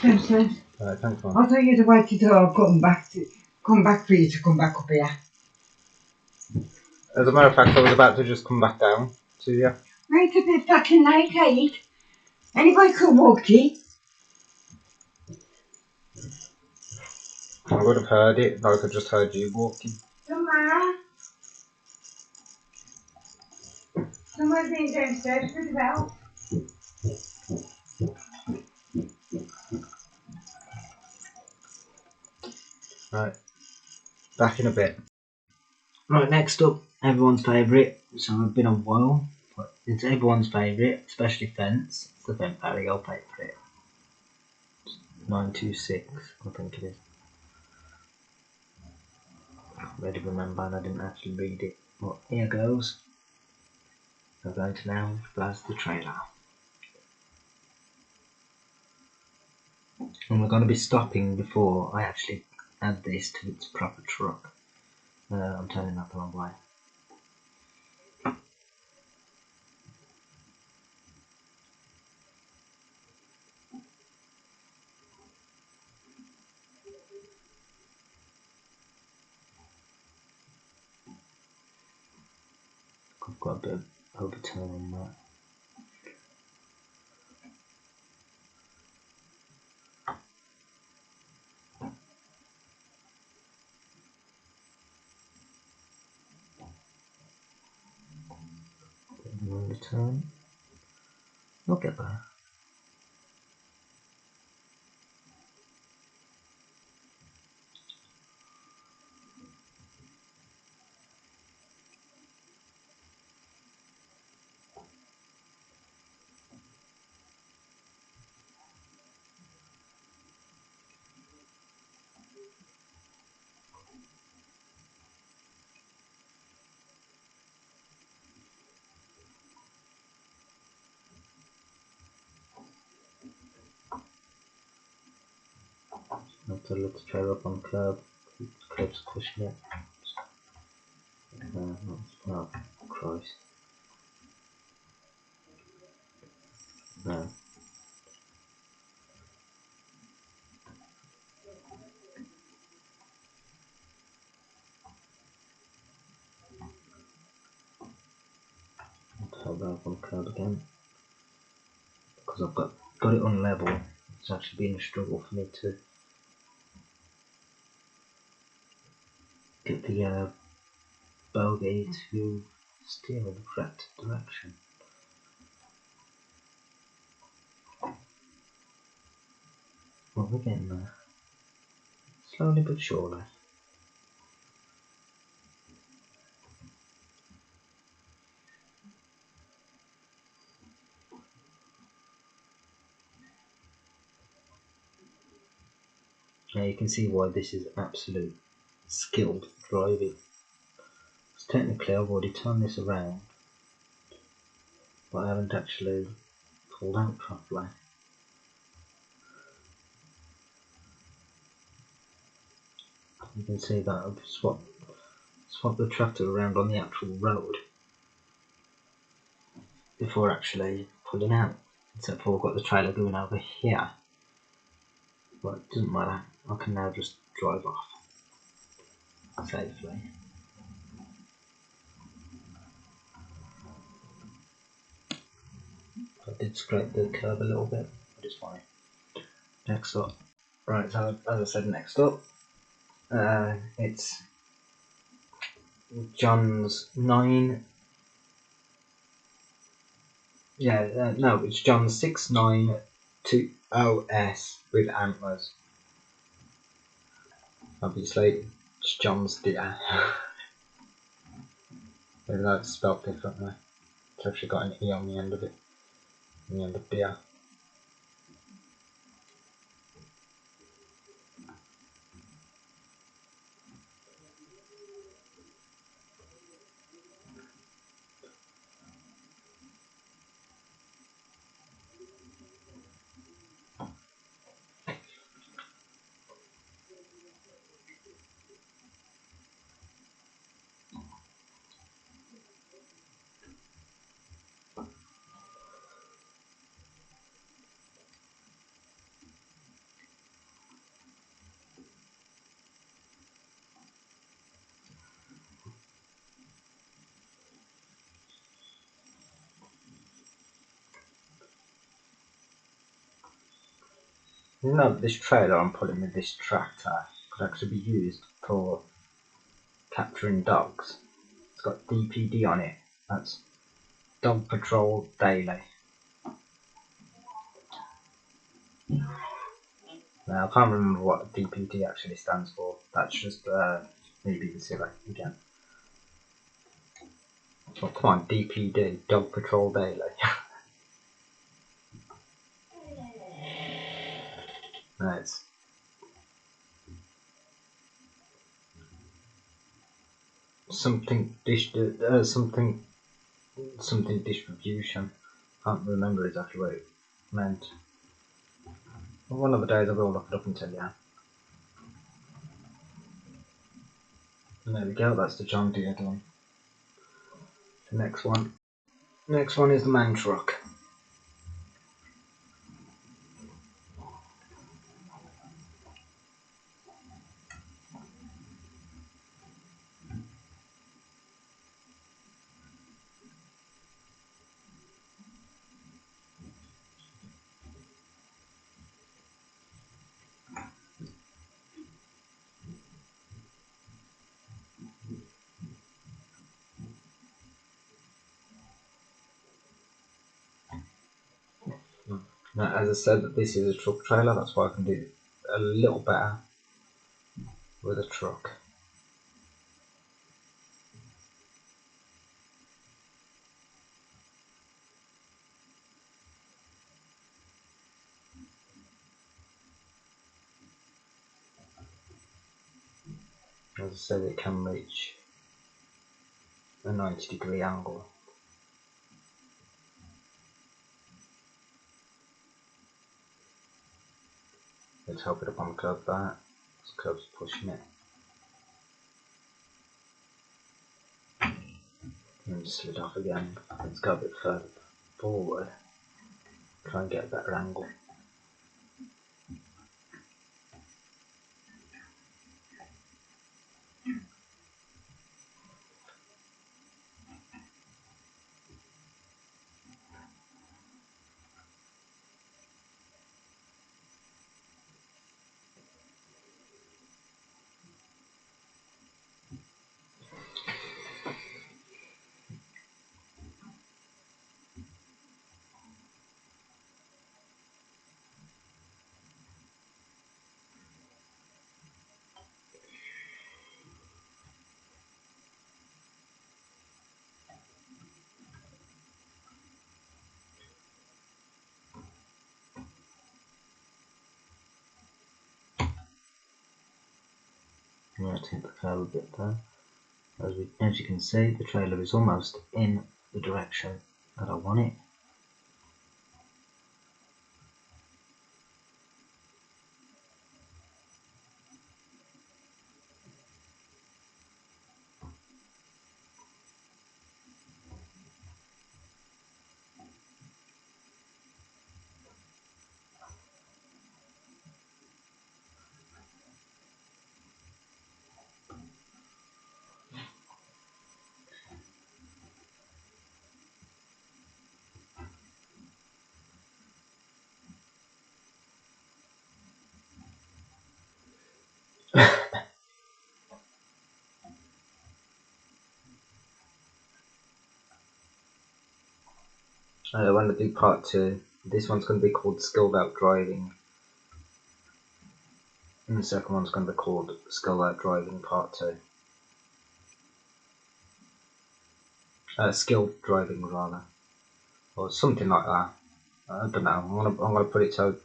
Thanks. Thanks, Mum. I thought you'd have waited till I've come back for you to come back up here. As a matter of fact, I was about to just come back down to you. Right, a bit fucking late, ain't it? Anybody could walk in. I would have heard it, like I just heard you walking. Somewhere being downstairs with the bell. Right, back in a bit. Right, next up, everyone's favourite. So I've been a while, but it's everyone's favourite, especially Fence. It's the Fence Valley, I'll pay for it. 926, I think it is. I can't really remember, and I didn't actually read it. But here goes. I'm going to now blast the trailer. And we're going to be stopping before I actually add this to its proper truck. I'm turning that the wrong way. I've got a bit of overturn on that. Overturn. We'll get there. So let's try up on curb. Curb's pushing it. Oh, Christ. No. Let's hold that up on curb again. Because I've got it on level. It's actually been a struggle for me to get the bogey to steer in the correct direction. Well, we're getting there. Slowly but surely. Now you can see why this is absolute skilled driving. Technically I've already turned this around, but I haven't actually pulled out properly. You can see that I've swapped the tractor around on the actual road before actually pulling out, except for I've got the trailer going over here. But it doesn't matter, I can now just drive off safely. I did scrape the curb a little bit, but it's fine. Next up, right, so as I said, next up, it's John's 9. Yeah, no, it's John's 6920S with antlers. Obviously, it's John's deer. Even though it's spelled differently. It's actually got an E on the end of it. On the end of deer. You know, this trailer I'm putting with this tractor could actually be used for capturing dogs. It's got DPD on it. That's Dog Patrol Daily. Now, I can't remember what DPD actually stands for. That's just me being silly again. Oh, come on, DPD, Dog Patrol Daily. No, it's something something distribution. Can't remember exactly what it meant. Well, one of the days I will look it up and tell you. And there we go, that's the John Deere done. The next one. Next one is the man truck. Now, as I said, that this is a truck trailer, that's why I can do a little better with a truck. As I said, it can reach a 90-degree angle. Let's help it up on the curb there. This curb's pushing it. And slid off again. Let's go a bit further forward. Try and get a better angle. Let's hit the curve a bit there. As you can see, the trailer is almost in the direction that I want it. When I do part 2, this one's going to be called Skilled Out Driving, and the second one's going to be called Skilled Out Driving Part 2. Skilled Driving rather, or something like that. I don't know. I'm gonna put it so it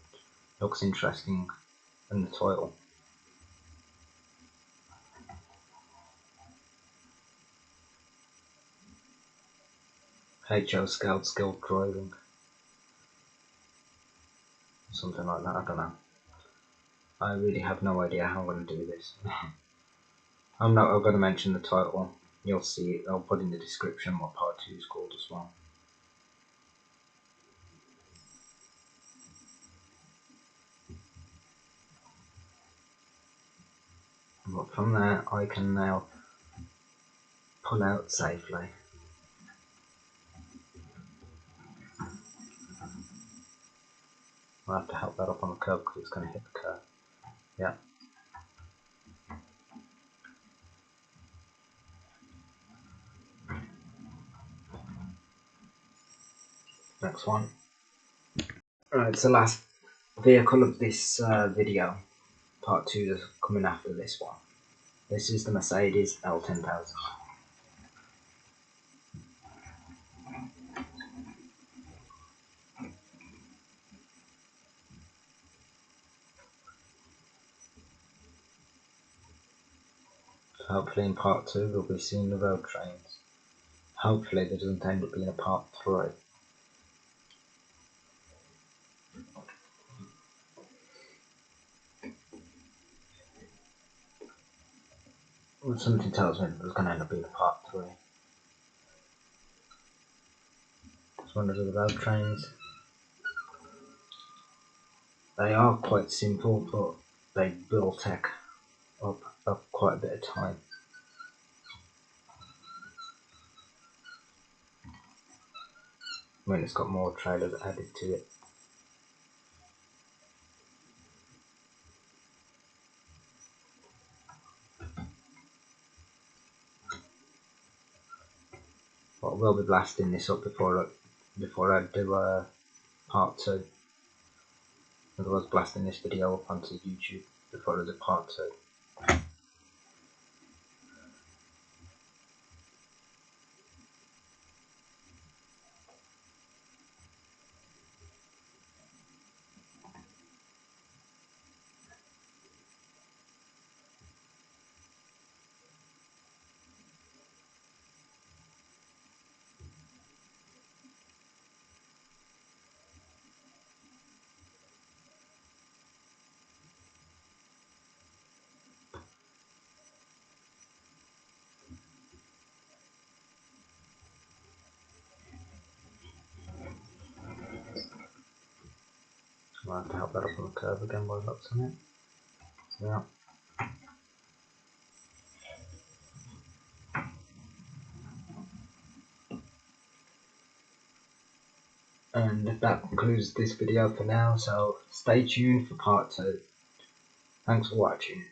looks interesting in the title. HO Skilled Driving. Something like that, I don't know. I really have no idea how I'm going to do this. I'm going to mention the title. You'll see it. I'll put in the description what part 2 is called as well. But from there, I can now pull out safely. I'll have to help that up on the curb because it's going to hit the curb. Yeah. Next one. Right, it's the last vehicle of this video. Part 2 is coming after this one. This is the Mercedes L10000. Hopefully in part 2 we'll be seeing the road trains. Hopefully there doesn't end up being a part 3. Well, something tells me there's going to end up being a part 3. This one is the road trains. They are quite simple, but they will take up quite a bit of time. I mean, it's got more trailers added to it. But I will be blasting this up before I do part 2. Otherwise, blasting this video up onto YouTube before I do part 2. I'll have to help that up on the curve again by the looks on it. Yeah. And that concludes this video for now, so stay tuned for part 2. Thanks for watching.